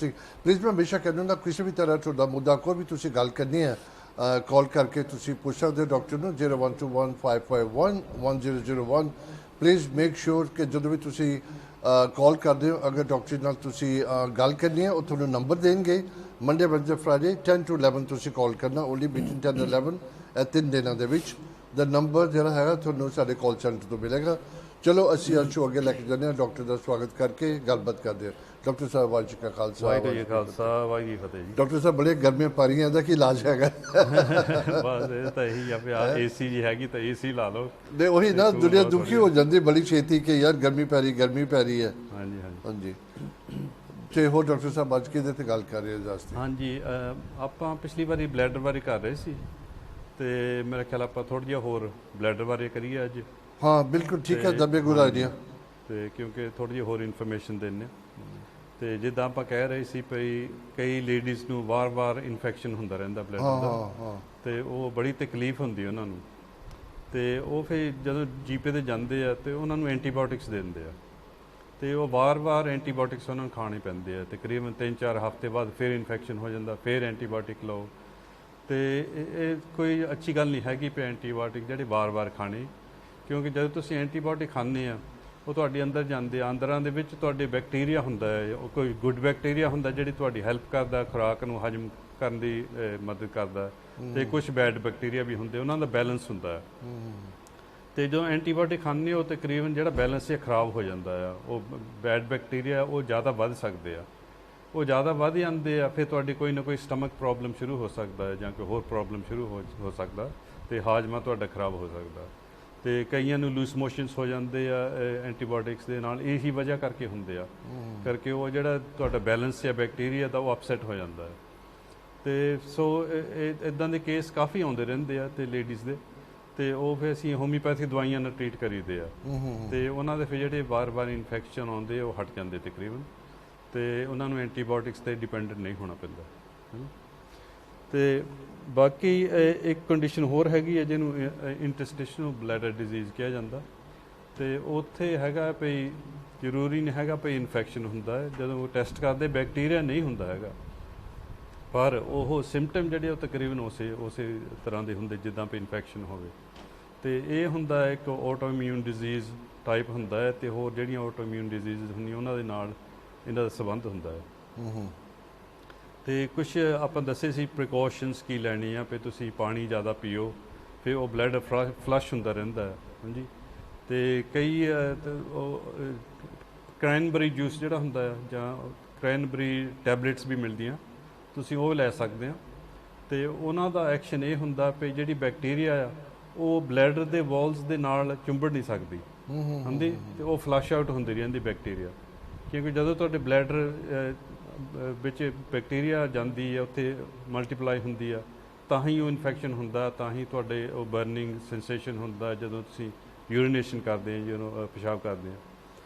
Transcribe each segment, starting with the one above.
Please मैं हमेशा कहना ना किसी भी तरह ਤੁਹਾਡਾ ਮੁੱਦਾ ਕੋਈ ਵੀ ਤੁਸੀਂ ਗੱਲ ਕਰਨੀ ਹੈ ਕਾਲ ਕਰਕੇ ਤੁਸੀਂ ਪੁੱਛ ਸਕਦੇ ਹੋ ਡਾਕਟਰ ਨੂੰ 012155111001 ਪਲੀਜ਼ ਮੇਕ ਸ਼ੋਰ ਕਿ ਜਦੋਂ ਵੀ ਤੁਸੀਂ ਕਾਲ ਕਰਦੇ ਹੋ ਅਗਰ ਡਾਕਟਰ ਨਾਲ ਤੁਸੀਂ ਗੱਲ ਕਰਨੀ ਹੈ ਉਹ ਤੁਹਾਨੂੰ ਨੰਬਰ ਦੇਣਗੇ ਮੰਡੇ ਵੈਨਸਡੇ ਫਰਾਈਡੇ 10 to 11 ਤੁਸੀਂ ਕਾਲ ਕਰਨਾ ਓਨਲੀ ਬਿਟਵੀਨ 10 and 11 ਇਹ 3 ਦਿਨਾਂ ਦੇ ਵਿੱਚ ਦਾ ਨੰਬਰ ਜਿਹੜਾ ਹੈਗਾ ਤੁਹਾਨੂੰ ਸਾਡੇ ਕਾਲ ਸੈਂਟਰ ਤੋਂ ਮਿਲੇਗਾ। ਚਲੋ ਅਸੀਂ ਅੱਜ ਸ਼ੋ ਅੱਗੇ ਲੈ ਕੇ ਜਾਂਦੇ ਹਾਂ ਡਾਕਟਰ ਦਾ ਸਵਾਗਤ ਕਰਕੇ ਗੱਲਬਾਤ ਕਰਦੇ ਹਾਂ। ਡਾਕਟਰ ਸਾਹਿਬ ਵਾਹਿਗੁਰੂ ਜੀ ਕਾ ਖਾਲਸਾ ਵਾਹਿਗੁਰੂ ਜੀ ਖਾਲਸਾ ਵਾਹਿਗੁਰੂ ਜੀ ਫਤਿਹ ਜੀ। ਡਾਕਟਰ ਸਾਹਿਬ ਬੜੇ ਗਰਮੀਆਂ ਪਾ ਰਹੀਆਂ ਇਹਦਾ ਕੀ ਇਲਾਜ ਹੈਗਾ? ਬਸ ਇਹ ਤਾਂ ਇਹੀ ਆ ਵੀ ਆ ਏਸੀ ਜੀ ਹੈਗੀ ਤਾਂ ਏਸੀ ਲਾ ਲਓ। ਨਹੀਂ ਉਹੀ ਨਾ ਦੁਨੀਆ ਦੁਖੀ ਹੋ ਜਾਂਦੀ ਬੜੀ ਛੇਤੀ ਕਿ ਯਾਰ ਗਰਮੀ ਪੈ ਰਹੀ ਹੈ। ਹਾਂਜੀ ਹਾਂਜੀ ਹਾਂਜੀ ਤੇ ਹੋਰ ਡਾਕਟਰ ਸਾਹਿਬ ਅੱਜ ਕਿਹਦੇ ਤੇ ਗੱਲ ਕਰ ਰਹੇ ਹੋ ਜਾਸਤੀ? ਹਾਂਜੀ ਆਪਾਂ ਪਿਛਲੀ ਵਾਰੀ ਬਲੈਡਰ ਬਾਰੇ ਕਰ ਰਹੇ ਸੀ ਤੇ ਮੇਰਾ ਖਿਆਲ ਆਪਾਂ ਥੋੜਾ ਜਿਹਾ ਹੋਰ ਬਲੈਡਰ ਬਾਰੇ ਕਰੀਏ ਅੱਜ। ਹਾਂ ਬਿਲਕੁਲ ਠੀਕ ਹੈ ਦੱਬੇ ਗੁੱਡ ਆਈਡੀਆ ਤੇ ਕਿਉਂਕਿ ਥੋੜੀ ਜਿਹੀ ਹੋਰ ਇਨਫੋਰਮੇਸ਼ਨ ਦੇਣੇ ਤੇ ਜਿੱਦਾਂ ਆਪਾਂ ਕਹਿ ਰਹੇ ਸੀ ਭਈ ਕਈ ਲੇਡੀਜ਼ ਨੂੰ ਵਾਰ-ਵਾਰ ਇਨਫੈਕਸ਼ਨ ਹੁੰਦਾ ਰਹਿੰਦਾ ਬਲੈਡਰ ਦਾ ਤੇ ਉਹ ਬੜੀ ਤਕਲੀਫ ਹੁੰਦੀ ਉਹਨਾਂ ਨੂੰ ਤੇ ਉਹ ਫਿਰ ਜਦੋਂ ਜੀਪੇ ਤੇ ਜਾਂਦੇ ਆ ਤੇ ਉਹਨਾਂ ਨੂੰ ਐਂਟੀਬਾਇਓਟਿਕਸ ਦੇ ਦਿੰਦੇ ਆ ਤੇ ਉਹ ਵਾਰ-ਵਾਰ ਐਂਟੀਬਾਇਓਟਿਕਸ ਉਹਨਾਂ ਨੂੰ ਖਾਣੇ ਪੈਂਦੇ ਆ ਤਕਰੀਬਨ 3-4 ਹਫ਼ਤੇ ਬਾਅਦ ਫਿਰ ਇਨਫੈਕਸ਼ਨ ਹੋ ਜਾਂਦਾ ਫਿਰ ਐਂਟੀਬਾਇਓਟਿਕ ਲਓ ਤੇ ਇਹ ਕੋਈ ਅੱਛੀ ਗੱਲ ਨਹੀਂ ਹੈਗੀ ਕਿ ਐਂਟੀਬਾਇਓਟਿਕ ਜਿਹੜੇ ਵਾਰ-ਵਾਰ ਖਾਣੇ ਕਿਉਂਕਿ ਜਦੋਂ ਤੁਸੀਂ ਐਂਟੀਬਾਇਓਟਿਕ ਖਾਂਦੇ ਆ ਉਹ ਤੁਹਾਡੇ ਅੰਦਰ ਜਾਂਦੇ ਆ ਅੰਦਰਾਂ ਦੇ ਵਿੱਚ ਤੁਹਾਡੇ ਬੈਕਟੀਰੀਆ ਹੁੰਦਾ ਹੈ ਉਹ ਕੋਈ ਗੁੱਡ ਬੈਕਟੀਰੀਆ ਹੁੰਦਾ ਜਿਹੜੀ ਤੁਹਾਡੀ ਹੈਲਪ ਕਰਦਾ ਖੁਰਾਕ ਨੂੰ ਹਜਮ ਕਰਨ ਦੀ ਮਦਦ ਕਰਦਾ ਤੇ ਕੁਝ ਬੈਡ ਬੈਕਟੀਰੀਆ ਵੀ ਹੁੰਦੇ ਉਹਨਾਂ ਦਾ ਬੈਲੈਂਸ ਹੁੰਦਾ ਹੈ ਤੇ ਜਦੋਂ ਐਂਟੀਬਾਇਓਟਿਕ ਖਾਂਦੇ ਹੋ ਤਕਰੀਬਨ ਜਿਹੜਾ ਬੈਲੈਂਸ ਇਹ ਖਰਾਬ ਹੋ ਜਾਂਦਾ ਆ ਉਹ ਬੈਡ ਬੈਕਟੀਰੀਆ ਉਹ ਜ਼ਿਆਦਾ ਵੱਧ ਸਕਦੇ ਆ ਉਹ ਜ਼ਿਆਦਾ ਵੱਧ ਜਾਂਦੇ ਆ ਫਿਰ ਤੁਹਾਡੀ ਕੋਈ ਨਾ ਕੋਈ ਸਟਮਕ ਪ੍ਰੋਬਲਮ ਸ਼ੁਰੂ ਹੋ ਸਕਦਾ ਹੈ ਜਾਂ ਕੋਈ ਹੋਰ ਪ੍ਰੋਬਲਮ ਸ਼ੁਰੂ ਹੋ ਸਕਦਾ ਤੇ ਹਾਜ਼ਮਾ ਤੁਹਾਡਾ ਖਰਾਬ ਹੋ ਸਕਦਾ ਤੇ ਕਈਆਂ ਨੂੰ ਲੂਸ ਮੋਸ਼ਨਸ ਹੋ ਜਾਂਦੇ ਆ ਐਂਟੀਬਾਇਓਟਿਕਸ ਦੇ ਨਾਲ ਇਹੀ ਵਜ੍ਹਾ ਕਰਕੇ ਹੁੰਦੇ ਆ ਕਰਕੇ ਉਹ ਜਿਹੜਾ ਤੁਹਾਡਾ ਬੈਲੈਂਸ ਹੈ ਬੈਕਟੀਰੀਆ ਦਾ ਉਹ ਅਪਸੈਟ ਹੋ ਜਾਂਦਾ ਹੈ ਤੇ ਸੋ ਇਦਾਂ ਦੇ ਕੇਸ ਕਾਫੀ ਆਉਂਦੇ ਰਹਿੰਦੇ ਆ ਤੇ ਲੇਡੀਜ਼ ਦੇ ਤੇ ਉਹ ਫਿਰ ਅਸੀਂ ਹੋਮਿਓਪੈਥੀ ਦਵਾਈਆਂ ਨਾਲ ਟ੍ਰੀਟ ਕਰੀਦੇ ਆ ਤੇ ਉਹਨਾਂ ਦੇ ਫਿਰ ਜਿਹੜੇ ਵਾਰ-ਵਾਰ ਇਨਫੈਕਸ਼ਨ ਆਉਂਦੇ ਉਹ ਹਟ ਜਾਂਦੇ ਤਕਰੀਬਨ ਤੇ ਉਹਨਾਂ ਨੂੰ ਐਂਟੀਬਾਇਓਟਿਕਸ ਤੇ ਡਿਪੈਂਡੈਂਟ ਨਹੀਂ ਹੋਣਾ ਪੈਂਦਾ ਤੇ ਬਾਕੀ ਇੱਕ ਕੰਡੀਸ਼ਨ ਹੋਰ ਹੈਗੀ ਹੈ ਜਿਹਨੂੰ ਇੰਟਰਸਟੀਸ਼ਨਲ ਬਲੈਡਰ ਡਿਜ਼ੀਜ਼ ਕਿਹਾ ਜਾਂਦਾ ਤੇ ਉੱਥੇ ਹੈਗਾ ਭਈ ਜ਼ਰੂਰੀ ਨਹੀਂ ਹੈਗਾ ਭਈ ਇਨਫੈਕਸ਼ਨ ਹੁੰਦਾ ਹੈ ਜਦੋਂ ਉਹ ਟੈਸਟ ਕਰਦੇ ਬੈਕਟੀਰੀਆ ਨਹੀਂ ਹੁੰਦਾ ਹੈਗਾ ਪਰ ਉਹ ਸਿੰਪਟਮ ਜਿਹੜੇ ਉਹ ਤਕਰੀਬਨ ਉਸੇ ਤਰ੍ਹਾਂ ਦੇ ਹੁੰਦੇ ਜਿੱਦਾਂ ਭਈ ਇਨਫੈਕਸ਼ਨ ਹੋਵੇ ਤੇ ਇਹ ਹੁੰਦਾ ਇੱਕ ਆਟੋਇਮਿਊਨ ਡਿਜ਼ੀਜ਼ ਟਾਈਪ ਹੁੰਦਾ ਹੈ ਤੇ ਹੋਰ ਜਿਹੜੀਆਂ ਆਟੋਇਮਿਊਨ ਡਿਜ਼ੀਜ਼ ਹੁੰਦੀਆਂ ਉਹਨਾਂ ਦੇ ਨਾਲ ਇਹਨਾਂ ਦਾ ਸੰਬੰਧ ਹੁੰਦਾ ਹੈ ਤੇ ਕੁਝ ਆਪਾਂ ਦੱਸੇ ਸੀ ਪ੍ਰੀਕਾਸ਼ਨਸ ਕੀ ਲੈਣੀ ਆ ਵੀ ਤੁਸੀਂ ਪਾਣੀ ਜ਼ਿਆਦਾ ਪੀਓ ਫਿਰ ਉਹ ਬਲੱਡ ਫਲਸ਼ ਹੁੰਦਾ ਰਹਿੰਦਾ ਹੈ ਹਾਂਜੀ ਤੇ ਕਈ ਉਹ ਕ੍ਰੈਨਬਰੀ ਜੂਸ ਜਿਹੜਾ ਹੁੰਦਾ ਹੈ ਜਾਂ ਕ੍ਰੈਨਬਰੀ ਟੈਬਲੇਟਸ ਵੀ ਮਿਲਦੀਆਂ ਤੁਸੀਂ ਉਹ ਲੈ ਸਕਦੇ ਆ ਤੇ ਉਹਨਾਂ ਦਾ ਐਕਸ਼ਨ ਇਹ ਹੁੰਦਾ ਵੀ ਜਿਹੜੀ ਬੈਕਟੀਰੀਆ ਆ ਉਹ ਬਲੈਡਰ ਦੇ ਵਾਲਸ ਦੇ ਨਾਲ ਚੁੰਬੜ ਨਹੀਂ ਸਕਦੀ ਹਾਂਜੀ ਤੇ ਉਹ ਫਲਸ਼ ਆਊਟ ਹੁੰਦੀ ਰਹਿੰਦੀ ਬੈਕਟੀਰੀਆ ਕਿਉਂਕਿ ਜਦੋਂ ਤੁਹਾਡੇ ਬਲੈਡਰ ਵਿੱਚ ਬੈਕਟੀਰੀਆ ਜਾਂਦੀ ਹੈ ਉੱਥੇ ਮਲਟੀਪਲਾਈ ਹੁੰਦੀ ਆ ਤਾਂ ਹੀ ਉਹ ਇਨਫੈਕਸ਼ਨ ਹੁੰਦਾ ਤਾਂ ਹੀ ਤੁਹਾਡੇ ਉਹ ਬਰਨਿੰਗ ਸੈਂਸੇਸ਼ਨ ਹੁੰਦਾ ਜਦੋਂ ਤੁਸੀਂ ਯੂਰੀਨੇਸ਼ਨ ਕਰਦੇ ਆ ਜਦੋਂ ਪਿਸ਼ਾਬ ਕਰਦੇ ਆ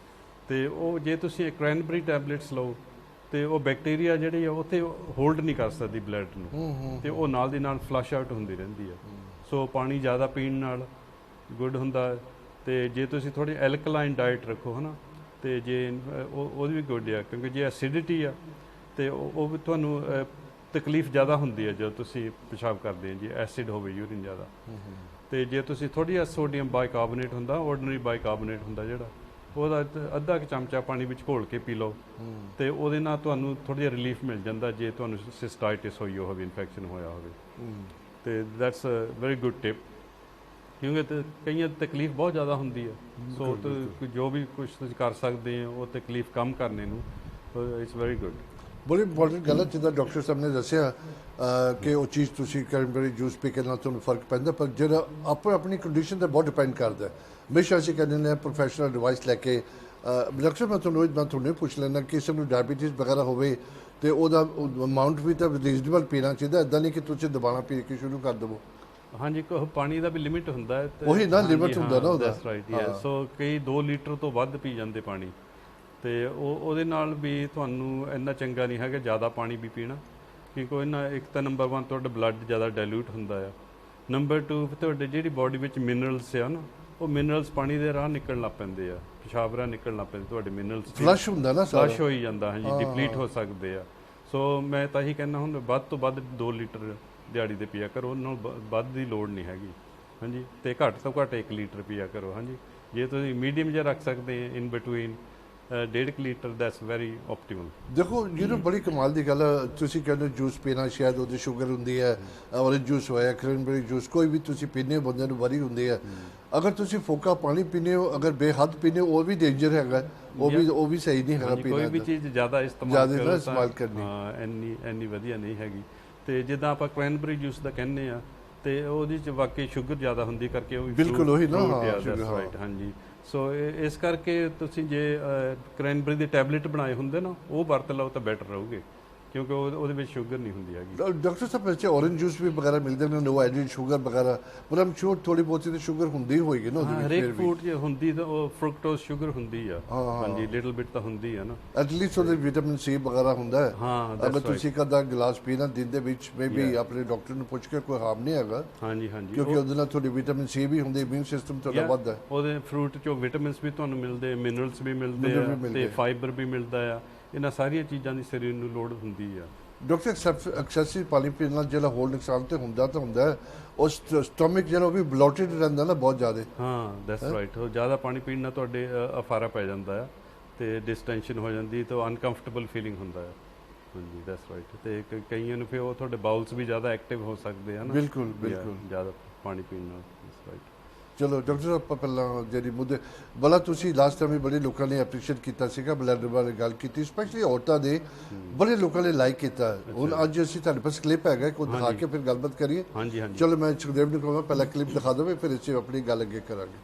ਤੇ ਉਹ ਜੇ ਤੁਸੀਂ ਕ੍ਰੈਨਬਰੀ ਟੈਬਲੇਟਸ ਲਓ ਤੇ ਉਹ ਬੈਕਟੀਰੀਆ ਜਿਹੜੀ ਆ ਉੱਥੇ ਹੋਲਡ ਨਹੀਂ ਕਰ ਸਕਦੀ ਬਲੱਡ ਨੂੰ ਤੇ ਉਹ ਨਾਲ ਦੀ ਨਾਲ ਫਲਸ਼ ਆਊਟ ਹੁੰਦੀ ਰਹਿੰਦੀ ਆ ਸੋ ਪਾਣੀ ਜ਼ਿਆਦਾ ਪੀਣ ਨਾਲ ਗੁੱਡ ਹੁੰਦਾ ਤੇ ਜੇ ਤੁਸੀਂ ਥੋੜੀ ਐਲਕਲਾਈਨ ਡਾਈਟ ਰੱਖੋ ਹਨਾ ਤੇ ਜੇ ਉਹਦੀ ਵੀ ਗੁੱਡ ਆ ਕਿਉਂਕਿ ਜੇ ਐਸਿਡਿਟੀ ਆ ਤੇ ਉਹ ਵੀ ਤੁਹਾਨੂੰ ਤਕਲੀਫ ਜ਼ਿਆਦਾ ਹੁੰਦੀ ਹੈ ਜਦੋਂ ਤੁਸੀਂ ਪਿਸ਼ਾਬ ਕਰਦੇ ਹੋ ਜੇ ਐਸਿਡ ਹੋਵੇ ਯੂਰਿਨ ਜ਼ਿਆਦਾ ਤੇ ਜੇ ਤੁਸੀਂ ਥੋੜੀ ਜਿਹਾ ਸੋਡੀਅਮ ਬਾਈਕਾਰਬੋਨੇਟ ਹੁੰਦਾ ਆਰਡੀਨਰੀ ਬਾਈਕਾਰਬੋਨੇਟ ਹੁੰਦਾ ਜਿਹੜਾ ਉਹਦਾ ਅੱਧਾ ਕੁ ਚਮਚਾ ਪਾਣੀ ਵਿੱਚ ਘੋਲ ਕੇ ਪੀ ਲਓ ਤੇ ਉਹਦੇ ਨਾਲ ਤੁਹਾਨੂੰ ਥੋੜਾ ਜਿਹਾ ਰਿਲੀਫ ਮਿਲ ਜਾਂਦਾ ਜੇ ਤੁਹਾਨੂੰ ਸਿਸਟਾਈਟਿਸ ਹੋਈ ਹੋਵੇ ਇਨਫੈਕਸ਼ਨ ਹੋਇਆ ਹੋਵੇ ਤੇ that's a very good tip ਕਿਉਂਕਿ ਕਈਆਂ ਤਕਲੀਫ ਬਹੁਤ ਜ਼ਿਆਦਾ ਹੁੰਦੀ ਹੈ ਸੋ ਜੋ ਵੀ ਕੁਝ ਤੁਸੀਂ ਕਰ ਸਕਦੇ ਹੋ ਉਹ ਤਕਲੀਫ ਕਮ ਕਰਨੇ ਨੂੰ ਇਟਸ ਵੈਰੀ ਗੁੱਡ ਬੜੀ ਇੰਪੋਰਟੈਂਟ ਗੱਲ ਹੈ ਜਿੱਦਾਂ ਡਾਕਟਰ ਸਾਹਿਬ ਨੇ ਦੱਸਿਆ ਕਿ ਉਹ ਚੀਜ਼ ਤੁਸੀਂ ਕ੍ਰੈਨਬੇਰੀ ਜੂਸ ਪੀ ਕੇ ਨਾਲ ਤੁਹਾਨੂੰ ਫਰਕ ਪੈਂਦਾ ਪਰ ਜਿਹੜਾ ਆਪਣੀ ਕੰਡੀਸ਼ਨ 'ਤੇ ਬਹੁਤ ਡਿਪੈਂਡ ਕਰਦਾ ਹਮੇਸ਼ਾ ਅਸੀਂ ਕਹਿੰਦੇ ਨੇ ਪ੍ਰੋਫੈਸ਼ਨਲ ਐਡਵਾਈਸ ਲੈ ਕੇ ਡਾਕਟਰ ਮੈਂ ਤੁਹਾਨੂੰ ਪੁੱਛ ਲੈਣਾ ਕਿਸੇ ਨੂੰ ਡਾਇਬੀਟੀਜ਼ ਵਗੈਰਾ ਹੋਵੇ ਤੇ ਉਹਦਾ ਅਮਾਊਂਟ ਵੀ ਤਾਂ ਰੀਜ਼ਨੇਬਲ ਪੀਣਾ ਚਾਹੀਦਾ ਇੱਦਾਂ ਨਹੀਂ ਕਿ ਤੁਸੀਂ ਦੁਬਾਰਾ ਪੀ ਕੇ ਸ਼ੁਰੂ ਕਰ ਦੇਵੋ ਹਾਂਜੀ ਪਾਣੀ ਦਾ ਵੀ ਲਿਮਿਟ ਹੁੰਦਾ ਹੈ ਉਹੀ ਨਾ ਲਿਮਿਟ ਹੁੰਦਾ ਨਾ ਉਹਦਾ ਸੋ ਕਈ 2 ਲੀਟਰ ਤੋਂ ਵੱਧ ਪੀ ਜਾਂਦੇ ਪਾਣੀ ਤੇ ਉਹਦੇ ਨਾਲ ਵੀ ਤੁਹਾਨੂੰ ਇੰਨਾ ਚੰਗਾ ਨਹੀਂ ਹੈਗਾ ਜ਼ਿਆਦਾ ਪਾਣੀ ਵੀ ਪੀਣਾ ਕਿਉਂਕਿ ਇਹਨਾਂ ਇੱਕ ਤਾਂ ਨੰਬਰ 1 ਤੁਹਾਡਾ ਬਲੱਡ ਜ਼ਿਆਦਾ ਡਾਇਲੂਟ ਹੁੰਦਾ ਆ ਨੰਬਰ 2 ਤੁਹਾਡੇ ਜਿਹੜੀ ਬਾਡੀ ਵਿੱਚ ਮਿਨਰਲਸ ਆ ਨਾ ਉਹ ਮਿਨਰਲਸ ਪਾਣੀ ਦੇ ਰਾਹ ਨਿਕਲਣ ਲੱਗ ਪੈਂਦੇ ਆ ਪਿਸ਼ਾਬ ਰਾਹ ਨਿਕਲਣ ਲੱਗ ਪੈਂਦੇ ਤੁਹਾਡੇ ਮਿਨਰਲਸ ਫਲਸ਼ ਹੁੰਦਾ ਨਾ ਫਲਸ਼ ਹੋ ਹੀ ਜਾਂਦਾ ਹਾਂਜੀ ਡਿਪਲੀਟ ਹੋ ਸਕਦੇ ਆ ਸੋ ਮੈਂ ਤਾਂ ਇਹੀ ਕਹਿੰਦਾ ਹੁਣ ਵੱਧ ਤੋਂ ਵੱਧ 2 ਲੀਟਰ ਦਿਹਾੜੀ ਦੇ ਪੀਆ ਕਰੋ, ਉਹਨਾਂ ਨੂੰ ਵੱਧ ਦੀ ਲੋੜ ਨਹੀਂ ਹੈਗੀ। ਹਾਂਜੀ, ਤੇ ਘੱਟ ਤੋਂ ਘੱਟ 1 ਲੀਟਰ ਪੀਆ ਕਰੋ। ਹਾਂਜੀ, ਜੇ ਤੁਸੀਂ ਮੀਡੀਅਮ ਜਿਹਾ ਰੱਖ ਸਕਦੇ in between 1.5 litre, that's very optimal. ਦੇਖੋ ਜਿਹਨੂੰ ਬੜੀ ਕਮਾਲ ਦੀ ਗੱਲ ਆ, ਤੁਸੀਂ ਕਹਿੰਦੇ ਜੂਸ ਪੀਣਾ, ਸ਼ਾਇਦ ਉਹਦੀ ਸ਼ੂਗਰ ਹੁੰਦੀ ਹੈ, ਔਰੇਂਜ ਜੂਸ ਹੋਇਆ, ਕ੍ਰੈਨਬੇਰੀ ਜੂਸ, ਕੋਈ ਵੀ ਤੁਸੀਂ ਪੀਂਦੇ ਹੋ ਬੰਦੇ ਨੂੰ ਵਰੀ ਹੁੰਦੀ ਹੈ। ਅਗਰ ਤੁਸੀਂ ਫੋਕਾ ਪਾਣੀ ਪੀਂਦੇ ਹੋ, ਅਗਰ ਬੇਹੱਦ ਪੀਂਦੇ ਹੋ, ਉਹ ਵੀ ਡੇਂਜਰ ਹੈਗਾ, ਉਹ ਵੀ ਸਹੀ ਨਹੀਂ ਹੈਗਾ ਪੀਣਾ। ਕੋਈ ਵੀ ਚੀਜ਼ ਜ਼ਿਆਦਾ ਇਸਤੇਮਾਲ ਕਰਨੀ ਇੰਨੀ ਵਧੀਆ ਨਹੀਂ ਹੈਗੀ। ਤੇ ਜਿੱਦਾਂ ਆਪਾਂ ਕ੍ਰੈਨਬੇਰੀ ਜੂਸ ਦਾ ਕਹਿੰਦੇ ਆ, ਤੇ ਉਹਦੇ ਚ ਵਾਕਈ ਸ਼ੂਗਰ ਜ਼ਿਆਦਾ ਹੁੰਦੀ ਕਰਕੇ ਉਹ ਬਿਲਕੁਲ ਉਹੀ ਨਾ, ਰਾਈਟ। ਹਾਂਜੀ, ਸੋ ਇਸ ਕਰਕੇ ਤੁਸੀਂ ਜੇ ਕ੍ਰੈਨਬੇਰੀ ਦੇ ਟੈਬਲੇਟ ਬਣਾਏ ਹੁੰਦੇ ਨਾ, ਉਹ ਵਰਤ ਲਓ ਤਾਂ ਬੈਟਰ ਰਹੋਗੇ, ਕਿਉਂਕਿ ਉਹਦੇ ਵਿੱਚ ਸ਼ੂਗਰ ਨਹੀਂ ਹੁੰਦੀ ਹੈਗੀ। ਡਾਕਟਰ ਸਾਹਿਬ ਵੈਸੇ ਔਰੇਂਜ ਜੂਸ ਵੀ ਵਗੈਰਾ ਮਿਲਦੇ ਨੇ, ਨੋ ਐਡਿਡ ਸ਼ੂਗਰ ਵਗੈਰਾ, ਪਰ ਆਮ ਸ਼ੋਰ ਥੋੜੀ ਬਹੁਤੀ ਤਾਂ ਸ਼ੂਗਰ ਹੁੰਦੀ ਹੋਏਗੀ ਨਾ ਉਹਦੇ ਵਿੱਚ। ਹਰੇਕ ਫੂਡ 'ਚ ਹੁੰਦੀ ਤਾਂ ਉਹ ਫਰੂਕਟੋਜ਼ ਸ਼ੂਗਰ ਹੁੰਦੀ ਆ। ਹਾਂਜੀ, ਲਿਟਲ ਬਿਟ ਤਾਂ ਹੁੰਦੀ ਆ ਨਾ। ਐਟਲੀਸਟ ਉਹਦੇ ਵਿਟਾਮਿਨ ਸੀ ਵਗੈਰਾ ਹੁੰਦਾ ਹੈ। ਹਾਂ, ਅਗਰ ਤੁਸੀਂ ਇੱਕ ਅੱਧਾ ਗਲਾਸ ਪੀਣਾ ਦਿਨ ਦੇ ਵਿੱਚ, ਮੇਬੀ ਆਪਣੇ ਡਾਕਟਰ ਨੂੰ ਪੁੱਛ ਕੇ, ਕੋਈ ਹਾਰਮ ਨਹੀਂ ਹੈਗਾ। ਹਾਂਜੀ, ਕਿਉਂਕਿ ਉਹਦੇ ਨਾਲ ਤੁਹਾਡੀ ਵਿਟਾਮਿਨ ਸੀ ਵੀ ਹੁੰਦੀ, ਇਮਿਊਨ ਸਿਸਟਮ ਤੁਹਾਡਾ ਵੱਧਦਾ ਹੈ। ਉਹਦੇ ਫਰੂਟ 'ਚੋਂ ਵਿਟਾਮਿਨਸ ਵੀ ਤੁਹਾਨੂੰ ਮਿਲਦੇ, ਮਿਨਰਲਸ ਵੀ ਮਿਲਦੇ ਆ, ਤੇ ਫਾਈਬਰ ਵੀ ਮਿਲਦਾ ਆ। ਇਹਨਾਂ ਸਾਰੀਆਂ ਚੀਜ਼ਾਂ ਦੀ ਸਰੀਰ ਨੂੰ ਲੋੜ ਹੁੰਦੀ ਆ। ਡਾਕਟਰ ਐਕਸੈਸਿਵ ਪਾਣੀ ਪੀਣ ਨਾਲ ਜਿਹੜਾ ਹੋਰ ਨੁਕਸਾਨ ਤੇ ਹੁੰਦਾ ਤਾਂ ਹੁੰਦਾ ਹੈ, ਉਸ ਸਟਮਕ ਜਿਹੜਾ ਉਹ ਵੀ ਬਲੋਟਡ ਰਹਿੰਦਾ ਨਾ ਬਹੁਤ ਜ਼ਿਆਦਾ। ਹਾਂ, ਦੈਟਸ ਰਾਈਟ। ਉਹ ਜ਼ਿਆਦਾ ਪਾਣੀ ਪੀਣ ਨਾਲ ਤੁਹਾਡੇ ਅਫਾਰਾ ਪੈ ਜਾਂਦਾ ਆ, ਤੇ ਡਿਸਟੈਂਸ਼ਨ ਹੋ ਜਾਂਦੀ, ਤੇ ਅਨਕੰਫਰਟੇਬਲ ਫੀਲਿੰਗ ਹੁੰਦਾ ਹੈ। ਹਾਂਜੀ, ਦੈਟਸ ਰਾਈਟ। ਤੇ ਕਈਆਂ ਨੂੰ ਫਿਰ ਉਹ ਤੁਹਾਡੇ ਬਾਉਲਸ ਵੀ ਜ਼ਿਆਦਾ ਐਕਟਿਵ ਹੋ ਸਕਦੇ ਹਨ। ਬਿਲਕੁਲ ਜ਼ਿਆਦਾ ਪਾਣੀ ਪੀਣ ਨਾਲ। That's right. ਚਲੋ ਡਾਕਟਰ ਸਾਹਿਬ, ਆਪਾਂ ਪਹਿਲਾਂ ਜਿਹੜੀ ਮੁੱਦੇ ਬੜਾ ਤੁਸੀਂ ਲਾਸਟ ਟਾਈਮ ਵੀ ਬੜੇ ਲੋਕਾਂ ਨੇ ਐਪਰੀਸ਼ੀਏਟ ਕੀਤਾ ਸੀਗਾ, ਬਲੱਡ ਬਾਰੇ ਗੱਲ ਕੀਤੀ, ਸਪੈਸ਼ਲੀ ਔਰਤਾਂ ਦੇ, ਬੜੇ ਲੋਕਾਂ ਨੇ ਲਾਈਕ ਕੀਤਾ। ਹੁਣ ਅੱਜ ਅਸੀਂ ਤੁਹਾਡੇ ਪਾਸ ਕਲਿੱਪ ਹੈਗਾ, ਕੋਈ ਦਿਖਾ ਕੇ ਫਿਰ ਗੱਲਬਾਤ ਕਰੀਏ। ਹਾਂਜੀ। ਚਲੋ ਮੈਂ ਸੁਖਦੇਵ ਨੂੰ ਕਹਾਂਗਾ ਪਹਿਲਾਂ ਕਲਿੱਪ ਦਿਖਾ ਦੇਵੇ, ਫਿਰ ਅਸੀਂ ਆਪਣੀ ਗੱਲ ਅੱਗੇ ਕਰਾਂਗੇ।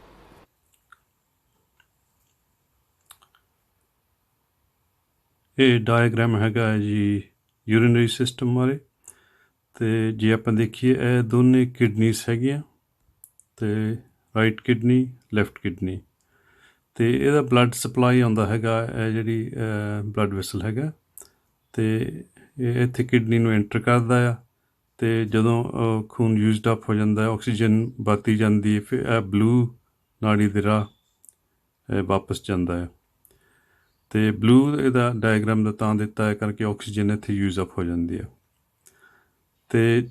ਇਹ ਡਾਇਗਰਾਮ ਹੈਗਾ ਜੀ ਯੂਰੀਨਰੀ ਸਿਸਟਮ ਬਾਰੇ। ਤੇ ਜੇ ਆਪਾਂ ਦੇਖੀਏ, ਇਹ ਦੋਨੇ ਕਿਡਨੀਸ ਹੈਗੀਆਂ, ਤੇ ਰਾਈਟ ਕਿਡਨੀ, ਲੈਫਟ ਕਿਡਨੀ, ਤੇ ਇਹਦਾ ਬਲੱਡ ਸਪਲਾਈ ਆਉਂਦਾ ਹੈਗਾ, ਇਹ ਜਿਹੜੀ ਬਲੱਡ ਵੈਸਲ ਹੈਗਾ, ਤੇ ਇਹ ਇੱਥੇ ਕਿਡਨੀ ਨੂੰ ਐਂਟਰ ਕਰਦਾ ਆ। ਤੇ ਜਦੋਂ ਖੂਨ ਯੂਜ਼ਡ ਅਪ ਹੋ ਜਾਂਦਾ, ਆਕਸੀਜਨ ਵਰਤੀ ਜਾਂਦੀ ਹੈ, ਫਿਰ ਇਹ ਬਲੂ ਨਾੜੀ ਦੇ ਰਾਹ ਵਾਪਸ ਜਾਂਦਾ ਹੈ। ਤੇ ਬਲੂ ਇਹਦਾ ਡਾਇਗਰਾਮ ਦਾ ਤਾਂ ਦਿੱਤਾ ਹੈ ਕਰਕੇ ਆਕਸੀਜਨ ਇੱਥੇ ਯੂਜ਼ ਅਪ ਹੋ ਜਾਂਦੀ ਹੈ। ਤੇ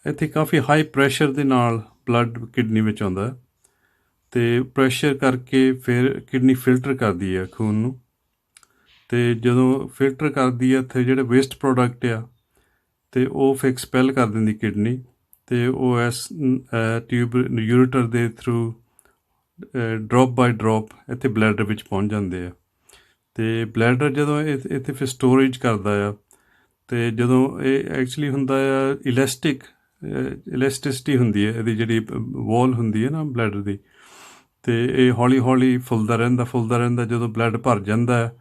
ਇੱਥੇ ਕਾਫੀ ਹਾਈ ਪ੍ਰੈਸ਼ਰ ਦੇ ਨਾਲ ਬਲੱਡ ਕਿਡਨੀ ਵਿੱਚ ਆਉਂਦਾ, ਤੇ ਪ੍ਰੈਸ਼ਰ ਕਰਕੇ ਫਿਰ ਕਿਡਨੀ ਫਿਲਟਰ ਕਰਦੀ ਹੈ ਖੂਨ ਨੂੰ। ਤੇ ਜਦੋਂ ਫਿਲਟਰ ਕਰਦੀ ਹੈ, ਇੱਥੇ ਜਿਹੜੇ ਵੇਸਟ ਪ੍ਰੋਡਕਟ ਆ, ਤੇ ਉਹ ਫਿਰ ਐਕਸਪੈਲ ਕਰ ਦਿੰਦੀ ਕਿਡਨੀ, ਤੇ ਉਹ ਇਸ ਟਿਊਬ ਯੂਰੇਟਰ ਦੇ ਥਰੂ ਡ੍ਰੌਪ ਬਾਈ ਡ੍ਰੌਪ ਇੱਥੇ ਬਲੈਡਰ ਵਿੱਚ ਪਹੁੰਚ ਜਾਂਦੇ ਆ। ਤੇ ਬਲੈਡਰ ਜਦੋਂ ਇੱਥੇ ਫਿਰ ਸਟੋਰੇਜ ਕਰਦਾ ਆ, ਤੇ ਜਦੋਂ ਇਹ ਐਕਚੁਅਲੀ ਹੁੰਦਾ ਆ ਇਲੈਸਟਿਸਿਟੀ ਹੁੰਦੀ ਹੈ ਇਹਦੀ, ਜਿਹੜੀ ਵਾਲ ਹੁੰਦੀ ਹੈ ਨਾ ਬਲੈਡਰ ਦੀ, ਤੇ ਇਹ ਹੌਲੀ ਹੌਲੀ ਫੁੱਲਦਾ ਰਹਿੰਦਾ। ਜਦੋਂ ਬਲੱਡ ਭਰ ਜਾਂਦਾ ਹੈ,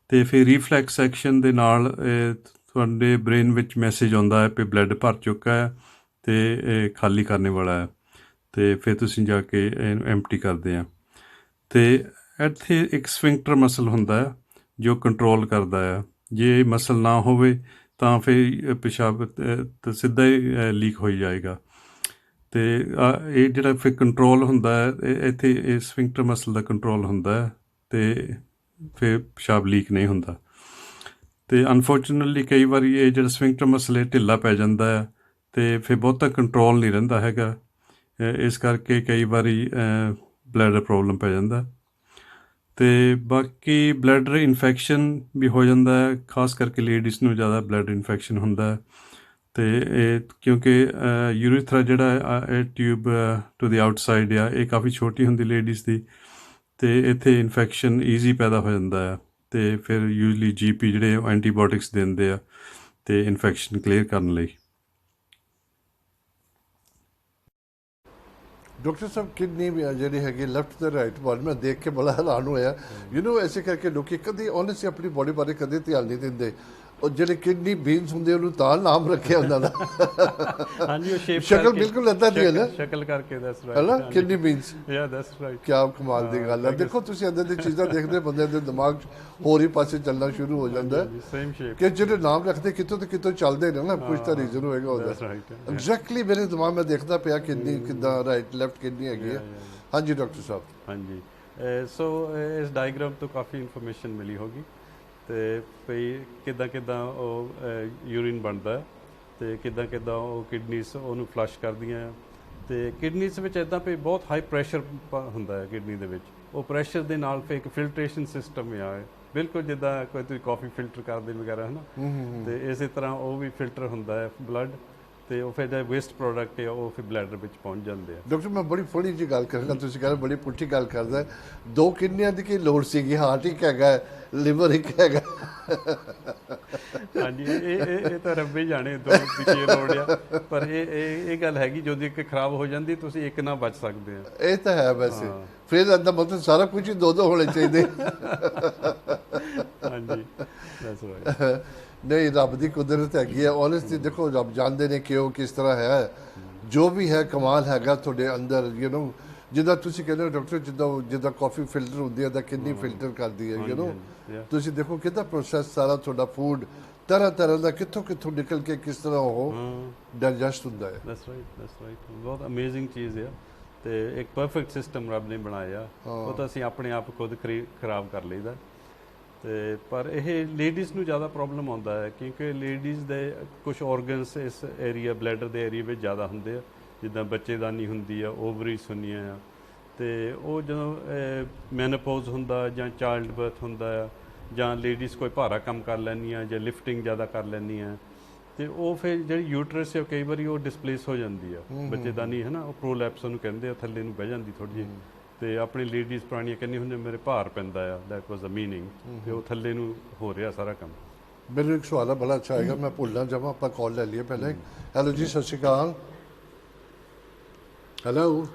ਤੇ ਫਿਰ ਰੀਫਲੈਕਸ ਐਕਸ਼ਨ ਦੇ ਨਾਲ ਤੁਹਾਡੇ ਬ੍ਰੇਨ ਵਿੱਚ ਮੈਸੇਜ ਆਉਂਦਾ ਹੈ ਕਿ ਬਲੱਡ ਭਰ ਚੁੱਕਾ ਹੈ, ਤੇ ਇਹ ਖਾਲੀ ਕਰਨੇ ਵਾਲਾ ਹੈ, ਤੇ ਫਿਰ ਤੁਸੀਂ ਜਾ ਕੇ ਇਹਨੂੰ ਐਮਪਟੀ ਕਰਦੇ ਆ। ਤੇ ਇੱਥੇ ਇੱਕ ਸਫਿੰਕਟਰ ਮਸਲ ਹੁੰਦਾ ਹੈ ਜੋ ਕੰਟਰੋਲ ਕਰਦਾ ਆ। ਜੇ ਮਸਲ ਨਾ ਹੋਵੇ ਤਾਂ ਫਿਰ ਪਿਸ਼ਾਬ ਤਾਂ ਸਿੱਧਾ ਹੀ ਲੀਕ ਹੋਈ ਜਾਏਗਾ। ਤੇ ਇਹ ਜਿਹੜਾ ਫਿਰ ਕੰਟਰੋਲ ਹੁੰਦਾ ਹੈ, ਇੱਥੇ ਇਹ ਸਫਿੰਕਟਰ ਮਸਲ ਦਾ ਕੰਟਰੋਲ ਹੁੰਦਾ ਹੈ, ਤੇ ਫਿਰ ਪਿਸ਼ਾਬ ਲੀਕ ਨਹੀਂ ਹੁੰਦਾ। ਤੇ ਅਨਫੋਰਚੂਨੇਟਲੀ ਕਈ ਵਾਰੀ ਇਹ ਜਿਹੜਾ ਸਫਿੰਕਟਰ ਮਸਲ ਢਿੱਲਾ ਪੈ ਜਾਂਦਾ ਹੈ, ਤੇ ਫਿਰ ਬਹੁਤਾ ਕੰਟਰੋਲ ਨਹੀਂ ਰਹਿੰਦਾ ਹੈਗਾ, ਇਸ ਕਰਕੇ ਕਈ ਵਾਰੀ ਬਲੈਡਰ ਪ੍ਰੋਬਲਮ ਪੈ ਜਾਂਦਾ। ਤੇ ਬਾਕੀ ਬਲੈਡਰ ਇਨਫੈਕਸ਼ਨ ਵੀ ਹੋ ਜਾਂਦਾ ਹੈ, ਖਾਸ ਕਰਕੇ ਲੇਡੀਜ਼ ਨੂੰ ਜ਼ਿਆਦਾ ਬਲੈਡਰ ਇਨਫੈਕਸ਼ਨ ਹੁੰਦਾ ਹੈ। ਤੇ ਇਹ ਕਿਉਂਕਿ ਯੂਰੀਥਰਾ ਜਿਹੜਾ ਇਹ ਟਿਊਬ ਟੂ ਦੀ ਆਊਟਸਾਈਡ ਆ, ਇਹ ਕਾਫੀ ਛੋਟੀ ਹੁੰਦੀ ਲੇਡੀਜ਼ ਦੀ, ਤੇ ਇੱਥੇ ਇਨਫੈਕਸ਼ਨ ਈਜ਼ੀ ਪੈਦਾ ਹੋ ਜਾਂਦਾ ਹੈ। ਤੇ ਫਿਰ ਯੂਜਲੀ GP ਜਿਹੜੇ ਉਹ ਐਂਟੀਬਾਇਓਟਿਕਸ ਦਿੰਦੇ ਆ, ਤੇ ਇਨਫੈਕਸ਼ਨ ਕਲੀਅਰ ਕਰਨ ਲਈ। ਡਾਕਟਰ ਸਾਹਿਬ, ਕਿਡਨੀ ਜਿਹੜੀ ਹੈਗੀ ਲੈਫਟ ਤੇ ਰਾਈਟ ਵੱਲ, ਮੈਂ ਦੇਖ ਕੇ ਬੜਾ ਹੈਰਾਨ ਹੋਇਆ। ਐਸੇ ਕਰਕੇ ਲੋਕੀ ਕਦੇ ਓਨੈਸਟਲੀ ਆਪਣੀ ਬੋਡੀ ਬਾਰੇ ਕਦੇ ਧਿਆਨ ਨਹੀਂ ਦਿੰਦੇ। ਉਹ ਜਿਹੜੇ ਕਿਡਨੀ ਬੀਨਸ ਹੁੰਦੇ ਉਹਨੂੰ ਤਾਂ ਨਾਮ ਰੱਖਿਆ ਹੁੰਦਾ ਨਾ। ਹਾਂਜੀ, ਉਹ ਸ਼ੇਪ ਸ਼ਕਲ ਬਿਲਕੁਲ ਏਦਾਂ ਦੀ ਹੈ ਨਾ, ਸ਼ਕਲ ਕਰਕੇ। ਦੈਟਸ ਰਾਈਟ, ਹੈਨਾ, ਕਿਡਨੀ ਬੀਨਸ। ਯਾ ਦੈਟਸ ਰਾਈਟ। ਕੀ ਕਮਾਲ ਦੀ ਗੱਲ ਹੈ। ਦੇਖੋ ਤੁਸੀਂ ਅੰਦਰ ਦੀ ਚੀਜ਼ਾਂ ਦੇਖਦੇ, ਬੰਦੇ ਦੇ ਦਿਮਾਗ ਹੋਰ ਹੀ ਪਾਸੇ ਚੱਲਣਾ ਸ਼ੁਰੂ ਹੋ ਜਾਂਦਾ ਹੈ। ਸੇਮ ਸ਼ੇਪ ਕਿ ਜਿਹੜੇ ਨਾਮ ਰੱਖਦੇ ਕਿਤੋਂ ਤੇ ਕਿਤੋਂ ਚੱਲਦੇ ਨੇ ਨਾ, ਕੁਝ ਤਾਂ ਰੀਜ਼ਨ ਹੋਏਗਾ ਉਹਦਾ। ਐਗਜ਼ੈਕਟਲੀ ਮੇਰੇ ਦਿਮਾਗ ਮੈਂ ਦੇਖਦਾ ਪਿਆ ਕਿਡਨੀ ਕਿੱਦਾਂ ਰਾਈਟ ਲੈਫਟ ਕਿਡਨੀ ਹੈਗੀ ਹੈ। ਹਾਂਜੀ ਡਾਕਟਰ ਸਾਹਿਬ। ਹਾਂਜੀ, ਸੋ ਇਸ ਡਾਇਗਰਾਮ ਤੋਂ ਕਾਫੀ ਇਨਫੋਰਮੇਸ਼ਨ ਮਿਲੀ ਹੋਗੀ। ਤੇ ਭਈ ਕਿੱਦਾਂ ਉਹ ਯੂਰਿਨ ਬਣਦਾ ਤੇ ਕਿੱਦਾਂ ਉਹ ਕਿਡਨੀਸ ਉਹਨੂੰ ਫਲਸ਼ ਕਰਦੀਆਂ ਆ। ਤੇ ਕਿਡਨੀਸ ਵਿੱਚ ਇੱਦਾਂ ਵੀ ਬਹੁਤ ਹਾਈ ਪ੍ਰੈਸ਼ਰ ਹੁੰਦਾ ਹੈ ਕਿਡਨੀ ਦੇ ਵਿੱਚ। ਉਹ ਪ੍ਰੈਸ਼ਰ ਦੇ ਨਾਲ ਫਿਰ ਇੱਕ ਫਿਲਟਰੇਸ਼ਨ ਸਿਸਟਮ ਆ, ਬਿਲਕੁਲ ਜਿੱਦਾਂ ਕੋਈ ਤੁਸੀਂ ਕਾਫੀ ਫਿਲਟਰ ਕਰਦੇ ਵਗੈਰਾ ਹੈ ਨਾ, ਤੇ ਇਸੇ ਤਰ੍ਹਾਂ ਉਹ ਵੀ ਫਿਲਟਰ ਹੁੰਦਾ ਹੈ ਬਲੱਡ, ਤੇ ਉਹ ਫਿਰ ਜਿਹੜਾ ਵੇਸਟ ਪ੍ਰੋਡਕਟ ਹੈ ਉਹ ਫਿਰ ਬਲੈਡਰ ਵਿੱਚ ਪਹੁੰਚ ਜਾਂਦੇ ਆ। ਡਾਕਟਰ ਮੈਂ ਬੜੀ ਫਨੀ ਜੀ ਗੱਲ ਕਰਾਂਗਾ, ਤੁਸੀਂ ਕਹਿੰਦੇ ਬੜੀ ਪੁੱਠੀ ਗੱਲ ਕਰਦਾ। 2 ਕਿਡਨੀਆਂ ਦੀ ਕੀ ਲੋੜ ਸੀਗੀ? ਹਾਰਟ ਇੱਕ ਹੈਗਾ, ਲਿਵਰ ਇੱਕ ਹੈਗਾ। ਹਾਂਜੀ, ਇਹ ਤਾਂ ਰੱਬੇ ਜਾਣੇ 2 ਦੀ ਕੀ ਲੋੜ ਆ, ਪਰ ਇਹ ਗੱਲ ਹੈਗੀ ਜਦੋਂ ਇੱਕ ਖਰਾਬ ਹੋ ਜਾਂਦੀ ਤੁਸੀਂ ਇੱਕ ਨਾਲ ਬਚ ਸਕਦੇ ਆ। ਇਹ ਤਾਂ ਹੈ ਵੈਸੇ, ਫਿਰ ਇਹਦਾ ਮਤਲਬ ਸਾਰਾ ਕੁਝ ਹੀ 2 ਹੋਣੇ ਚਾਹੀਦੇ। ਹਾਂਜੀ, ਦੈਟਸ ਰਾਈਟ। ਨਹੀਂ, ਰੱਬ ਦੀ ਕੁਦਰਤ ਹੈਗੀ ਹੈ। ਓਨੈਸਟਲੀ ਦੇਖੋ, ਰੱਬ ਜਾਣਦੇ ਨੇ ਕਿ ਉਹ ਕਿਸ ਤਰ੍ਹਾਂ ਹੈ। ਜੋ ਵੀ ਹੈ ਕਮਾਲ ਹੈਗਾ ਤੁਹਾਡੇ ਅੰਦਰ। ਜਿੱਦਾਂ ਤੁਸੀਂ ਕਹਿੰਦੇ ਹੋ ਡਾਕਟਰ, ਜਿੱਦਾਂ ਕਾਫੀ ਫਿਲਟਰ ਹੁੰਦੀ ਹੈ ਤਾਂ ਕਿੰਨੀ ਫਿਲਟਰ ਕਰਦੀ ਹੈ। ਤੁਸੀਂ ਦੇਖੋ ਕਿੱਦਾਂ ਪ੍ਰੋਸੈਸ ਸਾਰਾ ਤੁਹਾਡਾ ਫੂਡ ਤਰ੍ਹਾਂ ਦਾ ਕਿੱਥੋਂ ਨਿਕਲ ਕੇ ਕਿਸ ਤਰ੍ਹਾਂ ਉਹ ਡਾਈਜੈਸਟ ਹੁੰਦਾ ਹੈ। That's right. ਬਹੁਤ ਅਮੇਜ਼ਿੰਗ ਚੀਜ਼ ਹੈ ਤੇ ਇੱਕ ਪਰਫੈਕਟ ਸਿਸਟਮ ਰੱਬ ਨੇ ਬਣਾਇਆ। ਉਹ ਤਾਂ ਅਸੀਂ ਆਪਣੇ ਆਪ ਖੁਦ ਖਰਾਬ ਕਰ ਲਈਦਾ। ਤੇ ਪਰ ਇਹ ਲੇਡੀਜ਼ ਨੂੰ ਜ਼ਿਆਦਾ ਪ੍ਰੋਬਲਮ ਆਉਂਦਾ ਹੈ ਕਿਉਂਕਿ ਲੇਡੀਜ਼ ਦੇ ਕੁਝ ਆਰਗਨਸ ਇਸ ਏਰੀਆ ਬਲੈਡਰ ਦੇ ਏਰੀਆ ਵਿੱਚ ਜ਼ਿਆਦਾ ਹੁੰਦੇ ਆ, ਜਿੱਦਾਂ ਬੱਚੇਦਾਨੀ ਹੁੰਦੀ ਆ, ਓਵਰੀਜ਼ ਹੁੰਦੀਆਂ ਆ, ਤੇ ਉਹ ਜਦੋਂ ਮੈਨੋਪੌਜ਼ ਹੁੰਦਾ ਜਾਂ ਚਾਈਲਡ ਬਰਥ ਹੁੰਦਾ ਆ, ਜਾਂ ਲੇਡੀਜ਼ ਕੋਈ ਭਾਰਾ ਕੰਮ ਕਰ ਲੈਂਦੀਆਂ ਜਾਂ ਲਿਫਟਿੰਗ ਜ਼ਿਆਦਾ ਕਰ ਲੈਂਦੀਆਂ, ਤੇ ਉਹ ਫਿਰ ਜਿਹੜੀ ਯੂਟਰਸ ਹੈ ਕਈ ਵਾਰੀ ਉਹ ਡਿਸਪਲੇਸ ਹੋ ਜਾਂਦੀ ਆ। ਬੱਚੇਦਾਨੀ ਹੈ ਨਾ, ਉਹ ਪ੍ਰੋਲੈਪਸ ਉਹਨੂੰ ਕਹਿੰਦੇ ਆ, ਥੱਲੇ ਨੂੰ ਬਹਿ ਜਾਂਦੀ ਥੋੜ੍ਹੀ ਜਿਹੀ। ਤੇ ਆਪਣੀ ਲੇਡੀਜ਼ ਪੁਰਾਣੀਆਂ ਕਹਿੰਦੀਆਂ ਹੁੰਦੀਆਂ ਮੇਰੇ ਭਾਰ ਪੈਂਦਾ ਆ, ਦੈਟ ਵਾਜ਼ ਅ ਮੀਨਿੰਗ, ਤੇ ਉਹ ਥੱਲੇ ਨੂੰ ਹੋ ਰਿਹਾ ਸਾਰਾ ਕੰਮ। ਮੈਨੂੰ ਇੱਕ ਸਵਾਲ ਬੜਾ ਅੱਛਾ ਆਏਗਾ, ਮੈਂ ਭੁੱਲ ਨਾ ਜਾਵਾਂ। ਆਪਾਂ ਕਾਲ ਲੈ ਲਈਏ ਪਹਿਲਾਂ। ਹੈਲੋ ਜੀ, ਸਤਿ ਸ਼੍ਰੀ ਅਕਾਲ। ਹੈਲੋ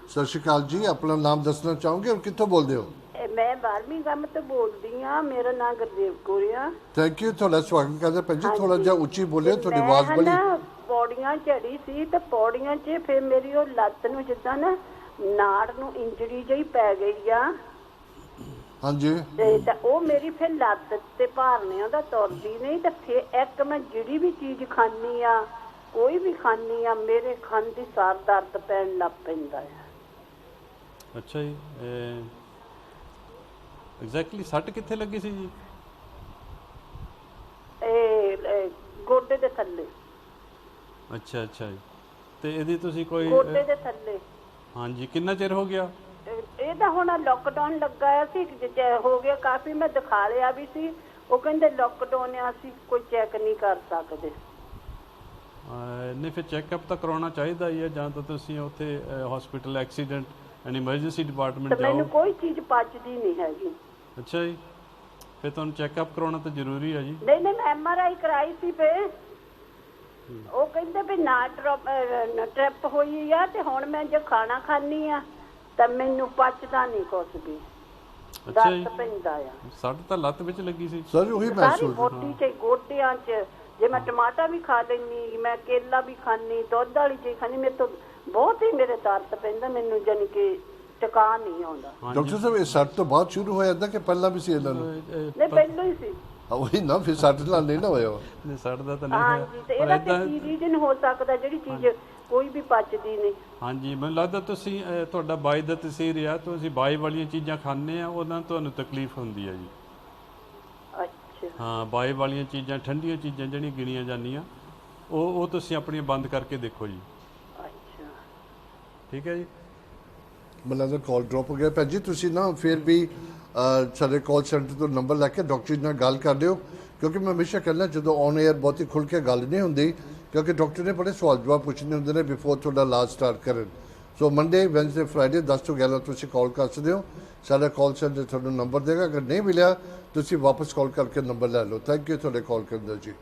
ਸਤਿ ਸ਼੍ਰੀ ਅਕਾਲ ਜੀ, ਆਪਣਾ ਨਾਮ ਦੱਸਣਾ ਚਾਹੋਗੇ ਔਰ ਕਿੱਥੋਂ ਬੋਲਦੇ ਹੋ? ਮੈਂ 12ਵੀਂ ਗਮ ਤੋਂ ਬੋਲਦੀ ਆ, ਮੇਰਾ ਨਾਮ ਗੁਰਦੇਵ ਕੌਰ ਆ। ਥੈਂਕ ਯੂ, ਤੁਹਾਡਾ ਸਵਾਗਤ ਕਰਦਾ। ਭੈਣ ਜੀ ਥੋੜਾ ਜਿਹਾ ਉੱਚੀ ਬੋਲਿਓ, ਤੁਹਾਡੀ ਆਵਾਜ਼ ਬੜੀ। ਮੈਂ ਪੌੜੀਆਂ ਚੜੀ ਸੀ ਤੇ ਪੌੜੀਆਂ 'ਚ ਫਿਰ ਮੇਰੀ ਉਹ ਲੱਤ ਨੂੰ ਜਿੱਦਾਂ ਨਾ ਨਾੜ ਨੂੰ ਇੰਜਰੀ ਜਿਹੀ ਪੈ ਗਈ ਆ। ਹਾਂਜੀ। ਤੇ ਉਹ ਮੇਰੀ ਫਿਰ ਲੱਤ ਤੇ ਭਾਰਨਿਆਂ ਦਾ ਤੁਰਦੀ ਨਹੀਂ। ਤੇ ਫਿਰ ਇੱਕ ਮੈਂ ਜਿਹੜੀ ਵੀ ਚੀਜ਼ ਖਾਂਦੀ ਆ, ਕੋਈ ਵੀ ਖਾਂਦੀ ਆ, ਮੇਰੇ ਖਾਣ ਦੀ ਸਾਰ ਦਰਦ ਪੈਣ ਲੱਗ ਪੈਂਦਾ ਆ। ਅੱਛਾ ਜੀ, ਐਗਜ਼ੈਕਟਲੀ ਸੱਟ ਕਿੱਥੇ ਲੱਗੀ ਸੀ ਜੀ? ਇਹ ਗੋਡੇ ਦੇ ਥੱਲੇ। ਅੱਛਾ ਜੀ, ਤੇ ਇਹਦੀ ਤੁਸੀਂ ਕੋਈ ਗੋਡੇ ਦੇ ਥੱਲੇ। ਹਾਂਜੀ, ਕਿੰਨਾ ਚਿਰ ਹੋ ਗਿਆ? ਇਹ ਤਾਂ ਹੁਣ ਲਾਕਡਾਊਨ ਲੱਗਾ ਸੀ, ਹੋ ਗਿਆ ਕਾਫੀ। ਮੈਂ ਦਿਖਾ ਲਿਆ ਵੀ ਸੀ, ਉਹ ਕਹਿੰਦੇ ਲਾਕਡਾਊਨ ਆ, ਅਸੀਂ ਕੋਈ ਚੈੱਕ ਨਹੀਂ ਕਰ ਸਕਦੇ। ਨਹੀਂ, ਫਿਰ ਚੈੱਕਅਪ ਤਾਂ ਕਰਾਉਣਾ ਚਾਹੀਦਾ ਹੀ ਹੈ, ਜਾਂ ਤਾਂ ਤੁਸੀਂ ਉੱਥੇ hospital accident and emergency department ਜਾਓ। ਮੈਨੂੰ ਕੋਈ ਚੀਜ਼ ਪਚਦੀ ਨਹੀਂ ਹੈਗੀ। ਅੱਛਾ ਜੀ, ਫਿਰ ਤੁਹਾਨੂੰ ਚੈੱਕਅਪ ਕਰਾਉਣਾ ਤਾਂ ਜ਼ਰੂਰੀ ਹੈ ਜੀ। ਨਹੀਂ ਮੈਂ MRI ਕਰਾਈ ਸੀ, ਫਿਰ ਉਹ ਕਹਿੰਦੇ ਵੀ ਨਾ ਟ੍ਰਿਪ ਹੋਈ ਆ, ਤੇ ਹੁਣ ਮੈਂ ਜੇ ਖਾਣਾ ਖਾਣੀ ਆ ਤਾਂ ਮੈਨੂੰ ਪਚਦਾ ਨਹੀਂ ਕੁਛ ਵੀ, ਦਰਦ ਪੈਂਦਾ ਆ। ਸੱਟ ਤਾਂ ਲੱਤ ਵਿੱਚ ਲੱਗੀ ਸੀ ਸਰ, ਉਹੀ ਸਾਰੀ ਬੋਡੀ 'ਚ, ਗੋਡਿਆਂ 'ਚ। ਜੇ ਮੈਂ ਟਮਾਟਰ ਵੀ ਖਾ ਲੈਂਦੀ, ਮੈਂ ਕੇਲਾ ਵੀ ਖਾਂਦੀ, ਦੁੱਧ ਵਾਲੀ ਚੀਜ਼ ਖਾਂਦੀ, ਮੇਰੇ ਤੋਂ ਬਹੁਤ ਹੀ ਮੇਰੇ ਦਰਦ ਪੈਂਦਾ, ਮੈਨੂੰ ਜਾਨੀ ਕਿ ਟਿਕਾ ਨਹੀਂ ਆਉਂਦਾ। ਡਾਕਟਰ ਸਾਹਿਬ, ਇਹ ਸੱਟ ਤੋਂ ਬਾਅਦ ਸ਼ੁਰੂ ਹੋਇਆ ਇਦਾਂ ਕਿ ਪਹਿਲਾਂ ਵੀ ਸੀ ਇਹਨਾਂ ਨੂੰ? ਨਹੀਂ, ਪਹਿਲਾਂ ਹੀ ਸੀ। ਉਹੀ ਨਾ, ਫਿਰ ਸੱਟ ਨਾਲ ਨਹੀਂ ਨਾ ਹੋਇਆ। ਨਹੀਂ, ਸੱਟ ਦਾ ਤਾਂ ਨਹੀਂ ਹੋਇਆ। ਤੇ ਇਹਦਾ ਕੀ ਰੀਜ਼ਨ ਹੋ ਸਕਦਾ ਜਿਹੜੀ ਚੀਜ਼ ਕੋਈ ਵੀ ਪਚਦੀ ਨਹੀਂ? ਹਾਂਜੀ, ਮੈਨੂੰ ਲੱਗਦਾ ਤੁਸੀਂ ਤੁਹਾਡਾ ਬਾਈ ਦਾ ਤਸੀਰ ਆ, ਤੁਸੀਂ ਬਾਈ ਵਾਲੀਆਂ ਚੀਜ਼ਾਂ ਖਾਂਦੇ ਆ, ਉਹਨਾਂ ਤੁਹਾਨੂੰ ਤਕਲੀਫ ਹੁੰਦੀ ਹੈ ਜੀ। ਅੱਛਾ। ਹਾਂ, ਬਾਈ ਵਾਲੀਆਂ ਚੀਜ਼ਾਂ, ਠੰਡੀਆਂ ਚੀਜ਼ਾਂ ਜਿਹੜੀਆਂ ਗਿਣੀਆਂ ਜਾਂਦੀਆਂ, ਉਹ ਤੁਸੀਂ ਆਪਣੀਆਂ ਬੰਦ ਕਰਕੇ ਦੇਖੋ ਜੀ। ਅੱਛਾ, ਠੀਕ ਹੈ ਜੀ। ਮੈਨੂੰ ਲੱਗਦਾ ਕਾਲ ਡ੍ਰੌਪ ਹੋ ਗਿਆ। ਭੈਣ ਜੀ ਤੁਸੀਂ ਨਾ ਫਿਰ ਵੀ ਸਾਡੇ ਕਾਲ ਸੈਂਟਰ ਤੋਂ ਨੰਬਰ ਲੈ ਕੇ ਡਾਕਟਰ ਜੀ ਨਾਲ ਗੱਲ ਕਰ ਲਿਓ, ਕਿਉਂਕਿ ਮੈਂ ਹਮੇਸ਼ਾ ਕਹਿੰਦਾ ਜਦੋਂ ਔਨ 에ਅਰ ਬਹੁਤੀ ਖੁੱਲ੍ਹ ਕੇ ਗੱਲ ਨਹੀਂ ਹੁੰਦੀ, ਕਿਉਂਕਿ ਡਾਕਟਰ ਨੇ ਬੜੇ ਸਵਾਲ ਜਵਾਬ ਪੁੱਛਣੇ ਹੁੰਦੇ ਨੇ ਬਿਫੋਰ ਤੁਹਾਡਾ ਇਲਾਜ ਸਟਾਰਟ ਕਰਨ। ਸੋ ਮੰਡੇ, ਵੈਨਸਡੇ, ਫਰਾਈਡੇ 10 ਤੋਂ 11 ਤੁਸੀਂ ਕਾਲ ਕਰ ਸਕਦੇ ਹੋ। ਸਾਡਾ ਕਾਲ ਸੈਂਟਰ ਤੁਹਾਨੂੰ ਨੰਬਰ ਦੇਗਾ, ਅਗਰ ਨਹੀਂ ਮਿਲਿਆ ਤੁਸੀਂ ਵਾਪਸ ਕਾਲ ਕਰਕੇ ਨੰਬਰ ਲੈ ਲਓ। ਥੈਂਕ ਯੂ ਤੁਹਾਡੇ ਕਾਲ ਕਰਨ ਦਾ ਜੀ।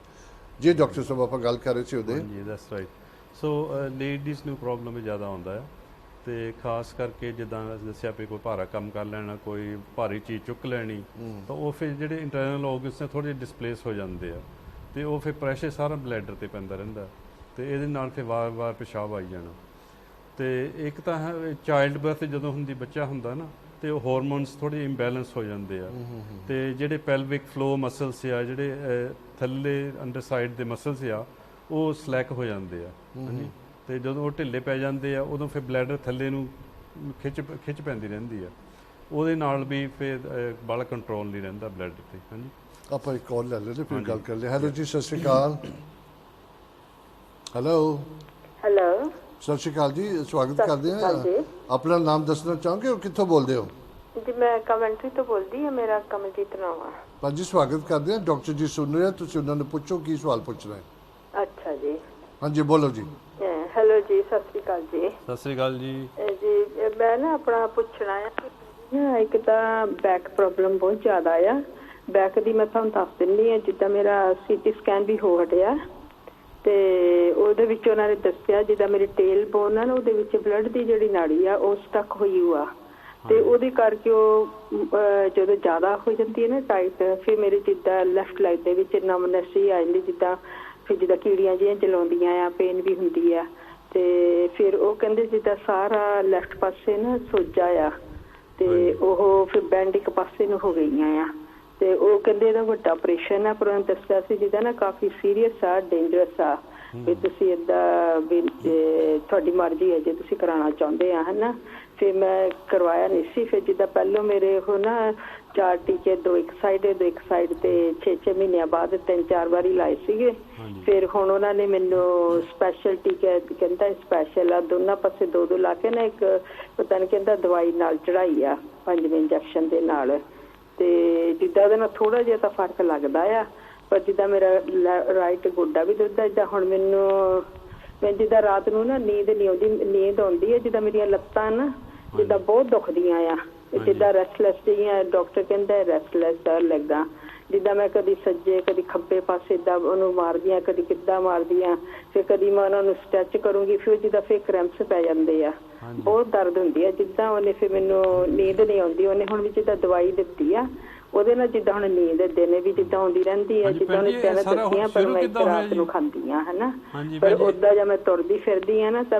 ਜੀ ਡਾਕਟਰ ਸਾਹਿਬ, ਆਪਾਂ ਗੱਲ ਕਰ ਰਹੇ ਸੀ ਉਹਦੇ। ਜੀ, ਦੈਟਸ ਰਾਈਟ। ਸੋ ਲੇਡੀਜ਼ ਨੂੰ ਪ੍ਰੋਬਲਮ ਜ਼ਿਆਦਾ ਆਉਂਦਾ ਹੈ, ਤੇ ਖਾਸ ਕਰਕੇ ਜਿੱਦਾਂ ਦੱਸਿਆ ਵੀ ਕੋਈ ਭਾਰਾ ਕੰਮ ਕਰ ਲੈਣਾ, ਕੋਈ ਭਾਰੀ ਚੀਜ਼ ਚੁੱਕ ਲੈਣੀ, ਤਾਂ ਉਹ ਫਿਰ ਜਿਹੜੇ ਇੰਟਰਨਲ ਆਰਗਨਸ ਨੇ ਥੋੜ੍ਹੇ ਜਿਹੇ ਡਿਸਪਲੇਸ ਹੋ ਜਾਂਦੇ ਆ, ਤੇ ਉਹ ਫਿਰ ਪ੍ਰੈਸ਼ਰ ਸਾਰਾ ਬਲੈਡਰ ਤੇ ਪੈਂਦਾ ਰਹਿੰਦਾ, ਤੇ ਇਹਦੇ ਨਾਲ ਫਿਰ ਵਾਰ-ਵਾਰ ਪਿਸ਼ਾਬ ਆਈ ਜਾਣਾ। ਤੇ ਇੱਕ ਤਾਂ ਚਾਈਲਡ ਬਰਥ ਜਦੋਂ ਹੁੰਦੀ, ਬੱਚਾ ਹੁੰਦਾ ਨਾ, ਤੇ ਉਹ ਹਾਰਮੋਨਸ ਥੋੜ੍ਹੇ ਇੰਬੈਲੈਂਸ ਹੋ ਜਾਂਦੇ ਆ, ਤੇ ਜਿਹੜੇ ਪੈਲਵਿਕ ਫਲੋ ਮਸਲਸ ਆ, ਜਿਹੜੇ ਥੱਲੇ ਅੰਡਰ ਸਾਈਡ ਦੇ ਮਸਲਸ ਆ, ਉਹ ਸਲੈਕ ਹੋ ਜਾਂਦੇ ਆ। ਹਾਂਜੀ, ਤੇ ਜਦੋਂ ਉਹ ਢਿੱਲੇ ਪੈ ਜਾਂਦੇ ਆ, ਉਦੋਂ ਫਿਰ ਬਲੈਡਰ ਥੱਲੇ ਨੂੰ ਖਿੱਚ ਪੈਂਦੀ ਰਹਿੰਦੀ ਆ, ਉਹਦੇ ਨਾਲ ਵੀ ਫਿਰ ਬਲ ਕੰਟਰੋਲ ਨਹੀਂ ਰਹਿੰਦਾ ਬਲੱਡ ਤੇ। ਹਾਂਜੀ ਆਪਾਂ ਇੱਕ ਕਾਲ ਲੈ ਲੈਂਦੇ ਫਿਰ ਗੱਲ ਕਰ ਲਈ। ਹੈਲੋ ਜੀ, ਸਤਿ ਸ਼੍ਰੀ ਅਕਾਲ। ਹੈਲੋ ਹੈਲੋ, ਸਤਿ ਸ਼੍ਰੀ ਅਕਾਲ ਜੀ, ਸਵਾਗਤ ਕਰਦੇ ਹਾਂ। ਆਪਣਾ ਨਾਮ ਦੱਸਣਾ ਚਾਹੋਗੇ ਔਰ ਕਿੱਥੋਂ ਬੋਲਦੇ ਹੋ? ਜੀ ਮੈਂ ਕਮੈਂਟਰੀ ਤੋਂ ਬੋਲਦੀ ਹਾਂ, ਮੇਰਾ ਕਮਲਜੀਤ ਨਾਮ ਆ। ਭਾਜੀ ਸਵਾਗਤ ਕਰਦੇ ਹਾਂ। ਡਾਕਟਰ ਜੀ ਸੁਣ ਰਹੇ ਆ, ਤੁਸੀਂ ਉਹਨਾਂ ਨੂੰ ਪੁੱਛੋ ਕੀ ਸਵਾਲ ਪੁੱਛਣਾ ਹੈ। ਅੱਛਾ ਜੀ, ਹਾਂਜੀ ਬੋਲੋ ਜੀ। ਹੈਲੋ ਜੀ, ਸਤਿ ਸ਼੍ਰੀ ਅਕਾਲ ਜੀ। ਸਤਿ ਸ੍ਰੀ ਅਕਾਲ ਜੀ। ਜੀ ਮੈਂ ਨਾ ਆਪਣਾ ਪੁੱਛਣਾ ਆ ਨਾ, ਇੱਕ ਤਾਂ ਬੈਕ ਪ੍ਰੋਬਲਮ ਬਹੁਤ ਜ਼ਿਆਦਾ ਆ। ਬੈਕ ਦੀ ਮੈਂ ਤੁਹਾਨੂੰ ਦੱਸ ਦਿੰਦੀ ਹਾਂ, ਜਿੱਦਾਂ ਮੇਰਾ ਸੀਟੀ ਸਕੈਨ ਵੀ ਹੋ ਹਟਿਆ ਤੇ ਉਹਦੇ ਵਿੱਚ ਉਹਨਾਂ ਨੇ ਦੱਸਿਆ ਜਿੱਦਾਂ ਮੇਰੀ ਟੇਲ ਬੋਨ ਆ ਨਾ, ਉਹਦੇ ਵਿੱਚ ਬਲੱਡ ਦੀ ਜਿਹੜੀ ਨਾੜੀ ਆ ਉਹ ਸਟਕ ਹੋਈ ਹੋਆ ਤੇ ਉਹਦੇ ਕਰਕੇ ਉਹ ਜਦੋਂ ਜ਼ਿਆਦਾ ਹੋ ਜਾਂਦੀ ਹੈ ਨਾ ਟਾਈਟ, ਫਿਰ ਮੇਰੇ ਜਿੱਦਾਂ ਲੈਫਟ ਲੈਗ ਦੇ ਵਿੱਚ ਨਮਨੈਸ ਹੀ ਆ ਜਾਂਦੀ, ਜਿੱਦਾਂ ਫਿਰ ਜਿੱਦਾਂ ਕੀੜੀਆਂ ਜਿਹੀਆਂ ਚਲਾਉਂਦੀਆਂ ਆ, ਪੇਨ ਵੀ ਹੁੰਦੀ ਆ। ਤੇ ਫਿਰ ਉਹ ਕਹਿੰਦੇ ਜਿੱਦਾਂ ਸਾਰਾ ਲੈਫਟ ਪਾਸੇ ਨਾ ਸੋਜਾ ਆ ਤੇ ਉਹ ਫਿਰ ਬੈਂਡ ਇੱਕ ਪਾਸੇ ਨੂੰ ਹੋ ਗਈਆਂ ਆ ਤੇ ਉਹ ਕਹਿੰਦੇ ਇਹਦਾ ਵੱਡਾ ਆਪਰੇਸ਼ਨ ਆ। ਪਰ ਉਹਨਾਂ ਦੱਸਿਆ ਸੀ ਜਿੱਦਾਂ ਨਾ ਕਾਫੀ ਸੀਰੀਅਸ ਆ, ਡੇਂਜਰਸ ਆ, ਵੀ ਤੁਸੀਂ ਏਦਾਂ ਵੀ ਤੁਹਾਡੀ ਮਰਜ਼ੀ ਹੈ ਜੇ ਤੁਸੀਂ ਕਰਾਉਣਾ ਚਾਹੁੰਦੇ ਆ ਹਨਾ। ਫਿਰ ਮੈਂ ਕਰਵਾਇਆ ਨਹੀਂ ਸੀ। ਫਿਰ ਜਿੱਦਾਂ ਪਹਿਲੋਂ ਮੇਰੇ ਉਹ ਨਾ 4 ਟੀਕੇ, 2 ਇੱਕ ਸਾਈਡ ਤੇ 6 ਮਹੀਨਿਆਂ ਬਾਅਦ 3-4 ਵਾਰੀ ਲਾਏ ਸੀਗੇ। ਫਿਰ ਹੁਣ ਉਹਨਾਂ ਨੇ ਮੈਨੂੰ ਸਪੈਸ਼ਲ ਟੀਕੇ ਕਹਿੰਦਾ ਸਪੈਸ਼ਲ ਆ, ਦੋਨਾਂ ਪਾਸੇ 2-2 ਲਾ ਕੇ ਨਾ ਇੱਕ ਪਤਾ ਨਹੀਂ ਕਹਿੰਦਾ ਦਵਾਈ ਨਾਲ ਚੜਾਈ ਆ 5ਵੇਂ ਇੰਜੈਕਸ਼ਨ ਦੇ ਨਾਲ। ਤੇ ਜਿੱਦਾਂ ਉਹਦੇ ਨਾਲ ਥੋੜਾ ਜਿਹਾ ਤਾਂ ਫਰਕ ਲੱਗਦਾ ਆ, ਪਰ ਜਿੱਦਾਂ ਮੇਰਾ ਰਾਈਟ ਗੋਡਾ ਵੀ ਦੁਖਦਾ, ਜਿੱਦਾਂ ਹੁਣ ਮੈਂ ਜਿੱਦਾਂ ਰਾਤ ਨੂੰ ਨਾ ਨੀਂਦ ਆਉਂਦੀ ਹੈ, ਜਿੱਦਾਂ ਮੇਰੀਆਂ ਲੱਤਾਂ ਨਾ ਜਿੱਦਾਂ ਬਹੁਤ ਦੁਖਦੀਆਂ ਆ, ਜਿੱਦਾਂ ਰੈਸਟਲੈਸ ਜਿਹੀਆਂ, ਡਾਕਟਰ ਕਹਿੰਦਾ ਰੈਸਟਲੈਸ ਲੱਗਾ। ਜਿੱਦਾਂ ਮੈਂ ਕਦੀ ਸੱਜੇ ਕਦੀ ਖੱਬੇ ਪਾਸੇ ਏਦਾਂ ਉਹਨੂੰ ਮਾਰਦੀਆਂ, ਕਦੀ ਕਿੱਦਾਂ ਮਾਰਦੀਆਂ, ਫਿਰ ਕਦੀ ਮੈਂ ਉਹਨਾਂ ਨੂੰ ਸਟੈਚ ਕਰੂੰਗੀ, ਫਿਰ ਜਿੱਦਾਂ ਫਿਰ ਕ੍ਰੈਂਪਸ ਪੈ ਜਾਂਦੇ ਆ, ਬਹੁਤ ਦਰਦ ਹੁੰਦੀ ਆ। ਜਿੱਦਾਂ ਉਹਨੇ ਫਿਰ ਮੈਨੂੰ ਨੀਂਦ ਨਹੀਂ ਆਉਂਦੀ, ਉਹਨੇ ਹੁਣ ਵੀ ਜਿੱਦਾਂ ਦਵਾਈ ਦਿੱਤੀ ਆ ਉਹਦੇ ਨਾਲ ਜਿੱਦਾਂ ਹੁਣ ਨੀਂਦ ਦਿਨੇ ਵੀ ਜਿੱਦਾਂ ਆਉਂਦੀ ਰਹਿੰਦੀ ਹੈ, ਜਿੱਦਾਂ ਉਹਨੇ ਤਿੰਨ ਦੱਸੀਆਂ, ਪਰ ਮੈਂ ਇੱਕ ਰਾਤ ਨੂੰ ਖਾਂਦੀ ਆ ਹਨਾ। ਪਰ ਓਦਾਂ ਜਾਂ ਮੈਂ ਤੁਰਦੀ ਫਿਰਦੀ ਆ ਨਾ ਤਾਂ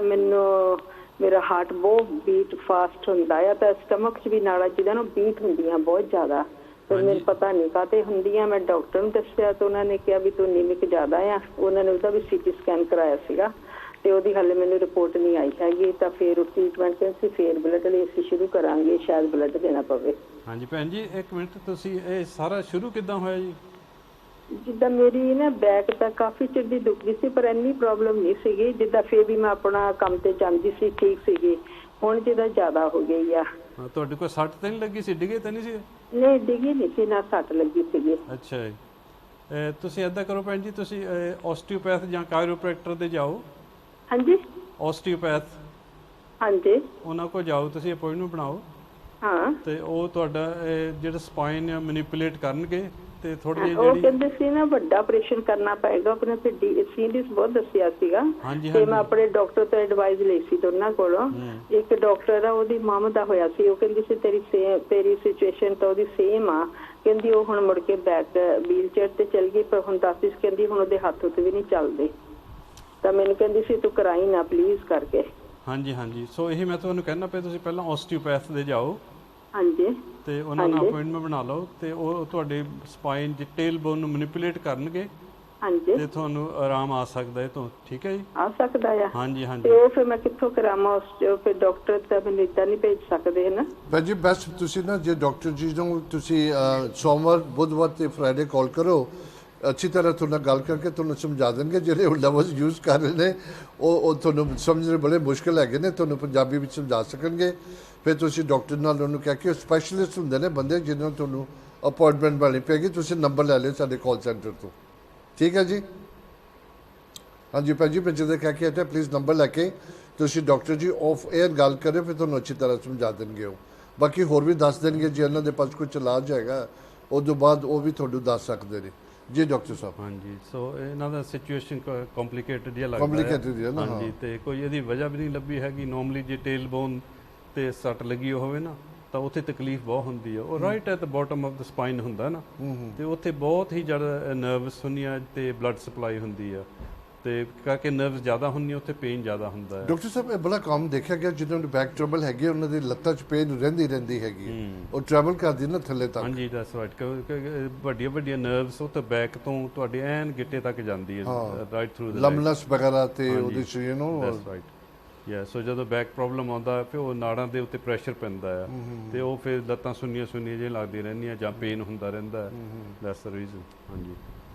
ਮੇਰਾ ਹਾਰਟ ਬਹੁਤ ਬੀਟ ਫਾਸਟ ਹੁੰਦਾ ਆ, ਤਾਂ ਸਟਮਕ 'ਚ ਵੀ ਨਾੜਾਂ ਜਿਹਦਾ ਨਾ ਬੀਟ ਹੁੰਦੀਆਂ ਬਹੁਤ ਜ਼ਿਆਦਾ। ਪਰ ਮੈਨੂੰ ਪਤਾ ਨਹੀਂ ਕਾਹਤੇ ਹੁੰਦੀਆਂ। ਮੈਂ ਡਾਕਟਰ ਨੂੰ ਦੱਸਿਆ ਤਾਂ ਉਹਨਾਂ ਨੇ ਕਿਹਾ ਵੀ ਤੂੰ ਨੀਮਿਕ ਜ਼ਿਆਦਾ ਆ। ਉਹਨਾਂ ਨੇ ਉਹਦਾ ਵੀ ਸੀਟੀ ਸਕੈਨ ਕਰਾਇਆ ਸੀਗਾ ਤੇ ਉਹਦੀ ਹਾਲੇ ਮੈਨੂੰ ਰਿਪੋਰਟ ਨਹੀਂ ਆਈ ਹੈਗੀ। ਤਾਂ ਫਿਰ ਟ੍ਰੀਟਮੈਂਟ ਕਹਿੰਦੇ ਫਿਰ ਬਲੱਡ ਲਈ ਅਸੀਂ ਸ਼ੁਰੂ ਕਰਾਂਗੇ, ਸ਼ਾਇਦ ਬਲੱਡ ਦੇਣਾ ਪਵੇ। ਹਾਂਜੀ ਭੈਣ ਜੀ, ਇੱਕ ਮਿੰਟ, ਤੁਸੀਂ ਇਹ ਸਾਰਾ ਸ਼ੁਰੂ ਕਿੱਦਾਂ ਹੋਇਆ ਜੀ? ਜਿੱਦਾਂ ਮੇਰੀ ਨਾ ਬੈਕ ਤਾਂ ਕਾਫੀ ਚਿਰ ਦੀ ਦੁਖਦੀ ਸੀ, ਪਰ ਇੰਨੀ ਪ੍ਰੋਬਲਮ ਨਹੀਂ ਸੀਗੀ। ਜਿੱਦਾਂ ਫਿਰ ਵੀ ਮੈਂ ਆਪਣਾ ਕੰਮ ਤੇ ਜਾਂਦੀ ਸੀ, ਠੀਕ ਸੀਗੀ। ਹੁਣ ਜਿੱਦਾਂ ਜ਼ਿਆਦਾ ਹੋ ਗਈ ਆ। ਤੁਹਾਡੇ ਕੋਲ ਸੱਟ ਤਾਂ ਨਹੀਂ ਲੱਗੀ ਸੀ? ਡਿੱਗੇ ਤਾਂ ਨਹੀਂ ਸੀ? ਨਹੀਂ ਡਿੱਗੀ ਨਹੀਂ ਸੀ, ਨਾ ਸੱਟ ਲੱਗੀ ਸੀਗੀ। ਅੱਛਾ ਜੀ। ਤੁਸੀਂ ਏਦਾਂ ਕਰੋ ਭੈਣ ਜੀ, ਤੁਸੀਂ ਆਸਟੀਓਪੈਥ ਜਾਂ ਕਾਇਰੋਪ੍ਰੈਕਟਰ ਦੇ ਜਾਓ। ਹਾਂਜੀ ਆਸਟੀਓਪੈਥ, ਹਾਂਜੀ ਉਹਨਾਂ ਕੋਲ ਜਾਓ, ਤੁਸੀਂ ਅਪਾਇੰਟਮੈਂਟ ਬਣਾਓ। ਹਾਂ ਤੇ ਉਹ ਤੁਹਾਡਾ ਜਿਹੜਾ ਸਪਾਈਨ ਆ ਮੈਨੀਪੂਲੇਟ ਕਰਨਗੇ ਤੇ ਥੋੜੀ ਜਿਹੀ ਉਹ ਕਹਿੰਦੇ ਸੀ ਨਾ ਵੱਡਾ ਆਪਰੇਸ਼ਨ ਕਰਨਾ ਪਏਗਾ। ਆਪਣੇ ਤੇ ਸੀਰੀਅਸ ਬਹੁਤ ਦੱਸਿਆ ਸੀਗਾ ਤੇ ਮੈਂ ਆਪਣੇ ਡਾਕਟਰ ਤੋਂ ਐਡਵਾਈਸ ਲਈ ਸੀ ਦੋਨਾਂ ਕੋਲੋਂ। ਇੱਕ ਡਾਕਟਰ ਆ, ਉਹਦੀ ਮਾਂ ਦਾ ਹੋਇਆ ਸੀ, ਉਹ ਕਹਿੰਦੀ ਸੀ ਤੇਰੀ ਸਿਚੁਏਸ਼ਨ ਤਾਂ ਉਹਦੀ ਸੇਮ ਆ। ਕਹਿੰਦੀ ਉਹ ਹੁਣ ਮੁੜ ਕੇ ਬੈਕ ਵੀਲ ਚੇਅਰ ਤੇ ਚਲ ਗਈ, ਪਰ ਹੁਣ ਦੱਸ ਕਹਿੰਦੀ ਹੁਣ ਉਹਦੇ ਹੱਥ ਉੱਤੇ ਵੀ ਨਹੀਂ ਚੱਲਦੇ। ਤਾਂ ਮੈਨੂੰ ਕਹਿੰਦੀ ਸੀ ਤੂੰ ਕਰਾਈ ਨਾ ਪਲੀਜ਼ ਕਰਕੇ। ਹਾਂਜੀ ਹਾਂਜੀ, ਸੋ ਇਹੀ ਮੈਂ ਤੁਹਾਨੂੰ ਕਹਿਣਾ ਪਿਆ, ਤੁਸੀਂ ਪਹਿਲਾਂ ਆਸਟੀਓਪੈਥ ਦੇ ਜਾਓ। ਹਾਂਜੀ, ਤੇ ਉਹਨਾਂ ਨਾਲ ਅਪਾਇੰਟਮੈਂਟ ਬਣਾ ਲਓ ਤੇ ਉਹ ਤੁਹਾਡੇ ਸਪਾਈਨ ਦੀ ਟੇਲ ਬੋਨ ਨੂੰ ਮੈਨੀਪੂਲੇਟ ਕਰਨਗੇ। ਹਾਂਜੀ, ਤੇ ਤੁਹਾਨੂੰ ਆਰਾਮ ਆ ਸਕਦਾ ਹੈ ਤੋਂ। ਠੀਕ ਹੈ ਜੀ, ਆ ਸਕਦਾ ਆ। ਹਾਂਜੀ ਹਾਂਜੀ। ਤੇ ਉਹ ਫਿਰ ਮੈਂ ਕਿੱਥੋਂ ਕਰਾਵਾਂ? ਫਿਰ ਡਾਕਟਰ ਤਾਂ ਮੈਨੂੰ ਇੱਦਾਂ ਨਹੀਂ ਭੇਜ ਸਕਦੇ ਹੈ ਨਾ। ਭੈਣ ਜੀ ਬੈਸਟ ਤੁਸੀਂ ਨਾ ਜੇ ਡਾਕਟਰ ਜੀ ਨੂੰ ਤੁਸੀਂ ਸੋਮਵਾਰ, ਬੁੱਧਵਾਰ ਤੇ ਫਰਾਈਡੇ ਕਾਲ ਕਰੋ, ਅੱਛੀ ਤਰ੍ਹਾਂ ਤੁਹਾਡੇ ਨਾਲ ਗੱਲ ਕਰਕੇ ਤੁਹਾਨੂੰ ਸਮਝਾ ਦੇਣਗੇ। ਜਿਹੜੇ ਉਹ ਲਫ਼ਜ਼ ਯੂਜ਼ ਕਰ ਰਹੇ ਨੇ ਉਹ ਤੁਹਾਨੂੰ ਸਮਝਣੇ ਬੜੇ ਮੁਸ਼ਕਿਲ ਹੈਗੇ ਨੇ, ਤੁਹਾਨੂੰ ਪੰਜਾਬੀ ਵਿੱਚ ਸਮਝਾ ਸਕਣਗੇ। ਫਿਰ ਤੁਸੀਂ ਡਾਕਟਰ ਨਾਲ ਉਹਨੂੰ ਕਹਿ ਕੇ, ਸਪੈਸ਼ਲਿਸਟ ਹੁੰਦੇ ਨੇ ਬੰਦੇ ਜਿਹਨਾਂ ਨੂੰ ਤੁਹਾਨੂੰ ਅਪਾਇੰਟਮੈਂਟ ਬਣਾਉਣੀ ਪਏਗੀ। ਤੁਸੀਂ ਨੰਬਰ ਲੈ ਲਿਓ ਸਾਡੇ ਕਾਲ ਸੈਂਟਰ ਤੋਂ। ਠੀਕ ਹੈ ਜੀ। ਹਾਂਜੀ ਭੈਣ ਜੀ, ਮੈਂ ਜਦੋਂ ਕਹਿ ਕੇ ਆਇਆ ਪਲੀਜ਼ ਨੰਬਰ ਲੈ ਕੇ ਤੁਸੀਂ ਡਾਕਟਰ ਜੀ ਆਫ ਏਅਰ ਗੱਲ ਕਰਿਓ, ਫਿਰ ਤੁਹਾਨੂੰ ਅੱਛੀ ਤਰ੍ਹਾਂ ਸਮਝਾ ਦੇਣਗੇ ਉਹ। ਬਾਕੀ ਹੋਰ ਵੀ ਦੱਸ ਦੇਣਗੇ, ਜੇ ਉਹਨਾਂ ਦੇ ਪਾਸ ਕੁਝ ਇਲਾਜ ਹੈਗਾ ਉਸ ਤੋਂ ਬਾਅਦ ਉਹ ਵੀ ਤੁਹਾਨੂੰ ਦੱਸ ਸਕਦੇ ਨੇ। ਜੀ ਡਾਕਟਰ ਸਾਹਿਬ। ਹਾਂਜੀ, ਸੋ ਇਹਨਾਂ ਦਾ ਸਿਚੁਏਸ਼ਨ ਕੰਪਲਿਕੇਟਡ ਜਿਹਾ ਲੱਗਦਾ ਹੈ ਨਾ। ਹਾਂਜੀ, ਤੇ ਕੋਈ ਇਹਦੀ ਵਜ੍ਹਾ ਵੀ ਨਹੀਂ ਲੱਭੀ ਹੈਗੀ। ਨੋਰਮਲੀ ਜੇ ਟੇਲ ਬੋਨ ਤੇ ਸੱਟ ਲੱਗੀ ਹੋਵੇ ਨਾ ਤਾਂ ਉੱਥੇ ਤਕਲੀਫ ਬਹੁਤ ਹੁੰਦੀ ਆ। ਉਹ right at the bottom of the spine ਹੁੰਦਾ ਨਾ, ਤੇ ਉੱਥੇ ਬਹੁਤ ਹੀ ਜ਼ਿਆਦਾ ਨਰਵਸ ਹੁੰਦੀਆਂ ਤੇ ਬਲੱਡ ਸਪਲਾਈ ਹੁੰਦੀ ਆ, ਤੇ ਕਰਕੇ ਨਰਵਸ ਜ਼ਿਆਦਾ ਹੁੰਦੀਆਂ, ਉੱਥੇ ਪੇਨ ਜ਼ਿਆਦਾ ਹੁੰਦਾ ਹੈ। ਡਾਕਟਰ ਸਾਹਿਬ ਇਹ ਬੜਾ ਕੰਮ ਦੇਖਿਆ ਗਿਆ, ਜਿਹਨਾਂ ਨੂੰ ਬੈਕ ਟਰਬਲ ਹੈਗੀ ਉਹਨਾਂ ਦੀ ਲੱਤਾਂ 'ਚ ਪੇਨ ਰਹਿੰਦੀ ਹੈਗੀ, ਉਹ ਟਰੈਵਲ ਕਰਦੀ ਨਾ ਥੱਲੇ ਤੱਕ। ਹਾਂਜੀ ਦੈਟਸ ਰਾਈਟ। ਵੱਡੀਆਂ ਨਰਵਸ ਉਹ ਤਾਂ ਬੈਕ ਤੋਂ ਤੁਹਾਡੇ ਐਨ ਗਿੱਟੇ ਤੱਕ ਜਾਂਦੀ ਹੈ, ਰਾਈਟ ਥਰੂ ਦ ਲੰਬਨਸ ਵਗੈਰਾ ਤੇ ਉਹਦੇ 'ਚ ਯੂ ਨੋ। That's right. ਯਾ ਸੋ ਜਦੋਂ ਬੈਕ ਪ੍ਰੋਬਲਮ ਆਉਂਦਾ ਫਿਰ ਉਹ ਨਾੜਾਂ ਦੇ ਉੱਤੇ ਪ੍ਰੈਸ਼ਰ ਪੈਂਦਾ ਆ ਤੇ ਉਹ ਫਿਰ ਲੱਤਾਂ ਸੁੰਨੀਆਂ ਜਿਹੀਆਂ ਲੱਗਦੀਆਂ ਰਹਿੰਦੀਆਂ ਜਾਂ ਪੇਨ ਹੁੰਦਾ ਰਹਿੰਦਾ ਦੈਟਸ ਦ ਰੀਜ਼ਨ। ਹਾਂਜੀ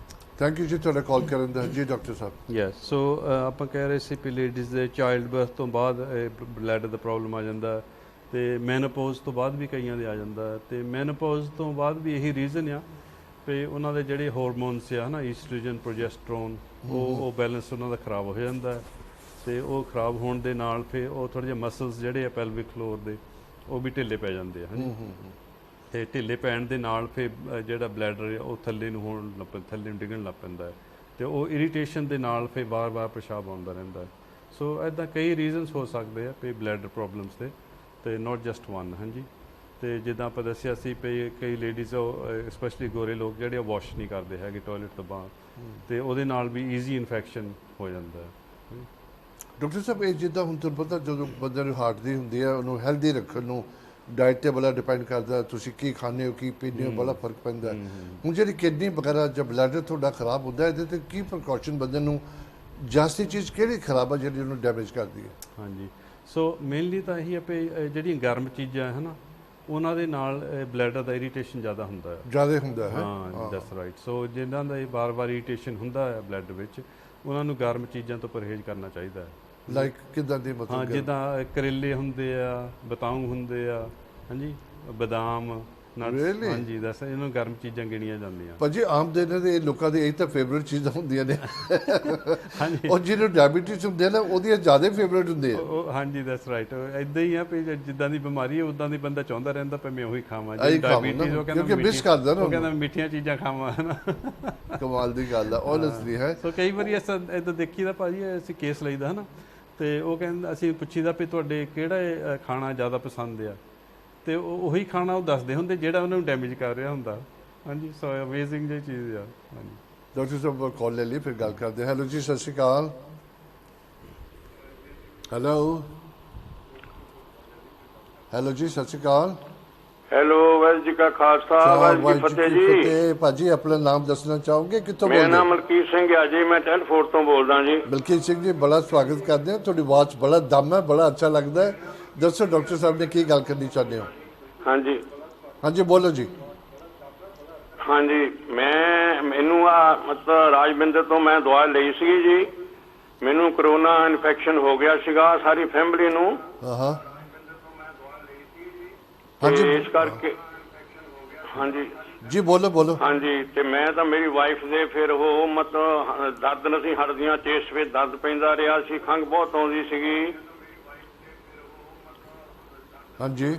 ਥੈਂਕ ਯੂ ਜੀ ਤੁਹਾਡਾ ਕਾਲ ਕਰਨ ਦਾ ਜੀ ਡਾਕਟਰ ਸਾਹਿਬ। ਯੈਸ ਸੋ ਆਪਾਂ ਕਹਿ ਰਹੇ ਸੀ ਕਿ ਲੇਡੀਜ਼ ਦੇ ਚਾਈਲਡ ਬਰਥ ਤੋਂ ਬਾਅਦ ਬਲੈਡਰ ਦਾ ਪ੍ਰੋਬਲਮ ਆ ਜਾਂਦਾ ਤੇ ਮੈਨੋਪੌਜ਼ ਤੋਂ ਬਾਅਦ ਵੀ ਕਈਆਂ ਦੇ ਆ ਜਾਂਦਾ ਤੇ ਮੈਨੋਪੌਜ਼ ਤੋਂ ਬਾਅਦ ਵੀ ਇਹੀ ਰੀਜ਼ਨ ਆ ਵੀ ਉਹਨਾਂ ਦੇ ਜਿਹੜੇ ਹਾਰਮੋਨਸ ਆ ਨਾ ਈਸਟ੍ਰੋਜਨ ਪ੍ਰੋਜੈਸਟਰੋਨ ਉਹ ਬੈਲੈਂਸ ਉਹਨਾਂ ਦਾ ਖਰਾਬ ਹੋ ਜਾਂਦਾ ਤੇ ਉਹ ਖਰਾਬ ਹੋਣ ਦੇ ਨਾਲ ਫਿਰ ਉਹ ਥੋੜ੍ਹੇ ਜਿਹੇ ਮਸਲਸ ਜਿਹੜੇ ਆ ਪੈਲਵਿਕ ਫਲੋਰ ਦੇ ਉਹ ਵੀ ਢਿੱਲੇ ਪੈ ਜਾਂਦੇ ਆ ਹਾਂਜੀ ਤੇ ਢਿੱਲੇ ਪੈਣ ਦੇ ਨਾਲ ਫਿਰ ਜਿਹੜਾ ਬਲੈਡਰ ਉਹ ਥੱਲੇ ਨੂੰ ਹੋਣ ਥੱਲੇ ਨੂੰ ਡਿੱਗਣ ਲੱਗ ਪੈਂਦਾ ਤੇ ਉਹ ਇਰੀਟੇਸ਼ਨ ਦੇ ਨਾਲ ਫਿਰ ਵਾਰ-ਵਾਰ ਪਿਸ਼ਾਬ ਆਉਂਦਾ ਰਹਿੰਦਾ। ਸੋ ਇੱਦਾਂ ਕਈ ਰੀਜ਼ਨਸ ਹੋ ਸਕਦੇ ਆ ਵੀ ਬਲੈਡਰ ਪ੍ਰੋਬਲਮਸ ਦੇ ਤੇ ਨਾਟ ਜਸਟ ਵਨ। ਹਾਂਜੀ ਤੇ ਜਿੱਦਾਂ ਆਪਾਂ ਦੱਸਿਆ ਸੀ ਵੀ ਕਈ ਲੇਡੀਜ਼ ਸਪੈਸ਼ਲੀ ਗੋਰੇ ਲੋਕ ਜਿਹੜੇ ਵਾਸ਼ ਨਹੀਂ ਕਰਦੇ ਹੈਗੇ ਟਾਇਲਟ ਤੋਂ ਬਾਹਰ ਤੇ ਉਹਦੇ ਨਾਲ ਵੀ ਈਜ਼ੀ ਇਨਫੈਕਸ਼ਨ ਹੋ ਜਾਂਦਾ ਹੈ। ਡਾਕਟਰ ਸਾਹਿਬ ਇਹ ਜਿੱਦਾਂ ਹੁਣ ਤੁਹਾਨੂੰ ਪਤਾ ਜਦੋਂ ਬੰਦੇ ਨੂੰ ਹਾਰਟ ਦੀ ਹੁੰਦੀ ਹੈ ਉਹਨੂੰ ਹੈਲਦੀ ਰੱਖਣ ਨੂੰ ਡਾਈਟ ਤੇ ਬੜਾ ਡਿਪੈਂਡ ਕਰਦਾ ਤੁਸੀਂ ਕੀ ਖਾਂਦੇ ਹੋ ਕੀ ਪੀਂਦੇ ਹੋ ਬੜਾ ਫਰਕ ਪੈਂਦਾ। ਹੁਣ ਜਿਹੜੀ ਕਿਡਨੀ ਵਗੈਰਾ ਜਾਂ ਬਲੈਡਰ ਤੁਹਾਡਾ ਖਰਾਬ ਹੁੰਦਾ ਇਹਦੇ ਤੇ ਕੀ ਪ੍ਰੀਕਾਸ਼ਨ ਬੰਦੇ ਨੂੰ ਜਾਸਤੀ ਚੀਜ਼ ਕਿਹੜੀ ਖਰਾਬ ਹੈ ਜਿਹੜੀ ਉਹਨੂੰ ਡੈਮੇਜ ਕਰਦੀ ਹੈ? ਹਾਂਜੀ ਸੋ ਮੇਨਲੀ ਤਾਂ ਇਹੀ ਆ ਵੀ ਜਿਹੜੀਆਂ ਗਰਮ ਚੀਜ਼ਾਂ ਹੈ ਨਾ ਉਹਨਾਂ ਦੇ ਨਾਲ ਬਲੈਡਰ ਦਾ ਇਰੀਟੇਸ਼ਨ ਜ਼ਿਆਦਾ ਹੁੰਦਾ ਹੈ ਜ਼ਿਆਦਾ ਹੁੰਦਾ ਹੈ। ਹਾਂ ਦੈਟਸ ਰਾਈਟ। ਸੋ ਜਿਨ੍ਹਾਂ ਦਾ ਇਹ ਵਾਰ-ਵਾਰ ਇਰੀਟੇਸ਼ਨ ਹੁੰਦਾ ਹੈ ਬਲੈਡਰ ਵਿੱਚ ਉਹਨਾਂ ਨੂੰ ਗਰਮ ਚੀਜ਼ਾਂ ਤੋਂ ਪਰਹੇਜ਼ ਕਰਨਾ ਚਾਹੀਦਾ ਹੈ। ਲਾਈਕ ਕਿੱਦਾਂ ਦੀ ਹਾਂ ਮਤਲਬ ਜਿੱਦਾਂ ਕਰੇਲੇ ਹੁੰਦੇ ਆ ਬਤਾਊ ਹੁੰਦੇ ਆ ਹਾਂਜੀ ਬਦਾਮ ਨਟਸ ਹਾਂਜੀ ਦੱਸ ਇਹਨੂੰ ਗਰਮ ਚੀਜ਼ਾਂ ਗਿਣੀਆਂ ਜਾਂਦੀਆਂ ਭਾਜੀ ਆਮ ਦਿਨ ਦੇ ਲੋਕਾਂ ਦੀ ਇਹ ਤਾਂ ਫੇਵਰਿਟ ਚੀਜ਼ਾਂ ਹੁੰਦੀਆਂ ਨੇ ਹਾਂਜੀ ਉਹ ਜਿਹਨੂੰ ਡਾਇਬੀਟਿਸ ਹੁੰਦੇ ਨੇ ਉਹਦੀਆਂ ਜ਼ਿਆਦਾ ਫੇਵਰਿਟ ਹੁੰਦੇ ਆ। ਹਾਂਜੀ ਦੈਟਸ ਰਾਈਟ ਇਦਾਂ ਹੀ ਆ ਵੀ ਜਿੱਦਾਂ ਦੀ ਬਿਮਾਰੀ ਹੈ ਉਦਾਂ ਦੀ ਬੰਦਾ ਚਾਹੁੰਦਾ ਰਹਿੰਦਾ ਪਰ ਮੈਂ ਉਹੀ ਖਾਵਾਂ ਜੀ ਡਾਇਬੀਟਿਸ ਉਹ ਕਿਉਂਕਿ ਮਿਸ ਕਰਦਾ ਨਾ ਉਹ ਕਹਿੰਦਾ ਮਿੱਠੀਆਂ ਚੀਜ਼ਾਂ ਖਾਵਾਂ ਹਨਾ ਕਮਾਲ ਦੀ ਗੱਲ ਆ ਓਨੈਸਟਲੀ ਹੈ। ਸੋ ਕਈ ਵਾਰੀ ਇਦਾਂ ਦੇਖੀਦਾ ਭਾਜੀ ਅਸੀਂ ਕੇਸ ਲਈਦਾ ਹਨਾ ਤੇ ਉਹ ਕਹਿੰਦਾ ਅਸੀਂ ਪੁੱਛੀਦਾ ਵੀ ਤੁਹਾਡੇ ਕਿਹੜਾ ਖਾਣਾ ਜ਼ਿਆਦਾ ਪਸੰਦ ਆ ਤੇ ਉਹੀ ਖਾਣਾ ਉਹ ਦੱਸਦੇ ਹੁੰਦੇ ਜਿਹੜਾ ਉਹਨਾਂ ਨੂੰ ਡੈਮੇਜ ਕਰ ਰਿਹਾ ਹੁੰਦਾ। ਹਾਂਜੀ ਸੋ ਅਮੇਜ਼ਿੰਗ ਜਿਹੀ ਚੀਜ਼ ਆ। ਹਾਂਜੀ ਡਾਕਟਰ ਸਾਹਿਬ ਕਾਲ ਲੈ ਲਈ ਫਿਰ ਗੱਲ ਕਰਦੇ। ਹੈਲੋ ਜੀ ਸਤਿ ਸ਼੍ਰੀ ਅਕਾਲ। ਹੈਲੋ ਹੈਲੋ ਜੀ ਸਤਿ ਸ਼੍ਰੀ ਅਕਾਲ। ਹੈਲੋ ਵਾਹਿਗੁਰੂ ਜੀ ਕਾ ਖਾਲਸਾ ਵਾਹਿਗੁਰੂ ਜੀ ਫਤਿਹ ਜੀ। ਭਾਜੀ ਆਪਣਾ ਨਾਮ ਦੱਸਣਾ ਚਾਹੋਗੇ ਕਿੱਥੋਂ ਬੋਲਦੇ? ਮੇਰਾ ਨਾਮ ਮਲਕੀਤ ਸਿੰਘ ਹੈ ਜੀ ਮੈਂ 10 ਫੋਰਟ ਤੋਂ ਬੋਲਦਾ ਜੀ। ਮਲਕੀਤ ਸਿੰਘ ਜੀ ਬੜਾ ਸਵਾਗਤ ਕਰਦੇ ਹਾਂ ਤੁਹਾਡੀ ਆਵਾਜ਼ ਬੜਾ ਦਮ ਹੈ ਬੜਾ ਅੱਛਾ ਲੱਗਦਾ ਹੈ। ਦੱਸੋ ਡਾਕਟਰ ਸਾਹਿਬ ਨੇ ਕੀ ਗੱਲ ਕਰਨੀ ਚਾਹੁੰਦੇ ਹੋ? ਹਾਂਜੀ ਹਾਂਜੀ ਬੋਲੋ ਜੀ। ਹਾਂਜੀ ਮੈਨੂੰ ਮਤਲਬ ਰਾਜਵਿੰਦਰ ਤੋਂ ਮੈਂ ਦਵਾ ਲਈ ਸੀ ਜੀ ਮੈਨੂੰ ਕਰੋਨਾ ਇਨਫੈਕਸ਼ਨ ਹੋ ਗਿਆ ਸੀਗਾ ਸਾਰੀ ਫੈਮਿਲੀ ਨੂੰ। ਹਾਂ ਹਾਂਜੀ ਇਸ ਕਰਕੇ ਹਾਂਜੀ ਜੀ ਬੋਲੋ ਬੋਲੋ। ਹਾਂਜੀ ਤੇ ਮੈਂ ਤਾਂ ਮੇਰੀ ਵਾਈਫ ਦੇ ਫਿਰ ਉਹ ਮਤਲਬ ਦਰਦ ਨਹੀਂ ਹਟਦੀਆਂ ਚੇਸਟ ਵਿੱਚ ਦਰਦ ਪੈਂਦਾ ਰਿਹਾ ਸੀ ਖੰਘ ਬਹੁਤ ਆਉਂਦੀ ਸੀਗੀ। ਹਾਂਜੀ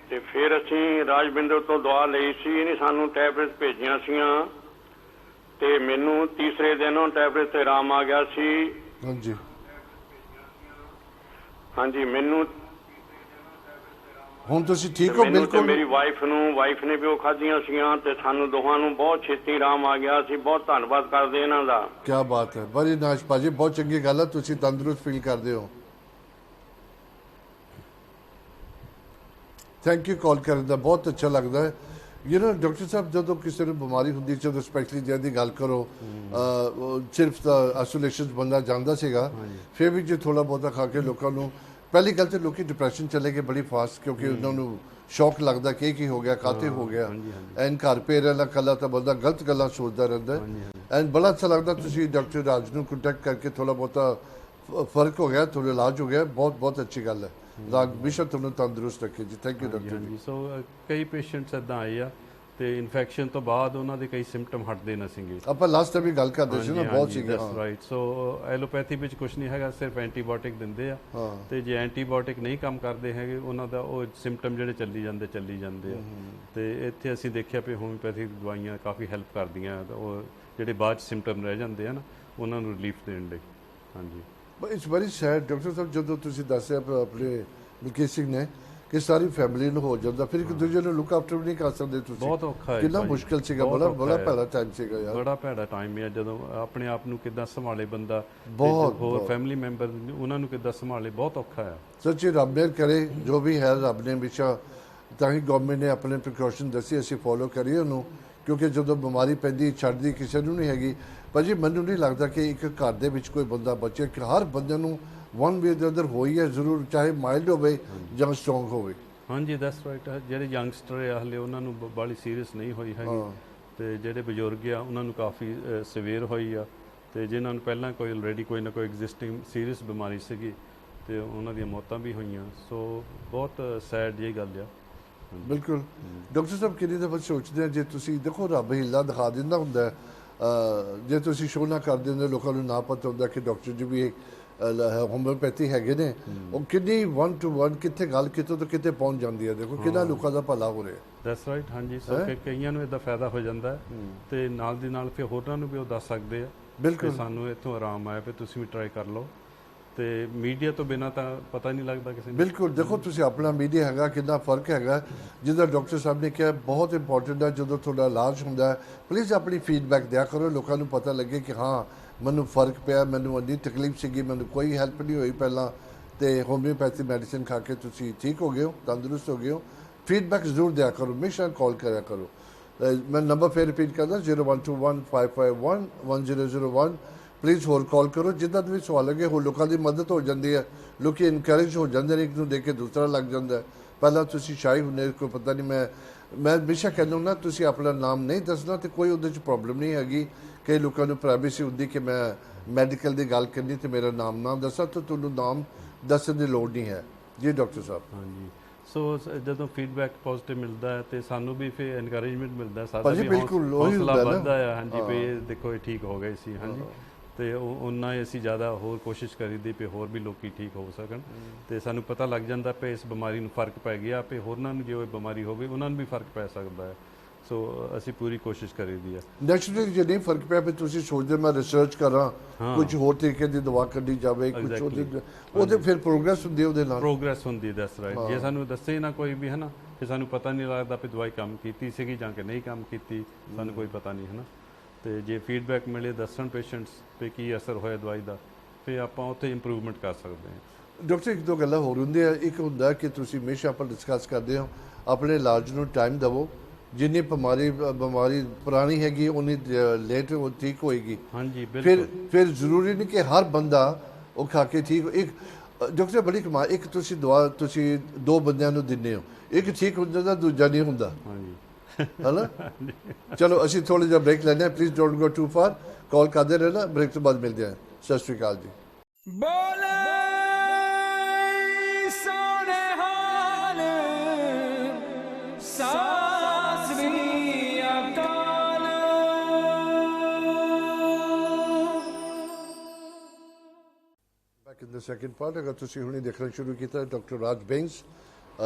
ਤੇ ਫਿਰ ਅਸੀਂ ਰਾਜਵਿੰਦਰ ਤੋਂ ਦਵਾ ਲਈ ਸੀ ਇਹਨੇ ਸਾਨੂੰ ਟੈਬਲੇਟ ਭੇਜੀਆਂ ਸੀਗੀਆਂ ਤੇ ਮੈਨੂੰ ਤੀਸਰੇ ਦਿਨ ਉਹ ਟੈਬਲੇਟ ਤੇ ਆਰਾਮ ਆ ਗਿਆ ਸੀ। ਹਾਂਜੀ ਹਾਂਜੀ ਮੈਨੂੰ ਹੁਣ ਤੁਸੀਂ ਠੀਕ ਹੋ ਬਿਲਕੁਲ? ਮੇਰੀ ਵਾਈਫ ਨੇ ਵੀ ਉਹ ਖਾਧੀਆਂ ਸੀਗੀਆਂ ਤੇ ਸਾਨੂੰ ਦੋਹਾਂ ਨੂੰ ਬਹੁਤ ਛੇਤੀ ਆਰਾਮ ਆ ਗਿਆ ਸੀ। ਬਹੁਤ ਧੰਨਵਾਦ ਕਰਦੇ ਇਹਨਾਂ ਦਾ। ਕੀ ਬਾਤ ਹੈ ਬੜੀ ਨਾਸ਼ ਭਾਜੀ ਬਹੁਤ ਚੰਗੀ ਗੱਲ ਹੈ ਤੁਸੀਂ ਤੰਦਰੁਸਤ ਫੀਲ ਕਰਦੇ ਹੋ। ਥੈਂਕ ਯੂ ਕਾਲ ਕਰਨ ਦਾ ਬਹੁਤ ਅੱਛਾ ਲੱਗਦਾ ਹੈ। ਡਾਕਟਰ ਸਾਹਿਬ ਜਦੋਂ ਕਿਸੇ ਨੂੰ ਬਿਮਾਰੀ ਹੁੰਦੀ ਜਦੋਂ ਸਪੈਸ਼ਲੀ ਜਿਹਦੀ ਗੱਲ ਕਰੋ ਸਿਰਫ ਤਾਂ ਆਈਸੋਲੇਸ਼ਨ ਬੰਦਾ ਜਾਂਦਾ ਸੀਗਾ ਫਿਰ ਵੀ ਜੇ ਥੋੜਾ ਬਹੁਤਾ ਖਾ ਕੇ ਲੋਕਾਂ ਨੂੰ ਪਹਿਲੀ ਗੱਲ ਤੇ ਲੋਕੀ ਡਿਪਰੈਸ਼ਨ ਚਲੇ ਗਏ ਬੜੀ ਫਾਸਟ ਕਿਉਂਕਿ ਉਹਨਾਂ ਨੂੰ ਸ਼ੌਕ ਲੱਗਦਾ ਕਿ ਕੀ ਹੋ ਗਿਆ ਕਾਤੇ ਹੋ ਗਿਆ ਐਨ ਘਰ ਪੇ ਰਹਿਣਾ ਕੱਲਾ ਤਾਂ ਬੰਦਾ ਗਲਤ ਗੱਲਾਂ ਸੋਚਦਾ ਰਹਿੰਦਾ ਐਨ ਬੜਾ ਅੱਛਾ ਲੱਗਦਾ ਤੁਸੀਂ ਡਾਕਟਰ ਰਾਜ ਨੂੰ ਕੰਟੈਕਟ ਕਰਕੇ ਥੋੜਾ ਬਹੁਤਾ ਫਰਕ ਹੋ ਗਿਆ ਥੋੜਾ ਇਲਾਜ ਹੋ ਗਿਆ ਬਹੁਤ ਬਹੁਤ ਅੱਛੀ ਗੱਲ ਹੈ। ਰਾਜ ਵਿਸ਼ਾ ਤੁਹਾਨੂੰ ਤੰਦਰੁਸਤ ਰੱਖੇ ਜੀ। ਥੈਂਕ ਯੂ ਡਾਕਟਰ ਜੀ। ਸੋ ਕਈ ਪੇਸ਼ੈਂਟਸ ਇਦਾਂ ਆਏ ਆ ਤੇ ਇਨਫੈਕਸ਼ਨ ਤੋਂ ਬਾਅਦ ਉਹਨਾਂ ਦੇ ਕਈ ਸਿੰਪਟਮ ਹਟਦੇ ਨਾ ਸੀਗੇ। ਆਪਾਂ ਲਾਸਟ ਟਾਈਮ ਵੀ ਗੱਲ ਕਰਦੇ ਸੀ ਨਾ ਬਹੁਤ ਸੀਗਾ। That's right. ਸੋ ਐਲੋਪੈਥੀ ਵਿੱਚ ਕੁਝ ਨਹੀਂ ਹੈਗਾ ਸਿਰਫ ਐਂਟੀਬਾਇਓਟਿਕ ਦਿੰਦੇ ਆ ਤੇ ਜੇ ਐਂਟੀਬਾਇਓਟਿਕ ਨਹੀਂ ਕੰਮ ਕਰਦੇ ਹੈਗੇ ਉਹਨਾਂ ਦਾ ਉਹ ਸਿੰਪਟਮ ਜਿਹੜੇ ਚੱਲੀ ਜਾਂਦੇ ਆ ਤੇ ਇੱਥੇ ਅਸੀਂ ਦੇਖਿਆ ਵੀ ਹੋਮਿਓਪੈਥਿਕ ਦਵਾਈਆਂ ਕਾਫੀ ਹੈਲਪ ਕਰਦੀਆਂ ਉਹ ਜਿਹੜੇ ਬਾਅਦ ਚ ਸਿੰਪਟਮ ਰਹਿ ਜਾਂਦੇ ਆ ਨਾ ਉਹਨਾਂ ਨੂੰ ਰਿਲੀਫ ਦੇਣ ਲਈ। ਹਾਂਜੀ but it's very sad doctor ਸਾਹਿਬ ਜਦੋਂ ਤੁਸੀਂ ਦੱਸਿਆ ਆਪਣੇ ਮਲਕੀਤ ਸਿੰਘ ਨੇ ਕਿ ਸਾਰੀ ਫੈਮਿਲੀ ਨੂੰ ਹੋ ਜਾਂਦਾ ਫਿਰ ਇੱਕ ਦੂਜੇ ਨੂੰ ਲੁੱਕ ਆਫਟਰ ਵੀ ਨਹੀਂ ਕਰ ਸਕਦੇ ਤੁਸੀਂ। ਬਹੁਤ ਔਖਾ ਹੈ ਕਿੰਨਾ ਮੁਸ਼ਕਿਲ ਸੀਗਾ ਬੜਾ ਭੈੜਾ ਟਾਈਮ ਸੀਗਾ ਯਾਰ। ਬੜਾ ਭੈੜਾ ਟਾਈਮ ਹੈ ਜਦੋਂ ਆਪਣੇ ਆਪ ਨੂੰ ਕਿੱਦਾਂ ਸੰਭਾਲੇ ਬੰਦਾ ਹੋਰ ਫੈਮਿਲੀ ਮੈਂਬਰ ਉਹਨਾਂ ਨੂੰ ਕਿੱਦਾਂ ਸੰਭਾਲੇ ਬਹੁਤ ਔਖਾ ਹੈ। ਸੱਚੀ ਰੱਬ ਮਿਹਰ ਕਰੇ ਜੋ ਵੀ ਹੈ ਰੱਬ ਨੇ ਵਿਚਾ ਤਾਂ ਹੀ ਗਵਰਨਮੈਂਟ ਨੇ ਆਪਣੇ ਪ੍ਰੀਕਾਸ਼ਨ ਦੱਸੇ ਅਸੀਂ ਫੋਲੋ ਕਰੀਏ ਉਹਨੂੰ ਕਿਉਂਕਿ ਜਦੋਂ ਬਿਮਾਰੀ ਪੈਂਦੀ ਛੱਡਦੀ ਕਿਸੇ ਨੂੰ ਨਹੀਂ ਹੈਗੀ। ਭਾਜੀ ਮੈਨੂੰ ਨਹੀਂ ਲੱਗਦਾ ਕਿ ਇੱਕ ਘਰ ਦੇ ਵਿੱਚ ਕੋਈ ਬੰਦਾ ਬਚੇ, ਕਿ ਹਰ ਬੰਦੇ ਨੂੰ ਵਨ ਵੇ ਦੇ ਅਦਰ ਹੋਈ ਹੈ ਜ਼ਰੂਰ, ਚਾਹੇ ਮਾਈਲਡ ਹੋਵੇ ਜਾਂ ਸਟਰੋਂਗ ਹੋਵੇ। ਹਾਂਜੀ ਦੈਟਸ ਰਾਈਟ। ਜਿਹੜੇ ਯੰਗਸਟਰ ਆ ਹਲੇ ਉਹਨਾਂ ਨੂੰ ਬਾਲੀ ਸੀਰੀਅਸ ਨਹੀਂ ਹੋਈ ਹੈਗੀ, ਤੇ ਜਿਹੜੇ ਬਜ਼ੁਰਗ ਆ ਉਹਨਾਂ ਨੂੰ ਕਾਫੀ ਸਵੇਰ ਹੋਈ ਆ, ਤੇ ਜਿਨ੍ਹਾਂ ਨੂੰ ਪਹਿਲਾਂ ਕੋਈ ਆਲਰੇਡੀ ਕੋਈ ਨਾ ਕੋਈ ਐਗਜ਼ਿਸਟਿੰਗ ਸੀਰੀਅਸ ਬਿਮਾਰੀ ਸੀਗੀ ਤੇ ਉਹਨਾਂ ਦੀਆਂ ਮੌਤਾਂ ਵੀ ਹੋਈਆਂ। ਸੋ ਬਹੁਤ ਸੈਡ ਜਿਹੀ ਗੱਲ ਆ। ਬਿਲਕੁਲ ਡਾਕਟਰ ਸਾਹਿਬ, ਕਿੰਨੀ ਦਫਾ ਸੋਚਦੇ ਆ ਜੇ ਤੁਸੀਂ ਦੇਖੋ ਰੱਬ ਹੀਲਾ ਦਿਖਾ ਦਿੰਦਾ ਹੁੰਦਾ, ਜੇ ਤੁਸੀਂ ਸ਼ੋਅ ਨਾ ਕਰਦੇ ਹੁੰਦੇ ਲੋਕਾਂ ਨੂੰ ਨਾ ਪਤਾ ਹੁੰਦਾ ਕਿ ਡਾਕਟਰ ਜੀ ਵੀ ਹੋਮਿਓਪੈਥੀ ਹੈਗੇ ਨੇ, ਉਹ ਕਿੰਨੀ 1 to 1 ਕਿੱਥੇ ਗੱਲ ਕਿਤੋਂ ਤੋਂ ਕਿਤੇ ਪਹੁੰਚ ਜਾਂਦੀ ਹੈ। ਦੇਖੋ ਕਿੰਨਾ ਲੋਕਾਂ ਦਾ ਭਲਾ ਹੋ ਰਿਹਾ। That's right. ਹਾਂਜੀ ਸੋ ਕਈਆਂ ਨੂੰ ਇਹਦਾ ਫਾਇਦਾ ਹੋ ਜਾਂਦਾ ਤੇ ਨਾਲ ਦੀ ਨਾਲ ਫਿਰ ਹੋਰਾਂ ਨੂੰ ਵੀ ਉਹ ਦੱਸ ਸਕਦੇ ਆ ਬਿਲਕੁਲ ਸਾਨੂੰ ਇੱਥੋਂ ਆਰਾਮ ਆਇਆ ਵੀ ਤੁਸੀਂ ਵੀ ਟਰਾਈ ਕਰ ਲਓ। ਤੇ ਮੀਡੀਆ ਤੋਂ ਬਿਨਾਂ ਤਾਂ ਪਤਾ ਨਹੀਂ ਲੱਗਦਾ ਕਿਸੇ ਨੂੰ। ਬਿਲਕੁਲ ਦੇਖੋ ਤੁਸੀਂ ਆਪਣਾ ਮੀਡੀਆ ਹੈਗਾ, ਕਿੰਨਾ ਫਰਕ ਹੈਗਾ। ਜਿੱਦਾਂ ਡਾਕਟਰ ਸਾਹਿਬ ਨੇ ਕਿਹਾ ਬਹੁਤ ਇੰਪੋਰਟੈਂਟ ਹੈ, ਜਦੋਂ ਤੁਹਾਡਾ ਇਲਾਜ ਹੁੰਦਾ ਹੈ ਪਲੀਜ਼ ਆਪਣੀ ਫੀਡਬੈਕ ਦਿਆ ਕਰੋ, ਲੋਕਾਂ ਨੂੰ ਪਤਾ ਲੱਗੇ ਕਿ ਹਾਂ ਮੈਨੂੰ ਫਰਕ ਪਿਆ, ਮੈਨੂੰ ਇੰਨੀ ਤਕਲੀਫ ਸੀਗੀ, ਮੈਨੂੰ ਕੋਈ ਹੈਲਪ ਨਹੀਂ ਹੋਈ ਪਹਿਲਾਂ, ਤੇ ਹੋਮਿਓਪੈਥੀ ਮੈਡੀਸਿਨ ਖਾ ਕੇ ਤੁਸੀਂ ਠੀਕ ਹੋ ਗਏ ਹੋ, ਤੰਦਰੁਸਤ ਹੋ ਗਏ ਹੋ। ਫੀਡਬੈਕ ਜ਼ਰੂਰ ਦਿਆ ਕਰੋ, ਹਮੇਸ਼ਾ ਕਾਲ ਕਰਿਆ ਕਰੋ। ਮੈਂ ਨੰਬਰ ਫਿਰ ਰਿਪੀਟ ਕਰਦਾ 0121551001। ਪਲੀਜ਼ ਹੋਰ ਕਾਲ ਕਰੋ, ਜਿੱਦਾਂ ਵੀ ਸਵਾਲ ਲੱਗੇ। ਹੋਰ ਲੋਕਾਂ ਦੀ ਮਦਦ ਹੋ ਜਾਂਦੀ ਹੈ, ਲੋਕੀ ਇਨਕਰੇਜ ਹੋ ਜਾਂਦੇ ਨੇ, ਇੱਕ ਨੂੰ ਦੇਖ ਕੇ ਦੂਸਰਾ ਲੱਗ ਜਾਂਦਾ। ਪਹਿਲਾਂ ਤੁਸੀਂ ਸ਼ਾਇਦ ਹੁੰਦੇ ਕੋਈ ਪਤਾ ਨਹੀਂ। ਮੈਂ ਹਮੇਸ਼ਾ ਕਹਿੰਦਾ ਨਾ ਤੁਸੀਂ ਆਪਣਾ ਨਾਮ ਨਹੀਂ ਦੱਸਣਾ ਤੇ ਕੋਈ ਉਹਦੇ 'ਚ ਪ੍ਰੋਬਲਮ ਨਹੀਂ ਹੈਗੀ। ਕਈ ਲੋਕਾਂ ਨੂੰ ਪ੍ਰਾਈਵੇਸੀ ਹੁੰਦੀ ਕਿ ਮੈਂ ਮੈਡੀਕਲ ਦੀ ਗੱਲ ਕਰਨੀ ਤੇ ਮੇਰਾ ਨਾਮ ਨਾ ਦੱਸਾਂ, ਤਾਂ ਤੁਹਾਨੂੰ ਨਾਮ ਦੱਸਣ ਦੀ ਲੋੜ ਨਹੀਂ ਹੈ। ਜੀ ਡਾਕਟਰ ਸਾਹਿਬ। ਹਾਂਜੀ ਸੋ ਜਦੋਂ ਫੀਡਬੈਕ ਪੋਜ਼ਿਟਿਵ ਮਿਲਦਾ ਹੈ ਤੇ ਸਾਨੂੰ ਵੀ ਫਿਰ ਐਨਕਰੇਜਮੈਂਟ ਮਿਲਦਾ, ਸਾਡਾ ਵੀ ਹੌਸਲਾ ਵੱਧਦਾ ਹੈ। ਹਾਂਜੀ ਵੀ ਦੇਖੋ ਇਹ ਠੀਕ ਹੋ ਗਏ ਸੀ। ਹਾਂਜੀ ਤੇ ਉਹਨਾਂ ਹੀ ਅਸੀਂ ਜ਼ਿਆਦਾ ਹੋਰ ਕੋਸ਼ਿਸ਼ ਕਰੀਦੀ ਵੀ ਹੋਰ ਵੀ ਲੋਕੀ ਠੀਕ ਹੋ ਸਕਣ, ਤੇ ਸਾਨੂੰ ਪਤਾ ਲੱਗ ਜਾਂਦਾ ਵੀ ਇਸ ਬਿਮਾਰੀ ਨੂੰ ਫਰਕ ਪੈ ਗਿਆ, ਵੀ ਹੋਰਨਾਂ ਨੂੰ ਜੇ ਉਹ ਬਿਮਾਰੀ ਹੋਵੇ ਉਹਨਾਂ ਨੂੰ ਵੀ ਫਰਕ ਪੈ ਸਕਦਾ ਹੈ। ਸੋ ਅਸੀਂ ਪੂਰੀ ਕੋਸ਼ਿਸ਼ ਕਰੀਦੀ ਹੈ। ਨੈਚੁਰਲੀ ਜੇ ਨਹੀਂ ਫਰਕ ਪਿਆ ਫਿਰ ਤੁਸੀਂ ਸੋਚਦੇ ਮੈਂ ਰਿਸਰਚ ਕਰਾਂ, ਕੁਝ ਹੋਰ ਤਰੀਕੇ ਦੀ ਦਵਾ ਕੱਢੀ ਜਾਵੇ, ਕੁਝ ਉਹਦੇ ਫਿਰ ਪ੍ਰੋਗਰੈਸ ਹੁੰਦੀ, ਉਹਦੇ ਨਾਲ ਪ੍ਰੋਗਰੈਸ ਹੁੰਦੀ। That's right. ਜੇ ਸਾਨੂੰ ਦੱਸੇ ਨਾ ਕੋਈ ਵੀ ਹੈ ਨਾ, ਫਿਰ ਸਾਨੂੰ ਪਤਾ ਨਹੀਂ ਲੱਗਦਾ ਵੀ ਦਵਾਈ ਕੰਮ ਕੀਤੀ ਸੀਗੀ ਜਾਂ ਕਿ ਨਹੀਂ ਕੰਮ ਕੀਤੀ, ਸਾਨੂੰ ਕੋਈ ਪਤਾ ਨਹੀਂ ਹੈ ਨਾ। ਤੇ ਜੇ ਫੀਡਬੈਕ ਮਿਲੇ, ਦੱਸਣ ਪੇਸ਼ੈਂਟਸ ਵੀ ਕੀ ਅਸਰ ਹੋਇਆ ਦਵਾਈ ਦਾ, ਫਿਰ ਆਪਾਂ ਉੱਥੇ ਇੰਪਰੂਵਮੈਂਟ ਕਰ ਸਕਦੇ ਹਾਂ। ਡਾਕਟਰ ਇੱਕ ਦੋ ਗੱਲਾਂ ਹੋਰ ਹੁੰਦੀਆਂ। ਇੱਕ ਹੁੰਦਾ ਕਿ ਤੁਸੀਂ ਹਮੇਸ਼ਾ ਆਪਾਂ ਡਿਸਕਸ ਕਰਦੇ ਹੋ ਆਪਣੇ ਇਲਾਜ ਨੂੰ ਟਾਈਮ ਦੇਵੋ, ਜਿੰਨੀ ਬਿਮਾਰੀ ਪੁਰਾਣੀ ਹੈਗੀ ਉਨੀ ਲੇਟ ਉਹ ਠੀਕ ਹੋਏਗੀ। ਹਾਂਜੀ ਬਿਲਕੁਲ। ਫਿਰ ਜ਼ਰੂਰੀ ਨਹੀਂ ਕਿ ਹਰ ਬੰਦਾ ਉਹ ਖਾ ਕੇ ਠੀਕ। ਇੱਕ ਡਾਕਟਰ ਬੜੀ ਕਮਾਲ, ਇੱਕ ਤੁਸੀਂ ਦਵਾ ਤੁਸੀਂ ਦੋ ਬੰਦਿਆਂ ਨੂੰ ਦਿੰਦੇ ਹੋ, ਇੱਕ ਠੀਕ ਹੋ ਜਾਂਦਾ ਦੂਜਾ ਨਹੀਂ ਹੁੰਦਾ। ਹਾਂਜੀ ਹੈ ਨਾ। ਚਲੋ ਅਸੀਂ ਥੋੜ੍ਹਾ ਜਿਹਾ ਬ੍ਰੇਕ ਲੈਂਦੇ ਹਾਂ। Please don't go too far, call ਕਰਦੇ ਰਹਿਣਾ। ਬ੍ਰੇਕ ਤੋਂ ਬਾਅਦ ਮਿਲਦੇ ਹਾਂ। ਸਤਿ ਸ਼੍ਰੀ ਅਕਾਲ ਜੀ। In the second part, ਅਗਰ ਤੁਸੀਂ ਹੁਣੇ ਦੇਖਣਾ ਸ਼ੁਰੂ ਕੀਤਾ, ਡਾਕਟਰ ਰਾਜ ਬੈਂਸ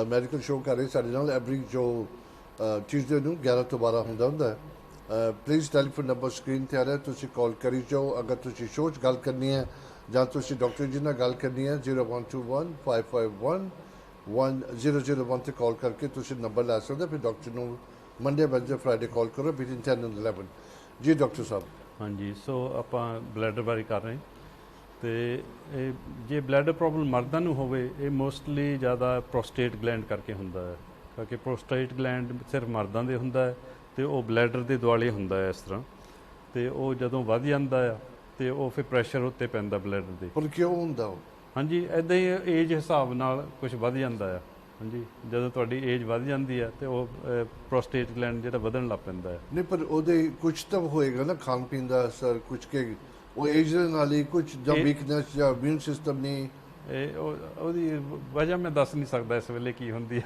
ਮੈਡੀਕਲ ਸ਼ੋਅ ਕਰ ਰਹੇ ਸਾਡੇ ਨਾਲ ਐਵਰੀ ਜੋ ਟਿਊਜ਼ਡੇ ਨੂੰ 11 ਤੋਂ 12 ਹੁੰਦਾ ਹੈ। ਪਲੀਜ਼ ਟੈਲੀਫੋਨ ਨੰਬਰ ਸਕਰੀਨ 'ਤੇ ਆ ਰਿਹਾ, ਤੁਸੀਂ ਕਾਲ ਕਰੀ ਜਾਓ। ਅਗਰ ਤੁਸੀਂ ਸ਼ੋਅ 'ਚ ਗੱਲ ਕਰਨੀ ਹੈ ਜਾਂ ਤੁਸੀਂ ਡਾਕਟਰ ਜੀ ਨਾਲ ਗੱਲ ਕਰਨੀ ਹੈ 0121551001 'ਤੇ ਕਾਲ ਕਰਕੇ ਤੁਸੀਂ ਨੰਬਰ ਲੈ ਸਕਦੇ। ਫਿਰ ਡਾਕਟਰ ਨੂੰ ਮੰਡੇ, ਵੈਨਸਡੇ, ਫਰਾਈਡੇ ਕਾਲ ਕਰੋ ਬਿਟਵੀਨ 10 and 11। ਜੀ ਡਾਕਟਰ ਸਾਹਿਬ। ਹਾਂਜੀ ਸੋ ਆਪਾਂ ਬਲੈਡਰ ਬਾਰੇ ਕਰ ਰਹੇ। ਤੇ ਇਹ ਜੇ ਬਲੈਡਰ ਪ੍ਰੋਬਲਮ ਮਰਦਾਂ ਨੂੰ ਹੋਵੇ, ਇਹ ਮੋਸਟਲੀ ਜ਼ਿਆਦਾ ਪ੍ਰੋਸਟੇਟ ਗਲੈਂਡ ਕਰਕੇ ਹੁੰਦਾ ਹੈ, ਕਿਉਂਕਿ ਪ੍ਰੋਸਟੇਟ ਗਲੈਂਡ ਸਿਰਫ ਮਰਦਾਂ ਦੇ ਹੁੰਦਾ ਹੈ ਤੇ ਉਹ ਬਲੈਡਰ ਦੇ ਦੁਆਲੇ ਹੁੰਦਾ ਹੈ ਇਸ ਤਰ੍ਹਾਂ। ਤੇ ਉਹ ਜਦੋਂ ਵੱਧ ਜਾਂਦਾ ਆ ਤੇ ਉਹ ਫਿਰ ਪ੍ਰੈਸ਼ਰ ਉੱਤੇ ਪੈਂਦਾ ਬਲੈਡਰ ਦੇ। ਪਰ ਕਿਉਂ ਹੁੰਦਾ ਉਹ? ਹਾਂਜੀ ਇੱਦਾਂ ਹੀ ਏਜ ਹਿਸਾਬ ਨਾਲ ਕੁਝ ਵੱਧ ਜਾਂਦਾ ਆ। ਹਾਂਜੀ ਜਦੋਂ ਤੁਹਾਡੀ ਏਜ ਵੱਧ ਜਾਂਦੀ ਹੈ ਤੇ ਉਹ ਪ੍ਰੋਸਟੇਟ ਗਲੈਂਡ ਜਿਹੜਾ ਵਧਣ ਲੱਗ ਪੈਂਦਾ ਹੈ। ਨਹੀਂ ਪਰ ਉਹਦੇ ਕੁਝ ਤਾਂ ਹੋਏਗਾ ਨਾ ਖਾਣ ਪੀਣ ਦਾ ਅਸਰ, ਕੁਝ ਕੇ ਉਹ ਏਜ ਦੇ ਨਾਲ ਹੀ ਕੁਝ ਜਾਂ ਵੀਕਨੈਸ ਜਾਂ ਇਮਿਊਨ ਸਿਸਟਮ ਨਹੀਂ। ਇਹ ਉਹਦੀ ਵਜ੍ਹਾ ਮੈਂ ਦੱਸ ਨਹੀਂ ਸਕਦਾ ਇਸ ਵੇਲੇ ਕੀ ਹੁੰਦੀ ਹੈ,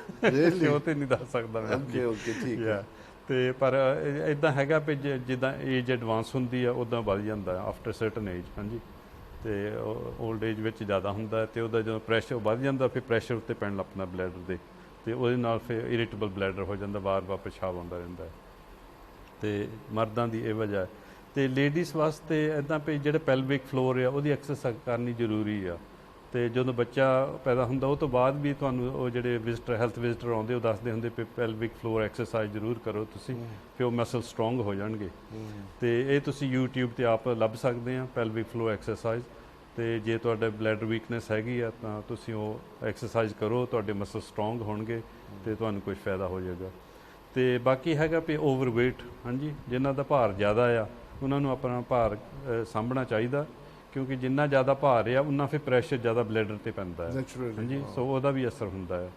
ਉਹ ਤੇ ਨਹੀਂ ਦੱਸ ਸਕਦਾ ਮੈਂ। ਓਕੇ ਠੀਕ ਹੈ। ਤੇ ਪਰ ਇਦਾਂ ਹੈਗਾ ਵੀ ਜਿੱਦਾਂ ਏਜ ਐਡਵਾਂਸ ਹੁੰਦੀ ਆ ਉੱਦਾਂ ਵੱਧ ਜਾਂਦਾ ਆਫਟਰ ਸਰਟਨ ਏਜ। ਹਾਂਜੀ ਤੇ ਓਲਡ ਏਜ ਵਿੱਚ ਜ਼ਿਆਦਾ ਹੁੰਦਾ ਤੇ ਉਹਦਾ ਜਦੋਂ ਪ੍ਰੈਸ਼ਰ ਵੱਧ ਜਾਂਦਾ ਫਿਰ ਪ੍ਰੈਸ਼ਰ ਉੱਤੇ ਪੈਣ ਲੱਗ ਪੈਂਦਾ ਬਲੈਡਰ ਦੇ, ਤੇ ਉਹਦੇ ਨਾਲ ਫਿਰ ਇਰੀਟੇਬਲ ਬਲੈਡਰ ਹੋ ਜਾਂਦਾ, ਵਾਰ-ਵਾਰ ਪਿਸ਼ਾਬ ਆਉਂਦਾ ਰਹਿੰਦਾ ਹੈ। ਤੇ ਮਰਦਾਂ ਦੀ ਇਹ ਵਜ੍ਹਾ ਹੈ। ਤੇ ਲੇਡੀਜ਼ ਵਾਸਤੇ ਇੱਦਾਂ ਵੀ ਜਿਹੜੇ ਪੈਲਵਿਕ ਫਲੋਰ ਆ ਉਹਦੀ ਐਕਸਰਸਾਈਜ਼ ਕਰਨੀ ਜ਼ਰੂਰੀ ਆ। ਤੇ ਜਦੋਂ ਬੱਚਾ ਪੈਦਾ ਹੁੰਦਾ ਉਹ ਤੋਂ ਬਾਅਦ ਵੀ ਤੁਹਾਨੂੰ ਉਹ ਜਿਹੜੇ ਵਿਜ਼ਟਰ ਹੈਲਥ ਵਿਜ਼ਟਰ ਆਉਂਦੇ ਉਹ ਦੱਸਦੇ ਹੁੰਦੇ ਵੀ ਪੈਲਵਿਕ ਫਲੋਰ ਐਕਸਰਸਾਈਜ਼ ਜ਼ਰੂਰ ਕਰੋ ਤੁਸੀਂ, ਫਿਰ ਉਹ ਮਸਲ ਸਟਰੋਂਗ ਹੋ ਜਾਣਗੇ। ਤੇ ਇਹ ਤੁਸੀਂ YouTube ਤੇ ਆਪ ਲੱਭ ਸਕਦੇ ਆ ਪੈਲਵਿਕ ਫਲੋਰ ਐਕਸਰਸਾਈਜ਼। ਤੇ ਜੇ ਤੁਹਾਡਾ ਬਲੈਡਰ ਵੀਕਨੈਸ ਹੈਗੀ ਆ ਤਾਂ ਤੁਸੀਂ ਉਹ ਐਕਸਰਸਾਈਜ਼ ਕਰੋ, ਤੁਹਾਡੇ ਮਸਲ ਸਟਰੋਂਗ ਹੋਣਗੇ ਤੇ ਤੁਹਾਨੂੰ ਕੁਝ ਫਾਇਦਾ ਹੋ ਜਾਏਗਾ। ਤੇ ਬਾਕੀ ਹੈਗਾ ਵੀ ਓਵਰਵੇਟ, ਹਾਂਜੀ, ਜਿਨ੍ਹਾਂ ਦਾ ਭਾਰ ਜ਼ਿਆਦਾ ਆ ਉਹਨਾਂ ਨੂੰ ਆਪਣਾ ਭਾਰ ਸਾਂਭਣਾ ਚਾਹੀਦਾ, ਕਿਉਂਕਿ ਜਿੰਨਾ ਜ਼ਿਆਦਾ ਭਾਰ ਆ ਉਨਾ ਫਿਰ ਪ੍ਰੈਸ਼ਰ ਜ਼ਿਆਦਾ ਬਲੈਡਰ ਤੇ ਪੈਂਦਾ ਹੈ, ਹਾਂਜੀ, ਸੋ ਉਹਦਾ ਵੀ ਅਸਰ ਹੁੰਦਾ ਹੈ।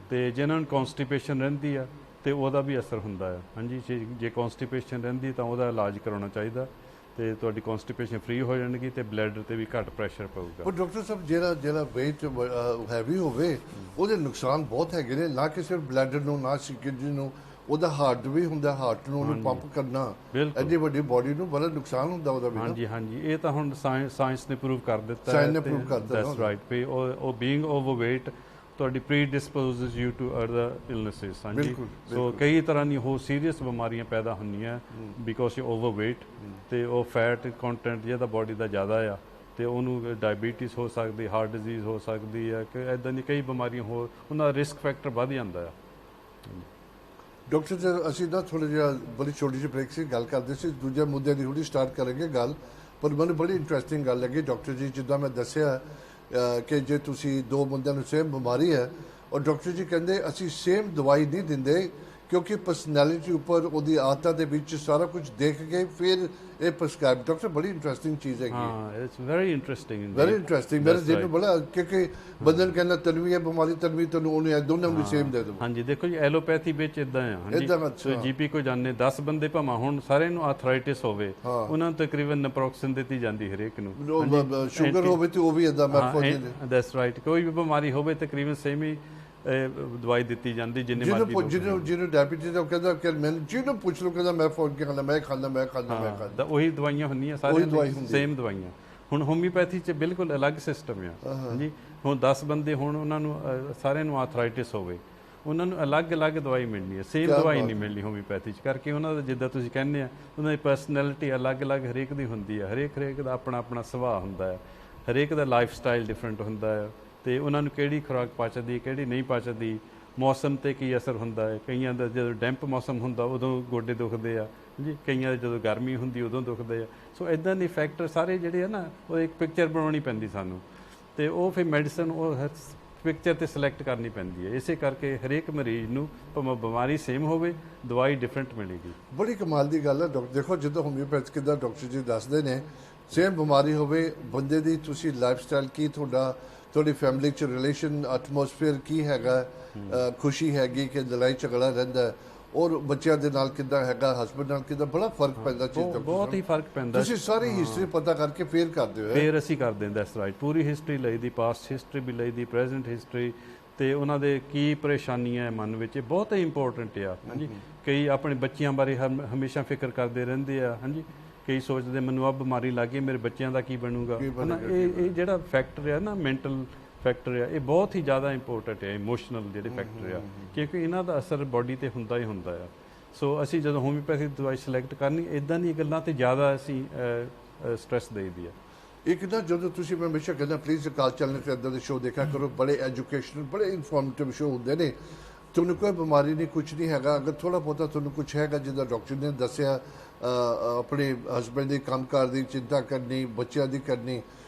ਤੇ ਜਿਨ੍ਹਾਂ ਨੂੰ ਕੌਨਸਟੀਪੇਸ਼ਨ ਰਹਿੰਦੀ ਆ ਤੇ ਉਹਦਾ ਵੀ ਅਸਰ ਹੁੰਦਾ ਹੈ, ਹਾਂਜੀ। ਜੇ ਕੌਨਸਟੀਪੇਸ਼ਨ ਰਹਿੰਦੀ ਤਾਂ ਉਹਦਾ ਇਲਾਜ ਕਰਾਉਣਾ ਚਾਹੀਦਾ, ਤੇ ਤੁਹਾਡੀ ਕੌਨਸਟੀਪੇਸ਼ਨ ਫ੍ਰੀ ਹੋ ਜਾਣਗੀ ਤੇ ਬਲੈਡਰ ਤੇ ਵੀ ਘੱਟ ਪ੍ਰੈਸ਼ਰ ਪਊਗਾ। ਪਰ ਡਾਕਟਰ ਸਾਹਿਬ ਜਿਹੜਾ weight ਹੈਵੀ ਹੋਵੇ ਉਹਦੇ ਨੁਕਸਾਨ ਬਹੁਤ ਹੈਗੇ ਨੇ, ਨਾ ਕਿ ਸਿਰਫ ਬਲੈਡਰ ਨੂੰ, ਨਾ ਕਿਡਨੀ ਨੂੰ, ਉਹਦਾ ਹਾਰਟ ਵੀ ਹੁੰਦਾ, ਹਾਰਟ ਨੂੰ ਉਹਨੂੰ ਪੰਪ ਕਰਨਾ, ਐਡੀ ਵੱਡੀ ਬਾਡੀ ਨੂੰ ਬੜਾ ਨੁਕਸਾਨ ਹੁੰਦਾ ਉਹਦਾ ਵੀ। ਹਾਂਜੀ ਹਾਂਜੀ, ਇਹ ਤਾਂ ਹੁਣ ਸਾਇੰਸ ਨੇ ਪ੍ਰੂਵ ਕਰ ਦਿੱਤਾ ਸਾਇੰਸ ਨੇ ਪ੍ਰੂਵ ਕਰ ਦਿੱਤਾ, ਦੈਟਸ ਰਾਈਟ, ਵੀ ਉਹ ਬੀਇੰਗ ਓਵਰਵੇਟ ਤੁਹਾਡੀ ਪ੍ਰੀਡਿਸਪੋਜ਼ਸ ਯੂ ਟੂ ਅਦਰ ਇਲਨੈਸਿਸ, ਹਾਂਜੀ। ਸੋ ਕਈ ਤਰ੍ਹਾਂ ਦੀਆਂ ਹੋਰ ਸੀਰੀਅਸ ਬਿਮਾਰੀਆਂ ਪੈਦਾ ਹੁੰਦੀਆਂ ਬਿਕੋਜ਼ ਯੂ ਓਵਰਵੇਟ, ਤੇ ਉਹ ਫੈਟ ਕੰਟੈਂਟ ਜਿਹਦਾ ਬਾਡੀ ਦਾ ਜ਼ਿਆਦਾ ਆ ਤੇ ਉਹਨੂੰ ਡਾਇਬੀਟੀਜ਼ ਹੋ ਸਕਦੀ, ਹਾਰਟ ਡਿਜ਼ੀਜ਼ ਹੋ ਸਕਦੀ ਹੈ, ਕਿ ਇੱਦਾਂ ਦੀ ਕਈ ਬਿਮਾਰੀਆਂ ਹੋਰ, ਉਹਨਾਂ ਦਾ ਰਿਸਕ ਫੈਕਟਰ ਵੱਧ ਜਾਂਦਾ ਆ। ਡਾਕਟਰ ਜੀ ਅਸੀਂ ਨਾ ਥੋੜ੍ਹਾ ਜਿਹਾ ਬੜੀ ਛੋਟੀ ਜਿਹੀ ਬ੍ਰੇਕ ਸੀ, ਗੱਲ ਕਰਦੇ ਸੀ, ਦੂਜੇ ਮੁੱਦੇ ਦੀ ਥੋੜ੍ਹੀ ਸਟਾਰਟ ਕਰਾਂਗੇ ਗੱਲ, ਪਰ ਮੈਨੂੰ ਬੜੀ ਇੰਟਰਸਟਿੰਗ ਗੱਲ ਲੱਗੀ ਡਾਕਟਰ ਜੀ, ਜਿੱਦਾਂ ਮੈਂ ਦੱਸਿਆ ਕਿ ਜੇ ਤੁਸੀਂ ਦੋ ਬੰਦਿਆਂ ਨੂੰ ਸੇਮ ਬਿਮਾਰੀ ਹੈ ਔਰ ਡਾਕਟਰ ਜੀ ਕਹਿੰਦੇ ਅਸੀਂ ਸੇਮ ਦਵਾਈ ਨਹੀਂ ਦਿੰਦੇ, ਕਿਉਂਕਿ ਪਰਸਨੈਲਿਟੀ ਉੱਪਰ, ਉਹਦੀ ਆਦਤਾਂ ਦੇ ਵਿੱਚ ਸਾਰਾ ਕੁਝ ਦੇਖ ਕੇ ਫਿਰ ਇਹ ਪ੍ਰਸਕ੍ਰਾਈਬ। ਡਾਕਟਰ ਬੜੀ ਇੰਟਰਸਟਿੰਗ ਚੀਜ਼ ਹੈਗੀ। ਹਾਂ, it's very interesting, very interesting. ਮੇਰੇ ਦਿਲ ਨੂੰ ਬੜਾ, ਕਿਉਂਕਿ ਬੰਦੇ ਨੂੰ ਕਹਿੰਦਾ ਤਨਵੀ ਹੈ ਬਿਮਾਰੀ, ਤਨਵੀ ਤੈਨੂੰ ਉਹਨੇ ਦੋਨਾਂ ਨੂੰ ਸੇਮ ਦੇ ਦਿਓ। ਹਾਂਜੀ, ਦੇਖੋ ਜੀ ਐਲੋਪੈਥੀ ਵਿੱਚ ਇਦਾਂ ਆ, ਹਾਂਜੀ, ਸੋ ਜੀਪੀ ਕੋ ਜਾਂਦੇ 10 ਬੰਦੇ ਭਾਵੇਂ ਹੁਣ ਸਾਰਿਆਂ ਨੂੰ ਆਰਥਰਾਈਟਿਸ ਹੋਵੇ, ਉਹਨਾਂ ਨੂੰ ਤਕਰੀਬਨ ਨੈਪਰੋਕਸਿਨ ਦਿੱਤੀ ਜਾਂਦੀ ਹਰੇਕ ਨੂੰ, ਸ਼ੂਗਰ ਹੋਵੇ ਤੇ ਉਹ ਵੀ ਇਦਾਂ ਦੈਟਸ ਰਾਈਟ, ਕੋਈ ਵੀ ਬਿਮਾਰੀ ਹੋਵੇ ਤਕਰੀਬਨ ਸੇਮ ਹੀ ਦਵਾਈ ਦਿੱਤੀ ਜਾਂਦੀ, ਜਿਹਨੂੰ ਡਾਇਬੀਟੀਜ਼ ਦਾ ਕਹਿੰਦਾ ਕਿ ਮੈਨੂੰ ਜਿਹਨੂੰ ਪੁੱਛ ਲਓ ਕਹਿੰਦਾ ਮੈਂ ਫੋਨ ਕੇ ਖਾਂਦਾ, ਮੈਂ ਖਾਂਦਾ ਤਾਂ ਉਹੀ ਦਵਾਈਆਂ ਹੁੰਦੀਆਂ ਸਾਰੀਆਂ, ਸੇਮ ਦਵਾਈਆਂ। ਹੁਣ ਹੋਮਿਓਪੈਥੀ 'ਚ ਬਿਲਕੁਲ ਅਲੱਗ ਸਿਸਟਮ ਆ, ਹਾਂਜੀ। ਹੁਣ 10 ਬੰਦੇ ਹੁਣ ਉਹਨਾਂ ਨੂੰ ਸਾਰਿਆਂ ਨੂੰ ਆਰਥਰਾਈਟਿਸ ਹੋਵੇ, ਉਹਨਾਂ ਨੂੰ ਅਲੱਗ-ਅਲੱਗ ਦਵਾਈ ਮਿਲਣੀ ਹੈ, ਸੇਮ ਦਵਾਈ ਨਹੀਂ ਮਿਲਣੀ ਹੋਮਿਓਪੈਥੀ 'ਚ, ਕਰਕੇ ਉਹਨਾਂ ਦਾ ਜਿੱਦਾਂ ਤੁਸੀਂ ਕਹਿੰਦੇ ਆ ਉਹਨਾਂ ਦੀ ਪਰਸਨੈਲਿਟੀ ਅਲੱਗ-ਅਲੱਗ ਹਰੇਕ ਦੀ ਹੁੰਦੀ ਹੈ, ਹਰੇਕ ਦਾ ਆਪਣਾ ਸੁਭਾਅ ਹੁੰਦਾ ਹੈ, ਹਰੇਕ ਦਾ ਲਾਈਫ ਸਟਾਈਲ ਡਿਫਰੈਂਟ ਹੁੰਦਾ ਹੈ, ਤੇ ਉਹਨਾਂ ਨੂੰ ਕਿਹੜੀ ਖੁਰਾਕ ਪਚਦੀ, ਕਿਹੜੀ ਨਹੀਂ ਪਚਦੀ, ਮੌਸਮ ਤੇ ਕੀ ਅਸਰ ਹੁੰਦਾ ਹੈ। ਕਈਆਂ ਦਾ ਜਦੋਂ ਡੈਂਪ ਮੌਸਮ ਹੁੰਦਾ ਉਦੋਂ ਗੋਡੇ ਦੁਖਦੇ ਆ ਜੀ, ਕਈਆਂ ਦੇ ਜਦੋਂ ਗਰਮੀ ਹੁੰਦੀ ਉਦੋਂ ਦੁਖਦੇ ਆ। ਸੋ ਇਦਾਂ ਦੇ ਫੈਕਟਰ ਸਾਰੇ ਜਿਹੜੇ ਆ ਨਾ, ਉਹ ਇੱਕ ਪਿਕਚਰ ਬਣਾਉਣੀ ਪੈਂਦੀ ਸਾਨੂੰ, ਤੇ ਉਹ ਫਿਰ ਮੈਡੀਸਨ ਉਹ ਪਿਕਚਰ ਤੇ ਸਿਲੈਕਟ ਕਰਨੀ ਪੈਂਦੀ ਹੈ। ਇਸੇ ਕਰਕੇ ਹਰੇਕ ਮਰੀਜ਼ ਨੂੰ ਭਾਵੇਂ ਬਿਮਾਰੀ ਸੇਮ ਹੋਵੇ, ਦਵਾਈ ਡਿਫਰੈਂਟ ਮਿਲੇਗੀ। ਬੜੀ ਕਮਾਲ ਦੀ ਗੱਲ ਹੈ ਡਾਕਟਰ। ਦੇਖੋ ਜਿੱਦਾਂ ਹੋਮਿਓਪੈਥਿਕ ਦਾ ਡਾਕਟਰ ਜੀ ਦੱਸਦੇ ਨੇ, ਸੇਮ ਬਿਮਾਰੀ ਹੋਵੇ, ਬੰਦੇ ਦੀ ਤੁਸੀਂ ਲਾਈਫ ਸਟਾਈਲ ਕੀ, ਤੁਹਾਡੀ ਫੈਮਿਲੀ 'ਚ ਰਿਲੇਸ਼ਨ ਐਟਮੋਸਫੇਅਰ ਕੀ ਹੈਗਾ, ਖੁਸ਼ੀ ਹੈਗੀ ਕਿ ਲੜਾਈ ਝਗੜਾ ਰਹਿੰਦਾ, ਔਰ ਬੱਚਿਆਂ ਦੇ ਨਾਲ ਕਿੱਦਾਂ ਹੈਗਾ, ਹਸਬੈਂਡ ਨਾਲ ਕਿੱਦਾਂ, ਬੜਾ ਫਰਕ ਪੈਂਦਾ ਚੀਜ਼ ਦਾ, ਬਹੁਤ ਹੀ ਫਰਕ ਪੈਂਦਾ। ਤੁਸੀਂ ਸਾਰੀ ਹਿਸਟਰੀ ਪਤਾ ਕਰਕੇ ਫੇਰ ਕਰਦੇ ਹੋ? ਫੇਰ ਅਸੀਂ ਕਰਦੇ ਹਾਂ, ਦੈਟਸ ਰਾਈਟ, ਪੂਰੀ ਹਿਸਟਰੀ ਲਈਦੀ, ਪਾਸਟ ਹਿਸਟਰੀ ਵੀ ਲਈਦੀ, ਪ੍ਰੈਜ਼ੈਂਟ ਹਿਸਟਰੀ, ਤੇ ਉਹਨਾਂ ਦੇ ਕੀ ਪਰੇਸ਼ਾਨੀਆਂ ਮਨ ਵਿੱਚ, ਬਹੁਤ ਹੀ ਇੰਪੋਰਟੈਂਟ ਆ, ਹਾਂਜੀ। ਕਈ ਆਪਣੇ ਬੱਚਿਆਂ ਬਾਰੇ ਹਮੇਸ਼ਾ ਫਿਕਰ ਕਰਦੇ ਰਹਿੰਦੇ ਆ, ਹਾਂਜੀ। ਕਈ ਸੋਚਦੇ ਮੈਨੂੰ ਆਹ ਬਿਮਾਰੀ ਲੱਗ ਗਈ, ਮੇਰੇ ਬੱਚਿਆਂ ਦਾ ਕੀ ਬਣੂਗਾ, ਹਨਾ। ਇਹ ਜਿਹੜਾ ਫੈਕਟਰ ਆ ਨਾ, ਮੈਂਟਲ ਫੈਕਟਰ ਆ, ਇਹ ਬਹੁਤ ਹੀ ਜ਼ਿਆਦਾ ਇੰਪੋਰਟੈਂਟ ਹੈ, ਇਮੋਸ਼ਨਲ ਜਿਹੜੇ ਫੈਕਟਰ ਆ, ਕਿਉਂਕਿ ਇਹਨਾਂ ਦਾ ਅਸਰ ਬਾਡੀ ਤੇ ਹੁੰਦਾ ਹੀ ਹੁੰਦਾ ਆ। ਸੋ ਅਸੀਂ ਜਦੋਂ ਹੋਮਿਓਪੈਥਿਕ ਦਵਾਈ ਸਿਲੈਕਟ ਕਰਨੀ, ਇਦਾਂ ਦੀਆਂ ਗੱਲਾਂ ਤੇ ਜ਼ਿਆਦਾ ਅਸੀਂ ਸਟ੍ਰੈਸ ਦੇਈਦੀ ਆ। ਇੱਕ ਨਾ ਜਦੋਂ ਤੁਸੀਂ, ਮੈਂ ਹਮੇਸ਼ਾ ਕਹਿੰਦਾ ਪਲੀਜ਼ ਅਕਾਲ ਚੈਨਲ ਤੇ ਇੱਦਾਂ ਦੇ ਸ਼ੋਅ ਦੇਖਿਆ ਕਰੋ, ਬੜੇ ਐਜੂਕੇਸ਼ਨਲ, ਬੜੇ ਇਨਫੋਰਮੇਟਿਵ ਸ਼ੋਅ ਹੁੰਦੇ ਨੇ। ਤੁਹਾਨੂੰ ਕੋਈ ਬਿਮਾਰੀ ਨਹੀਂ, ਕੁਝ ਨਹੀਂ ਹੈਗਾ, ਅਗਰ ਥੋੜ੍ਹਾ ਬਹੁਤਾ ਤੁਹਾਨੂੰ ਕੁਝ ਹੈਗਾ, ਜਿੱਦਾਂ ਡਾਕਟਰ ਨੇ ਦੱਸਿਆ, ਆਪਣੇ ਹਸਬੈਂਡ ਦੇ ਕੰਮਕਾਰ ਦੀ ਚਿੰਤਾ ਕਰਨੀ, ਬੱਚਿਆਂ ਦੀ ਕਰਨੀ,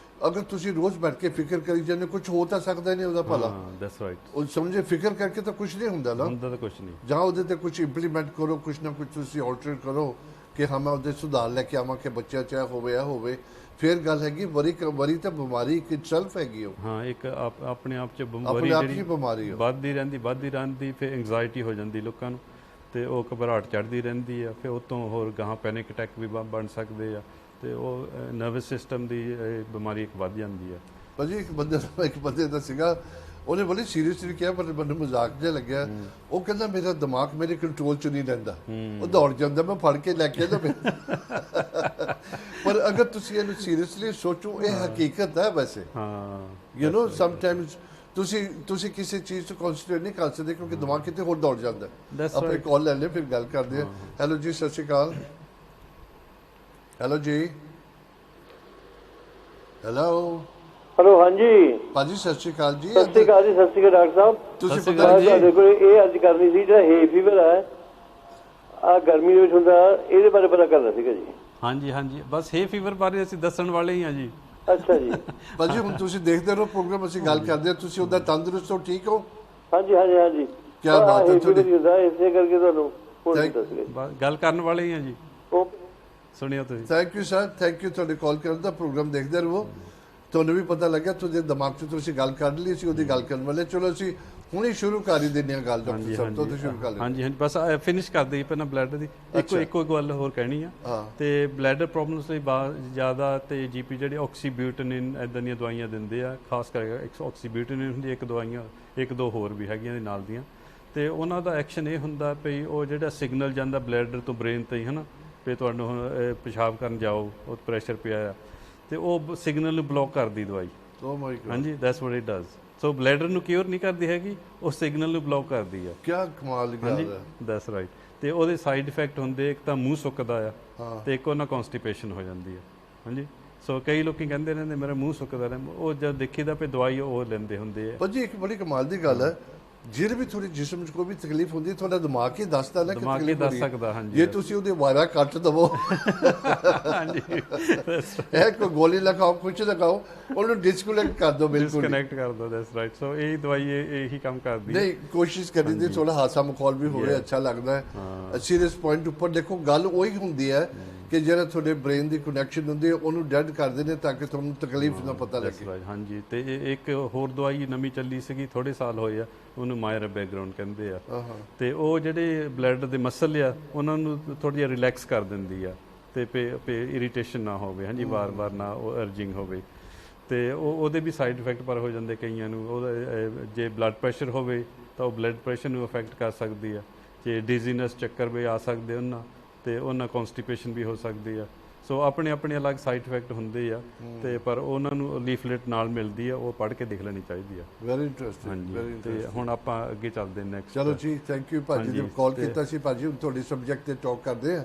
ਅਗਰ ਤੁਸੀਂ ਰੋਜ਼ ਬੈਠ ਕੇ ਫਿਕਰ ਕਰੀ ਜਾਂਦੇ, ਕੁਝ ਹੋ ਤਾਂ ਸਕਦਾ ਨਹੀਂ ਉਹਦਾ ਭਲਾ। ਦੈਟਸ ਰਾਈਟ, ਉਹ ਸਮਝੇ, ਫਿਕਰ ਕਰਕੇ ਤਾਂ ਕੁਝ ਨਹੀਂ ਹੁੰਦਾ ਨਾ, ਹੁੰਦਾ ਤਾਂ ਕੁਝ ਨਹੀਂ। ਜਾਂ ਉਹਦੇ ਤੇ ਕੁਝ ਇੰਪਲੀਮੈਂਟ ਕਰੋ, ਕੁਝ ਨਾ ਕੁਝ ਤੁਸੀਂ ਆਲਟਰ ਕਰੋ ਕਿ ਹਾਂ ਮੈਂ ਉਹਦੇ ਸੁਧਾਰ ਲੈ ਕੇ ਆਵਾਂ ਕਿ ਬੱਚਾ ਚਾਹੇ ਹੋਵੇ ਆ ਹੋਵੇ, ਫਿਰ ਗੱਲ ਹੈਗੀ। ਵਰੀ ਤਾਂ ਬਿਮਾਰੀ ਇੱਕ ਇਟਸੈਲਫ ਹੈਗੀ ਉਹ, ਹਾਂ, ਇੱਕ ਆਪਣੇ ਆਪ 'ਚ ਬਿਮਾਰੀ ਵੱਧਦੀ ਰਹਿੰਦੀ, ਫਿਰ ਐਂਗਜ਼ਾਇਟੀ ਹੋ ਜਾਂਦੀ ਲੋਕਾਂ ਨੂੰ, ਤੇ ਉਹ ਘਬਰਾਹਟ ਚੜ੍ਹਦੀ ਰਹਿੰਦੀ ਆ, ਫਿਰ ਉਹ ਤੋਂ ਹੋਰ ਗਾਹਾਂ ਪੈਨਿਕ ਅਟੈਕ ਵੀ ਬਣ ਸਕਦੇ ਆ, ਤੇ ਉਹ ਨਰਵਸ ਸਿਸਟਮ ਦੀ ਬਿਮਾਰੀ ਇੱਕ ਵੱਧ ਜਾਂਦੀ ਆ। ਭਾਜੀ ਇੱਕ ਬੰਦੇ ਦਾ ਸੀਗਾ, ਉਹਨੇ ਬੜੀ ਸੀਰੀਅਸਲੀ ਕਿਹਾ, ਪਰ ਮੈਨੂੰ ਮਜ਼ਾਕ ਜਿਹਾ ਲੱਗਿਆ। ਉਹ ਕਹਿੰਦਾ ਮੇਰਾ ਦਿਮਾਗ ਮੇਰੇ ਕੰਟਰੋਲ 'ਚ ਨਹੀਂ ਰਹਿੰਦਾ, ਉਹ ਦੌੜ ਜਾਂਦਾ, ਮੈਂ ਫੜ ਕੇ ਲੈ ਕੇ ਆਉਂਦਾ। ਪਰ ਅਗਰ ਤੁਸੀਂ ਇਹਨੂੰ ਸੀਰੀਅਸਲੀ ਸੋਚੋ, ਇਹ ਹਕੀਕਤ ਹੈ ਵੈਸੇ। ਯੂ ਨੋ ਸਮਟਾਈਮਸ ਤੁਸੀਂ ਕਿਸੇ ਚੀਜ਼ ਤੋਂ ਕਨਸੈਂਟਰੇਟ ਨਹੀਂ ਕਰ ਸਕਦੇ, ਕਿਉਂਕਿ ਦਿਮਾਗ ਕਿਤੇ ਹੋਰ ਦੌੜ ਜਾਂਦਾ। ਆਪਣੇ ਕਾਲ ਲੈ ਲੈ, ਫਿਰ ਗੱਲ ਕਰਦੇ ਹਾਂ। ਹੈਲੋ ਜੀ, ਸਤਿ ਸ਼੍ਰੀ ਅਕਾਲ। ਹੈਲੋ ਜੀ, ਹੈਲੋ ਹਾਂਜੀ ਭਾਜੀ, ਸਤਿ ਸ਼੍ਰੀ ਅਕਾਲ ਜੀ। ਸਤਿ ਸ਼੍ਰੀ ਅਕਾਲ ਜੀ। ਸਤਿ ਸ਼੍ਰੀ ਅਕਾਲ ਡਾਕਟਰ ਸਾਹਿਬ। ਤੁਸੀਂ ਤੁਹਾਡੇ ਕੋਲ ਇਹ ਅੱਜ ਕਰਨੀ ਸੀ, ਜਿਹੜਾ ਹੇ ਫੀਵਰ ਹੈ, ਆ ਗਰਮੀ ਦੇ ਵਿੱਚ ਹੁੰਦਾ, ਇਹਦੇ ਬਾਰੇ ਪਤਾ ਕਰਨਾ ਸੀਗਾ ਜੀ। ਹਾਂਜੀ, ਬਸ ਹੇ ਫੀਵਰ ਬਾਰੇ ਅਸੀਂ ਦੱਸਣ ਵਾਲੇ ਹੀ ਆ ਜੀ। ਅੱਛਾ ਜੀ। ਭਾਜੀ ਹੁਣ ਤੁਸੀਂ ਦੇਖਦੇ ਰਹੋ ਪ੍ਰੋਗਰਾਮ, ਅਸੀਂ ਗੱਲ ਕਰਦੇ ਹਾਂ। ਤੁਸੀਂ ਉਹਦਾ ਤੰਦਰੁਸਤ ਹੋ, ਠੀਕ ਹੋ? ਹਾਂਜੀ। ਕੀ ਬਾਤ ਹੈ ਤੁਹਾਡੀ। ਹੁੰਦਾ, ਇਸੇ ਕਰਕੇ ਤੁਹਾਨੂੰ ਹੋਰ ਕੀ ਦੱਸ ਗਏ ਗੱਲ ਕਰਨ ਵਾਲੇ ਹੀ ਆ ਜੀ, ਓਕੇ ਸੁਣਿਓ ਤੁਸੀਂ। Thank you sir, thank you ਤੁਹਾਡੇ ਕਾਲ ਕਰਨ ਦਾ। ਪ੍ਰੋਗਰਾਮ ਦੇਖਦੇ ਰਹੋ, ਤੁਹਾਨੂੰ ਵੀ ਪਤਾ ਲੱਗਿਆ ਤੁਹਾਡੇ ਦਿਮਾਗ 'ਚ ਤੁਸੀਂ ਗੱਲ ਕੱਢ ਲਈ ਸੀ ਉਹਦੀ ਗੱਲ ਕਰਨ ਵਾਲੇ। ਚਲੋ ਅਸੀਂ ਹੁਣੇ ਸ਼ੁਰੂ ਕਰ ਹੀ ਦਿੰਦੇ ਹਾਂ ਗੱਲ ਡਾਕਟਰ ਸਾਹਿਬ ਤੋਂ, ਸ਼ੁਰੂ ਕਰ ਲਓ। ਹਾਂਜੀ ਬਸ ਫਿਨਿਸ਼ ਕਰ ਦਈਏ ਪਹਿਲਾਂ ਬਲੱਡ ਦੀ। ਇੱਕੋ ਗੱਲ ਹੋਰ ਕਹਿਣੀ ਆ, ਤੇ ਬਲੈਡਰ ਪ੍ਰੋਬਲਮਸ ਲਈ ਜ਼ਿਆਦਾ ਤੇ ਜੀਪੀ ਜਿਹੜੇ ਆਕਸੀਬਿਊਟਿਨ ਇਦਾਂ ਦੀਆਂ ਦਵਾਈਆਂ ਦਿੰਦੇ ਆ, ਖਾਸ ਕਰਕੇ ਆਕਸੀਬਿਊਟਿਨ ਹੁੰਦੀ, ਇੱਕ ਦਵਾਈਆਂ ਇੱਕ ਦੋ ਹੋਰ ਵੀ ਹੈਗੀਆਂ ਦੇ ਨਾਲ ਦੀਆਂ, ਤੇ ਉਹਨਾਂ ਦਾ ਐਕਸ਼ਨ ਇਹ ਹੁੰਦਾ ਵੀ ਉਹ ਜਿਹੜਾ ਸਿਗਨਲ ਜਾਂਦਾ ਬਲੈਡਰ ਤੋਂ ਬ੍ਰੇਨ ਤੇ ਹੈ ਨਾ, ਵੀ ਤੁਹਾਨੂੰ ਹੁਣ ਪਿਸ਼ਾਬ ਕਰਨ ਜਾਓ, ਉਹ ਪ੍ਰੈਸ਼ਰ ਪਿਆ ਆ, ਤੇ ਉਹ ਸਿਗਨਲ ਨੂੰ ਬਲੌਕ ਕਰਦੀ ਦਵਾਈ। Oh my god. ਹਾਂਜੀ that's what it does. So bladder ਨੂੰ ਕਿਉਰ ਨਹੀਂ ਕਰਦੀ ਹੈਗੀ, ਉਹ ਸਿਗਨਲ ਨੂੰ ਬਲੌਕ ਕਰਦੀ ਆ। ਕੀ ਕਮਾਲ ਦੀ ਗੱਲ ਹੈ। That's right. ਤੇ ਉਹਦੇ ਸਾਈਡ ਇਫੈਕਟ ਹੁੰਦੇ, ਇੱਕ ਤਾਂ ਮੂੰਹ ਸੁੱਕਦਾ ਆ, ਤੇ ਇੱਕ ਉਹਨਾਂ ਕਨਸਟੀਪੇਸ਼ਨ ਹੋ ਜਾਂਦੀ ਆ। ਹਾਂਜੀ ਸੋ ਕਈ ਲੋਕੀ ਕਹਿੰਦੇ ਰਹਿੰਦੇ ਮੇਰਾ ਮੂੰਹ ਸੁੱਕਦਾ ਰਹਿੰਦਾ, ਉਹ ਜਦ ਦੇਖੀਦਾ ਵੀ ਦਵਾਈ ਉਹ ਲੈਂਦੇ ਹੁੰਦੇ ਆ। ਪਰ ਜੀ ਇੱਕ ਬੜੀ ਕਮਾਲ ਦੀ ਗੱਲ ਹੈ, ਜਿਹੜੇ ਵੀ ਤੁਹਾਡੇ ਜਿਸਮ 'ਚ ਕੋਈ ਵੀ ਤਕਲੀਫ ਹੁੰਦੀ ਹੈ ਤੁਹਾਡਾ ਦਿਮਾਗ ਹੀ ਦੱਸਦਾ ਨਾ ਕਿ ਦਿਮਾਗ ਹੀ ਦੱਸ ਸਕਦਾ। ਹਾਂਜੀ ਜੇ ਤੁਸੀਂ ਉਹਦੇ ਵਾਇਰਾ ਕੱਟ ਦਵੋ, ਹਾਂਜੀ ਇਹ ਕੋਈ ਗੋਲੀ ਲਗਾਓ, ਕੁਝ ਲਗਾਓ, ਉਹਨੂੰ ਡਿਸਕਨੈਕਟ ਕਰ ਦਿਓ, ਬਿਲਕੁਲ ਡਿਸਕਨੈਕਟ ਕਰ ਦਿਓ। That's right. ਸੋ ਇਹ ਦਵਾਈ ਇਹੀ ਕੰਮ ਕਰਦੀ ਹੈ। ਨਹੀਂ, ਕੋਸ਼ਿਸ਼ ਕਰੀਦੀ ਥੋੜਾ ਹਾਸਾ ਮਖੌਲ ਵੀ ਹੋਵੇ, ਅੱਛਾ ਲੱਗਦਾ ਹੈ। ਸੀਰੀਅਸ ਪੁਆਇੰਟ ਉੱਪਰ ਦੇਖੋ, ਗੱਲ ਉਹੀ ਹੁੰਦੀ ਹੈ ਕਿ ਜਿਹੜਾ ਤੁਹਾਡੇ ਬ੍ਰੇਨ ਦੀ ਕਨੈਕਸ਼ਨ ਹੁੰਦੀ ਹੈ ਉਹਨੂੰ ਡੈਡ ਕਰਦੇ ਨੇ ਤਾਂ ਕਿ ਤੁਹਾਨੂੰ ਤਕਲੀਫ ਨਾ ਪਤਾ ਲੱਗੇ। ਹਾਂਜੀ ਤੇ ਇੱਕ ਹੋਰ ਦਵਾਈ ਨਵੀਂ ਚੱਲੀ ਸੀਗੀ, ਥੋੜੇ ਸਾਲ ਹੋਏ ਆ, ਉਹਨੂੰ ਮਾਇਰ ਬੈਕਗ੍ਰਾਉਂਡ ਕਹਿੰਦੇ ਆ, ਤੇ ਉਹ ਜਿਹੜੇ ਬਲੱਡ ਦੇ ਮਸਲ ਆ ਉਹਨਾਂ ਨੂੰ ਥੋੜਾ ਜਿਹਾ ਰਿਲੈਕਸ ਕਰ ਦਿੰਦੀ ਆ, ਤੇ ਇਰੀਟੇਸ਼ਨ ਨਾ ਹੋਵੇ। ਹਾਂਜੀ ਵਾਰ-ਵਾਰ ਨਾ ਉਹ ਅਰਜਿੰਗ ਹੋਵੇ, ਤੇ ਉਹਦੇ ਵੀ ਸਾਈਡ ਇਫੈਕਟ ਪਰ ਹੋ ਜਾਂਦੇ ਕਈਆਂ ਨੂੰ। ਉਹਦਾ ਜੇ ਬਲੱਡ ਪ੍ਰੈਸ਼ਰ ਹੋਵੇ ਤਾਂ ਉਹ ਬਲੱਡ ਪ੍ਰੈਸ਼ਰ ਨੂੰ ਅਫੈਕਟ ਕਰ ਸਕਦੀ ਆ, ਜੇ ਡਿਜ਼ੀਨੈਸ ਚੱਕਰ ਵੀ ਆ ਸਕਦੇ ਉਹਨਾਂ, ਤੇ ਉਹਨਾਂ ਕਨਸਟੀਪੇਸ਼ਨ ਵੀ ਹੋ ਸਕਦੀ ਆ। ਸੋ ਆਪਣੇ ਆਪਣੇ ਅਲੱਗ ਸਾਈਡ ਇਫੈਕਟ ਹੁੰਦੇ ਆ, ਤੇ ਪਰ ਉਹਨਾਂ ਨੂੰ ਲੀਫਲੇਟ ਨਾਲ ਮਿਲਦੀ ਆ, ਉਹ ਪੜ੍ਹ ਕੇ ਦੇਖ ਲੈਣੀ ਚਾਹੀਦੀ ਆ। Very interesting. ਹਾਂਜੀ ਤੇ ਹੁਣ ਆਪਾਂ ਅੱਗੇ ਚੱਲਦੇ ਨੈਕਸਟ। ਚਲੋ ਜੀ, ਥੈਂਕ ਯੂ ਭਾਜੀ ਨੇ ਕਾਲ ਕੀਤਾ ਸੀ। ਭਾਜੀ ਹੁਣ ਤੁਹਾਡੀ ਸਬਜੈਕਟ ਤੇ ਟਾਕ ਕਰਦੇ ਆ,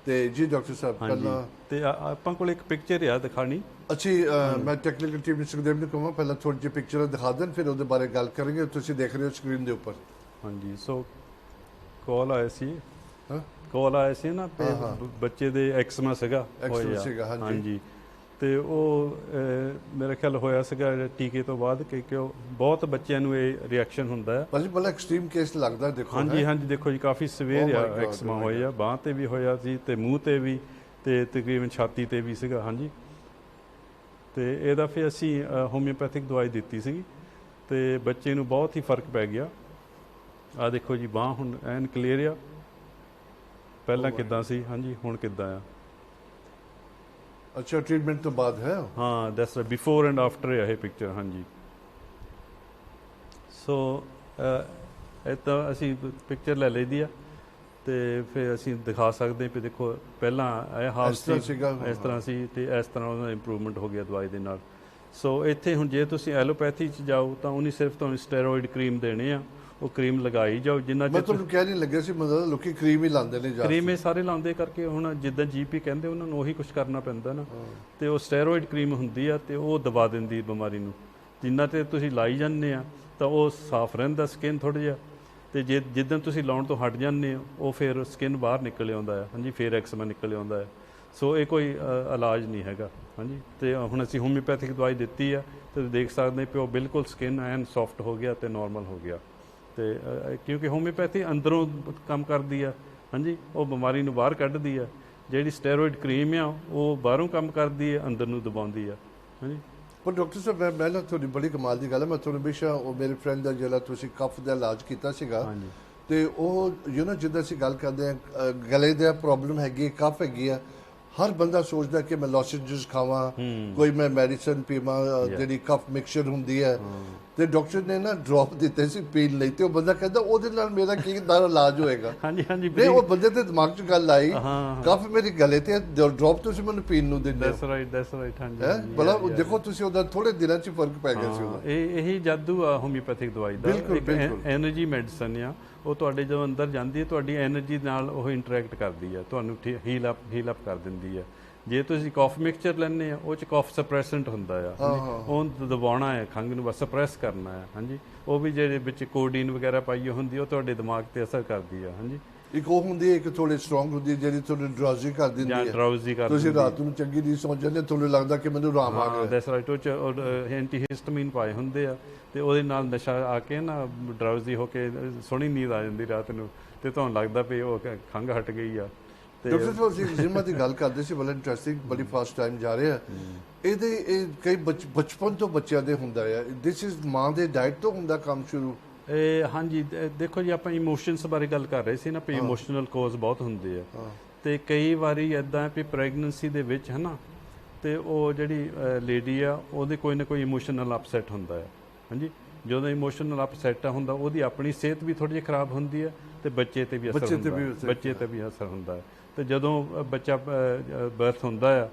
ਤੇ ਜੀ ਡਾਕਟਰ ਸਾਹਿਬ ਪਹਿਲਾਂ ਤੇ ਆਪਾਂ ਕੋਲ ਇੱਕ ਪਿਕਚਰ ਆ ਦਿਖਾਣੀ। ਅੱਛੀ, ਮੈਂ ਟੈਕਨੀਕਲ ਟੀਮ ਨੂੰ ਸੁਖਦੇਵ ਨੂੰ ਕਹਾਂ ਪਹਿਲਾਂ ਥੋੜੀ ਜਿਹੀ ਪਿਕਚਰ ਦਿਖਾ ਦੇਣ, ਫਿਰ ਉਹਦੇ ਬਾਰੇ ਗੱਲ ਕਰਾਂਗੇ। ਤੁਸੀਂ ਦੇਖ ਰਹੇ ਹੋ ਸਕਰੀਨ ਦੇ ਉੱਪਰ। ਹਾਂਜੀ ਸੋ ਕਾਲ ਆਇਆ ਸੀ, ਕਾਲ ਆਇਆ ਸੀ ਨਾ, ਬੱਚੇ ਦੇ ਐਕਸਮਾ ਸੀਗਾ ਹੋਇਆ। ਹਾਂਜੀ ਤੇ ਉਹ ਮੇਰੇ ਖਿਆਲ ਹੋਇਆ ਸੀਗਾ ਟੀਕੇ ਤੋਂ ਬਾਅਦ, ਕਿ ਉਹ ਬਹੁਤ ਬੱਚਿਆਂ ਨੂੰ ਇਹ ਰਿਐਕਸ਼ਨ ਹੁੰਦਾ ਹੈ। ਭਾਜੀ ਬੜਾ ਐਕਸਟ੍ਰੀਮ ਕੇਸ ਲੱਗਦਾ ਦੇਖੋ। ਹਾਂਜੀ ਦੇਖੋ ਜੀ, ਕਾਫੀ ਸਵੇਰ ਆ ਐਕਸਮਾ ਹੋਇਆ, ਬਾਂਹ ਤੇ ਵੀ ਹੋਇਆ ਸੀ, ਤੇ ਮੂੰਹ ਤੇ ਵੀ, ਤੇ ਤਕਰੀਬਨ ਛਾਤੀ ਤੇ ਵੀ ਸੀਗਾ। ਹਾਂਜੀ ਤੇ ਇਹਦਾ ਫਿਰ ਅਸੀਂ ਹੋਮਿਓਪੈਥਿਕ ਦਵਾਈ ਦਿੱਤੀ ਸੀਗੀ, ਤੇ ਬੱਚੇ ਨੂੰ ਬਹੁਤ ਹੀ ਫਰਕ ਪੈ ਗਿਆ। ਆ ਦੇਖੋ ਜੀ, ਬਾਂਹ ਹੁਣ ਐਨ ਕਲੀਅਰ ਆ, ਪਹਿਲਾਂ ਕਿੱਦਾਂ ਸੀ, ਹਾਂਜੀ ਹੁਣ ਕਿੱਦਾਂ ਆ। ਅੱਛਾ, ਟ੍ਰੀਟਮੈਂਟ ਤੋਂ ਬਾਅਦ ਹੈ। ਹਾਂ ਦੈਟਸ ਬਿਫੋਰ ਐਂਡ ਆਫਟਰ ਹੈ ਇਹ ਪਿਕਚਰ। ਹਾਂਜੀ ਸੋ ਇਹ ਤਾਂ ਅਸੀਂ ਪਿਕਚਰ ਲੈ ਲਈਦੀ ਆ, ਤੇ ਫਿਰ ਅਸੀਂ ਦਿਖਾ ਸਕਦੇ ਵੀ ਦੇਖੋ ਪਹਿਲਾਂ ਇਹ ਹਾਲ ਸੀ, ਇਸ ਤਰ੍ਹਾਂ ਸੀ, ਤੇ ਇਸ ਤਰ੍ਹਾਂ ਉਹਦਾ ਇੰਪਰੂਵਮੈਂਟ ਹੋ ਗਿਆ ਦਵਾਈ ਦੇ ਨਾਲ। ਸੋ ਇੱਥੇ ਹੁਣ ਜੇ ਤੁਸੀਂ ਐਲੋਪੈਥੀ 'ਚ ਜਾਓ ਤਾਂ ਉਹਨੇ ਸਿਰਫ ਤੁਹਾਨੂੰ ਸਟੈਰੋਇਡ ਕਰੀਮ ਦੇਣੇ ਆ, ਉਹ ਕਰੀਮ ਲਗਾਈ ਜਾਓ ਜਿੰਨਾ ਮੈਂ ਤੁਹਾਨੂੰ ਕਹਿ ਨਹੀਂ ਲੱਗਿਆ ਸੀ, ਮਤਲਬ ਲੋਕੀ ਕਰੀਮ ਹੀ ਲਾਉਂਦੇ ਨੇ ਜ਼ਿਆਦਾ। ਕਰੀਮ ਇਹ ਸਾਰੇ ਲਾਉਂਦੇ ਕਰਕੇ ਹੁਣ ਜਿੱਦਾਂ ਜੀਪੀ ਕਹਿੰਦੇ ਉਹਨਾਂ ਨੂੰ ਉਹੀ ਕੁਝ ਕਰਨਾ ਪੈਂਦਾ ਨਾ, ਤੇ ਉਹ ਸਟੈਰੋਇਡ ਕਰੀਮ ਹੁੰਦੀ ਆ, ਤੇ ਉਹ ਦਬਾ ਦਿੰਦੀ ਬਿਮਾਰੀ ਨੂੰ। ਜਿੰਨਾ ਤੇ ਤੁਸੀਂ ਲਾਈ ਜਾਂਦੇ ਆ ਤਾਂ ਉਹ ਸਾਫ਼ ਰਹਿੰਦਾ ਸਕਿਨ ਥੋੜ੍ਹਾ ਜਿਹਾ, ਤੇ ਜੇ ਜਿੱਦਾਂ ਤੁਸੀਂ ਲਾਉਣ ਤੋਂ ਹਟ ਜਾਂਦੇ ਹੋ ਉਹ ਫਿਰ ਸਕਿਨ ਬਾਹਰ ਨਿਕਲ ਆਉਂਦਾ ਹੈ। ਹਾਂਜੀ ਫਿਰ ਐਕਸਮਾ ਨਿਕਲ ਆਉਂਦਾ ਹੈ। ਸੋ ਇਹ ਕੋਈ ਇਲਾਜ ਨਹੀਂ ਹੈਗਾ। ਹਾਂਜੀ ਤੇ ਹੁਣ ਅਸੀਂ ਹੋਮਿਓਪੈਥਿਕ ਦਵਾਈ ਦਿੱਤੀ ਆ, ਤੇ ਦੇਖ ਸਕਦੇ ਕਿ ਉਹ ਬਿਲਕੁਲ ਸਕਿਨ ਐਨ ਸੌਫਟ ਹੋ ਗਿਆ ਤੇ ਨਾਰਮਲ ਹੋ ਗਿਆ। ਤੇ ਕਿਉਂਕਿ ਹੋਮਿਓਪੈਥੀ ਅੰਦਰੋਂ ਕੰਮ ਕਰਦੀ ਆ, ਹਾਂਜੀ ਉਹ ਬਿਮਾਰੀ ਨੂੰ ਬਾਹਰ ਕੱਢਦੀ ਆ। ਜਿਹੜੀ ਸਟੈਰੋਇਡ ਕਰੀਮ ਆ ਉਹ ਬਾਹਰੋਂ ਕੰਮ ਕਰਦੀ ਆ, ਅੰਦਰ ਨੂੰ ਦਬਾਉਂਦੀ ਆ। ਹਾਂਜੀ ਪਰ ਡਾਕਟਰ ਸਾਹਿਬ ਮੈਂ ਨਾ ਤੁਹਾਡੀ ਬੜੀ ਕਮਾਲ ਦੀ ਗੱਲ ਹੈ, ਮੈਂ ਤੁਹਾਨੂੰ ਹਮੇਸ਼ਾ ਉਹ ਮੇਰੇ ਫਰੈਂਡ ਦਾ ਜਿਹੜਾ ਤੁਸੀਂ ਕਫ ਦਾ ਇਲਾਜ ਕੀਤਾ ਸੀਗਾ, ਤੇ ਉਹ ਜਿੱਦਾਂ ਅਸੀਂ ਗੱਲ ਕਰਦੇ ਹਾਂ ਗਲੇ ਦਾ ਪ੍ਰੋਬਲਮ ਹੈਗੀ, ਕਫ ਹੈਗੀ ਆ, ਹਰ ਬੰਦਾ ਸੋਚਦਾ ਕਿ ਮੈਂ ਲੋਸੇਂਜਸ ਖਾਵਾਂ, ਕੋਈ ਮੈਂ ਮੈਡੀਸਨ ਪੀਵਾਂ, ਜਿਹੜੀ ਕਫ ਮਿਕਸਚਰ ਹੁੰਦੀ ਹੈ, ਤੇ ਡਾਕਟਰ ਨੇ ਨਾ ਡ੍ਰੌਪ ਦਿੱਤੇ ਸੀ ਪੀਣ ਲਈ, ਤੇ ਉਹ ਬੰਦਾ ਕਹਿੰਦਾ ਉਹਦੇ ਨਾਲ ਮੇਰਾ ਕੀ ਇਲਾਜ ਹੋਏਗਾ। ਹਾਂਜੀ ਨਹੀਂ, ਉਹ ਬੰਦੇ ਦੇ ਦਿਮਾਗ 'ਚ ਗੱਲ ਆਈ, ਕਫ ਮੇਰੀ ਗਲੇ ਤੇ ਡ੍ਰੌਪ ਤੁਸੀਂ ਮੈਨੂੰ ਪੀਣ ਨੂੰ ਦਿੰਦੇ ਦੈਟਸ ਰਾਈਟ। ਹਾਂਜੀ ਭਲਾ ਦੇਖੋ ਤੁਸੀਂ ਉਹਦਾ ਥੋੜੇ ਦਿਨਾਂ 'ਚ ਫਰਕ ਪੈ ਗਿਆ ਸੀ ਉਹਦਾ। ਇਹੀ ਜਾਦੂ ਆ ਹੋਮਿਓਪੈਥਿਕ ਦਵਾਈ ਦਾ। ਇੱਕ ਐਨਰਜੀ ਮੈਡੀਸਨ ਆ, ਉਹ ਤੁਹਾਡੇ ਜਦੋਂ ਅੰਦਰ ਜਾਂਦੀ ਹੈ ਤੁਹਾਡੀ ਐਨਰਜੀ ਨਾਲ ਉਹ ਇੰਟਰੈਕਟ ਕਰਦੀ ਹੈ, ਤੁਹਾਨੂੰ ਹੀਲ ਅਪ ਕਰ ਦਿੰਦੀ ਹੈ। ਜੇ ਤੁਸੀਂ ਕਾਫ ਮਿਕਸਚਰ ਲੈਂਦੇ ਆ ਉਹ 'ਚ ਕਾਫ ਸਪਰੈਸੈਂਟ ਹੁੰਦਾ ਆ, ਉਹ ਦਬਾਉਣਾ ਹੈ, ਖੰਘ ਨੂੰ ਬਸ ਸਪਰੈਸ ਕਰਨਾ ਹੈ। ਹਾਂਜੀ ਉਹ ਵੀ ਜਿਹੜੇ ਵਿੱਚ ਕੋਡੀਨ ਵਗੈਰਾ ਪਾਈ ਹੁੰਦੀ ਉਹ ਤੁਹਾਡੇ ਦਿਮਾਗ ਤੇ ਅਸਰ ਕਰਦੀ ਆ। ਹਾਂਜੀ ਇੱਕ ਉਹ ਹੁੰਦੀ ਹੈ, ਇੱਕ ਥੋੜੀ ਸਟਰੋਂਗ ਹੁੰਦੀ ਹੈ ਜਿਹੜੀ ਤੁਹਾਨੂੰ ਡਰਾਊਜ਼ੀ ਕਰ ਦਿੰਦੀ ਹੈ, ਤੁਸੀਂ ਰਾਤ ਨੂੰ ਚੰਗੀ ਨਹੀਂ ਸੌਂ ਜਾਂਦੇ, ਤੁਹਾਨੂੰ ਲੱਗਦਾ ਕਿ ਮੈਨੂੰ ਆਰਾਮ ਆ ਗਿਆ। That's right. ਉਹ 'ਚ ਐਂਟੀਹਿਸਟਾਮਿਨ ਪਾਏ ਹੁੰਦੇ ਆ, ਤੇ ਉਹਦੇ ਨਾਲ ਨਸ਼ਾ ਆ ਕੇ ਨਾ ਡਰਾਊਜ਼ੀ ਹੋ ਕੇ ਸੋਹਣੀ ਨੀਂਦ ਆ ਜਾਂਦੀ ਰਾਤ ਨੂੰ, ਤੇ ਤੁਹਾਨੂੰ ਲੱਗਦਾ ਵੀ ਉਹ ਖੰਘ ਹਟ ਗਈ ਆ। ਤੇ ਡਾਕਟਰ ਸਾਹਿਬ ਅਸੀਂ ਐਗਜ਼ੀਮਾ ਦੀ ਗੱਲ ਕਰਦੇ ਸੀ, ਬੜਾ ਇੰਟਰਸਟਿੰਗ, ਬੜੀ ਫਾਸਟ ਟਾਈਮ ਜਾ ਰਿਹਾ। ਇਹ ਕਈ ਬਚਪਨ ਤੋਂ ਬੱਚਿਆਂ ਦੇ ਹੁੰਦਾ ਹੈ, ਦਿਸ ਇਜ਼ ਮਾਂ ਦੇ ਡਾਈਟ ਤੋਂ ਹੁੰਦਾ ਕੰਮ ਸ਼ੁਰੂ? ਹਾਂਜੀ ਦੇਖੋ ਜੀ, ਆਪਾਂ ਇਮੋਸ਼ਨਸ ਬਾਰੇ ਗੱਲ ਕਰ ਰਹੇ ਸੀ ਨਾ, ਵੀ ਇਮੋਸ਼ਨਲ ਕੋਜ਼ ਬਹੁਤ ਹੁੰਦੇ ਆ। ਤੇ ਕਈ ਵਾਰੀ ਇਦਾਂ ਵੀ ਪ੍ਰੈਗਨੈਂਸੀ ਦੇ ਵਿੱਚ ਹੈ ਨਾ, ਤੇ ਉਹ ਜਿਹੜੀ ਲੇਡੀ ਆ ਉਹਦੇ ਕੋਈ ਨਾ ਕੋਈ ਇਮੋਸ਼ਨਲ ਅਪਸੈਟ ਹੁੰਦਾ ਹੈ। ਹਾਂਜੀ, ਜਦੋਂ ਇਮੋਸ਼ਨਲ ਅਪਸੈਟ ਹੁੰਦਾ ਉਹਦੀ ਆਪਣੀ ਸਿਹਤ ਵੀ ਥੋੜੀ ਜਿਹੀ ਖਰਾਬ ਹੁੰਦੀ ਹੈ ਤੇ ਬੱਚੇ ਤੇ ਵੀ ਅਸਰ ਹੁੰਦਾ ਹੈ। ਤੇ ਜਦੋਂ ਬੱਚਾ ਬਰਥ ਹੁੰਦਾ ਆ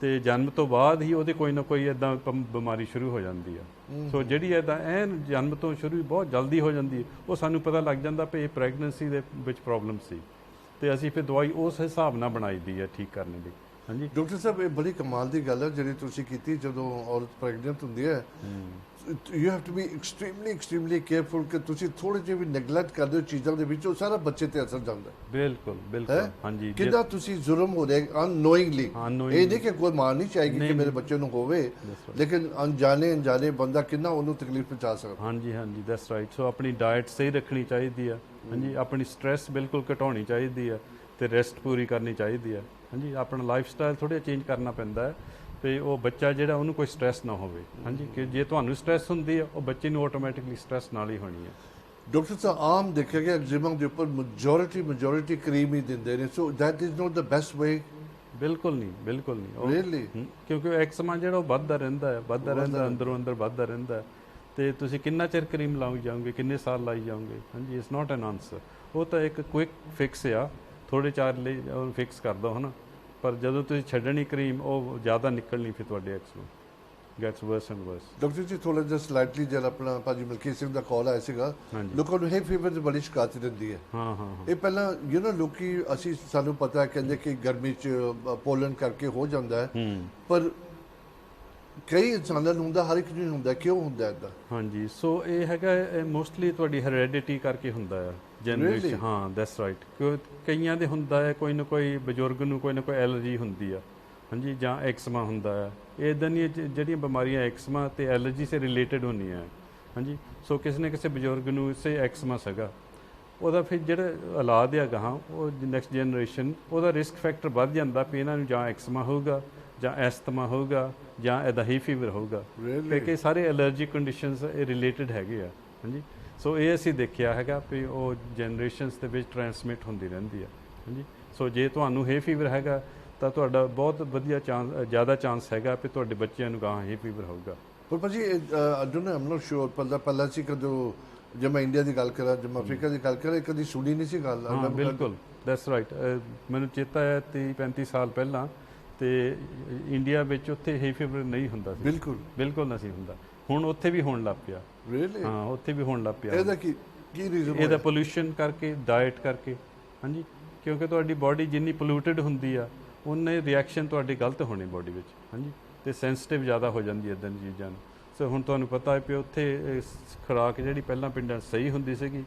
ਤੇ ਜਨਮ ਤੋਂ ਬਾਅਦ ਹੀ ਉਹਦੇ ਕੋਈ ਨਾ ਕੋਈ ਇਦਾਂ ਬਿਮਾਰੀ ਸ਼ੁਰੂ ਹੋ ਜਾਂਦੀ ਆ। ਸੋ ਜਿਹੜੀ ਇਦਾਂ ਐਨ ਜਨਮ ਤੋਂ ਸ਼ੁਰੂ ਬਹੁਤ ਜਲਦੀ ਹੋ ਜਾਂਦੀ ਹੈ, ਉਹ ਸਾਨੂੰ ਪਤਾ ਲੱਗ ਜਾਂਦਾ ਵੀ ਇਹ ਪ੍ਰੈਗਨੈਂਸੀ ਦੇ ਵਿੱਚ ਪ੍ਰੋਬਲਮ ਸੀ, ਤੇ ਅਸੀਂ ਫਿਰ ਦਵਾਈ ਉਸ ਹਿਸਾਬ ਨਾਲ ਬਣਾਈ ਦੀ ਹੈ ਠੀਕ ਕਰਨ ਲਈ। ਹਾਂਜੀ ਡਾਕਟਰ ਸਾਹਿਬ, ਇਹ ਬੜੀ ਕਮਾਲ ਦੀ ਗੱਲ ਹੈ ਜਿਹੜੀ ਤੁਸੀਂ ਕੀਤੀ। ਜਦੋਂ ਔਰਤ ਪ੍ਰੈਗਨੈਂਟ ਹੁੰਦੀ ਹੈ, you have to be extremely careful ਕਿ ਤੁਸੀਂ ਥੋੜੇ ਜਿਹੇ ਵੀ ਨੈਗਲੈਕਟ ਕਰਦੇ ਹੋ ਚੀਜ਼ਾਂ ਦੇ ਵਿੱਚ, ਉਹ ਸਾਰਾ ਬੱਚੇ ਤੇ ਅਸਰ ਜਾਂਦਾ। ਬਿਲਕੁਲ ਬਿਲਕੁਲ। ਹਾਂਜੀ, ਕਿੰਨਾ ਤੁਸੀਂ ਜ਼ੁਲਮ ਹੋ ਰਿਹਾ ਅਨਨੋਇੰਗਲੀ। ਇਹ ਨਹੀਂ ਕਿ ਕੋਈ ਮਾਰ ਨਹੀਂ ਚਾਹੀਦੀ ਕਿ ਮੇਰੇ ਬੱਚੇ ਨੂੰ ਹੋਵੇ, ਲੇਕਿਨ ਅਣਜਾਣੇ ਬੰਦਾ ਕਿੰਨਾ ਉਹਨੂੰ ਤਕਲੀਫ ਪਹੁੰਚਾ ਸਕਦਾ। ਹਾਂਜੀ ਹਾਂਜੀ, ਦੈਟਸ ਰਾਈਟ। ਸੋ ਆਪਣੀ ਡਾਈਟ ਸਹੀ ਰੱਖਣੀ ਚਾਹੀਦੀ ਆ। ਹਾਂਜੀ, ਆਪਣੀ ਸਟ੍ਰੈਸ ਬਿਲਕੁਲ ਘਟਾਉਣੀ ਚਾਹੀਦੀ ਆ ਤੇ ਰੈਸਟ ਪੂਰੀ ਕਰਨੀ ਚਾਹੀਦੀ ਆ। ਹਾਂਜੀ, ਆਪਣਾ ਲਾਈਫ ਸਟਾਈਲ ਥੋੜ੍ਹਾ ਚੇਂਜ ਕਰਨਾ ਪੈਂਦਾ ਹੈ ਤੇ ਉਹ ਬੱਚਾ ਜਿਹੜਾ ਉਹਨੂੰ ਕੋਈ ਸਟ੍ਰੈਸ ਨਾ ਹੋਵੇ। ਹਾਂਜੀ, ਕਿ ਜੇ ਤੁਹਾਨੂੰ ਸਟ੍ਰੈਸ ਹੁੰਦੀ ਹੈ ਉਹ ਬੱਚੇ ਨੂੰ ਆਟੋਮੈਟਿਕਲੀ ਸਟ੍ਰੈਸ ਨਾਲ ਹੀ ਹੋਣੀ ਹੈ। ਡਾਕਟਰ ਸਾਹਿਬ, ਆਮ ਦੇਖਿਆ ਗਿਆ ਐਗਜ਼ੀਮਾ ਦੇ ਉੱਪਰ ਮੈਜੋਰਿਟੀ ਕਰੀਮ ਹੀ ਦਿੰਦੇ ਨੇ, so that is not the best way. ਬਿਲਕੁਲ ਨਹੀਂ, ਬਿਲਕੁਲ ਨਹੀਂ। ਰੀਅਲੀ? ਕਿਉਂਕਿ ਐਕਸਮਾ ਜਿਹੜਾ ਉਹ ਵੱਧਦਾ ਰਹਿੰਦਾ ਅੰਦਰੋਂ ਅੰਦਰ ਵੱਧਦਾ ਰਹਿੰਦਾ, ਤੇ ਤੁਸੀਂ ਕਿੰਨਾ ਚਿਰ ਕਰੀਮ ਲਾਈ ਜਾਓਗੇ, ਕਿੰਨੇ ਸਾਲ ਲਾਈ ਜਾਓਗੇ? ਹਾਂਜੀ, ਇਟਸ ਨਾਟ ਐਨ ਆਨਸਰ। ਉਹ ਤਾਂ ਇੱਕ ਕੁਇਕ ਫਿਕਸ ਆ, ਥੋੜੇ ਚਾਰ ਲਈ ਉਹਨੂੰ ਫਿਕਸ ਕਰ ਦਿਓ ਹੈ ਨਾ, ਪਰ ਜਦੋਂ ਤੁਸੀਂ ਛੱਡਣੀ ਕਰੀਮ ਉਹ ਜ਼ਿਆਦਾ ਨਿਕਲਣੀ, ਫਿਰ ਤੁਹਾਡੇ eczema gets worse and worse. Doctor ji, ਥੋੜਾ ਜਿਹਾ ਸਲਾਈਟਲੀ ਜਦ ਆਪਣਾ ਭਾਜੀ ਮਲਕੀਤ ਸਿੰਘ ਦਾ ਕਾਲ ਆਇਆ ਸੀਗਾ, ਲੋਕਾਂ ਨੂੰ ਹੈ ਫੀਵਰ ਦੀ ਬੜੀ ਸ਼ਿਕਾਇਤ ਰਹਿੰਦੀ ਹੈ। ਇਹ ਪਹਿਲਾਂ ਲੋਕੀ ਸਾਨੂੰ ਪਤਾ ਕਹਿੰਦੇ ਕਿ ਗਰਮੀ 'ਚ ਪੋਲਨ ਕਰਕੇ ਹੋ ਜਾਂਦਾ ਹੈ, ਪਰ ਕਈ ਇਨਸਾਨਾਂ ਨੂੰ ਹੁੰਦਾ, ਹਰ ਇੱਕ ਨੂੰ ਹੁੰਦਾ। ਕਿਉਂ ਹੁੰਦਾ ਇੱਦਾਂ? ਹਾਂਜੀ, ਸੋ ਇਹ ਹੈਗਾ ਮੋਸਟਲੀ ਤੁਹਾਡੀ ਹੈਰੈਡਿਟੀ ਕਰਕੇ ਹੁੰਦਾ ਆ, ਜਨਰੇਸ਼ਨ। ਹਾਂ, ਦੈਟਸ ਰਾਈਟ। ਕਈਆਂ ਦੇ ਹੁੰਦਾ ਹੈ, ਕੋਈ ਨਾ ਕੋਈ ਬਜ਼ੁਰਗ ਨੂੰ ਕੋਈ ਨਾ ਕੋਈ ਐਲਰਜੀ ਹੁੰਦੀ ਆ। ਹਾਂਜੀ, ਜਾਂ ਐਕਸਮਾ ਹੁੰਦਾ ਆ। ਇਹ ਇੱਦਾਂ ਦੀਆਂ ਜਿਹੜੀਆਂ ਬਿਮਾਰੀਆਂ ਐਕਸਮਾ ਤੇ ਐਲਰਜੀ ਸੇ ਰਿਲੇਟਡ ਹੁੰਦੀਆਂ। ਹਾਂਜੀ, ਸੋ ਕਿਸੇ ਨਾ ਕਿਸੇ ਬਜ਼ੁਰਗ ਨੂੰ ਇਸੇ ਐਕਸਮਾ ਸੀਗਾ, ਉਹਦਾ ਫਿਰ ਜਿਹੜਾ ਔਲਾਦ ਆ ਗਾਹਾਂ, ਉਹ ਨੈਕਸਟ ਜਨਰੇਸ਼ਨ, ਉਹਦਾ ਰਿਸਕ ਫੈਕਟਰ ਵੱਧ ਜਾਂਦਾ ਵੀ ਇਹਨਾਂ ਨੂੰ ਜਾਂ ਐਕਸਮਾ ਹੋਊਗਾ, ਜਾਂ ਐਸਥਮਾ ਹੋਊਗਾ, ਜਾਂ ਇੱਦਾਂ ਹੀ ਫੀਵਰ ਹੋਊਗਾ, ਕਿਉਂਕਿ ਸਾਰੇ ਐਲਰਜੀ ਕੰਡੀਸ਼ਨਸ ਇਹ ਰਿਲੇਟਡ ਹੈਗੇ ਆ। ਹਾਂਜੀ, ਸੋ ਇਹ ਅਸੀਂ ਦੇਖਿਆ ਹੈਗਾ ਵੀ ਉਹ ਜਨਰੇਸ਼ਨਸ ਦੇ ਵਿੱਚ ਟਰਾਂਸਮਿਟ ਹੁੰਦੀ ਰਹਿੰਦੀ ਆ। ਹਾਂਜੀ, ਸੋ ਜੇ ਤੁਹਾਨੂੰ ਹੈ ਫੀਵਰ ਹੈਗਾ ਤਾਂ ਤੁਹਾਡਾ ਬਹੁਤ ਵਧੀਆ ਜ਼ਿਆਦਾ ਚਾਂਸ ਹੈਗਾ ਵੀ ਤੁਹਾਡੇ ਬੱਚਿਆਂ ਨੂੰ ਗਾਹਾਂ ਹੈ ਫੀਵਰ ਹੋਊਗਾ। ਪਰ ਭਾਜੀ ਆਮ ਨੋਟ ਸ਼ੋਰ, ਪਹਿਲਾਂ ਸੀ ਕਦੋਂ, ਜੇ ਮੈਂ ਇੰਡੀਆ ਦੀ ਗੱਲ ਕਰਾਂ, ਜੇ ਮੈਂ ਅਫਰੀਕਾ ਦੀ ਗੱਲ ਕਰਾਂ, ਕਦੀ ਸੁਣੀ ਨਹੀਂ ਸੀ ਗੱਲ। ਹਾਂ ਬਿਲਕੁਲ, ਦੈਟਸ ਰਾਈਟ। ਮੈਨੂੰ ਚੇਤਾ ਹੈ 30-35 ਸਾਲ ਪਹਿਲਾਂ, ਤੇ ਇੰਡੀਆ ਵਿੱਚ ਉੱਥੇ ਹੈ ਫੀਵਰ ਨਹੀਂ ਹੁੰਦਾ ਸੀ, ਬਿਲਕੁਲ ਨਹੀਂ ਹੁੰਦਾ। ਹੁਣ ਉੱਥੇ ਵੀ ਹੋਣ ਲੱਗ ਪਿਆ। ਹਾਂ, ਉੱਥੇ ਵੀ ਹੋਣ ਲੱਗ ਪਿਆ। ਇਹਦਾ ਕੀ ਰੀਜ਼ਨ? ਇਹਦਾ ਪੋਲਿਊਸ਼ਨ ਕਰਕੇ, ਡਾਈਟ ਕਰਕੇ। ਹਾਂਜੀ, ਕਿਉਂਕਿ ਤੁਹਾਡੀ ਬਾਡੀ ਜਿੰਨੀ ਪੋਲਿਊਟਡ ਹੁੰਦੀ ਆ, ਉਨੇ ਰਿਐਕਸ਼ਨ ਤੁਹਾਡੇ ਗਲਤ ਹੋਣੇ ਬਾਡੀ ਵਿੱਚ। ਹਾਂਜੀ, ਤੇ ਸੈਂਸਿਟਿਵ ਜ਼ਿਆਦਾ ਹੋ ਜਾਂਦੀ ਇੱਦਾਂ ਦੀਆਂ ਚੀਜ਼ਾਂ ਨੂੰ। ਸੋ ਹੁਣ ਤੁਹਾਨੂੰ ਪਤਾ ਹੈ ਕਿ ਉੱਥੇ ਖੁਰਾਕ ਜਿਹੜੀ ਪਹਿਲਾਂ ਪਿੰਡਾਂ ਸਹੀ ਹੁੰਦੀ ਸੀਗੀ,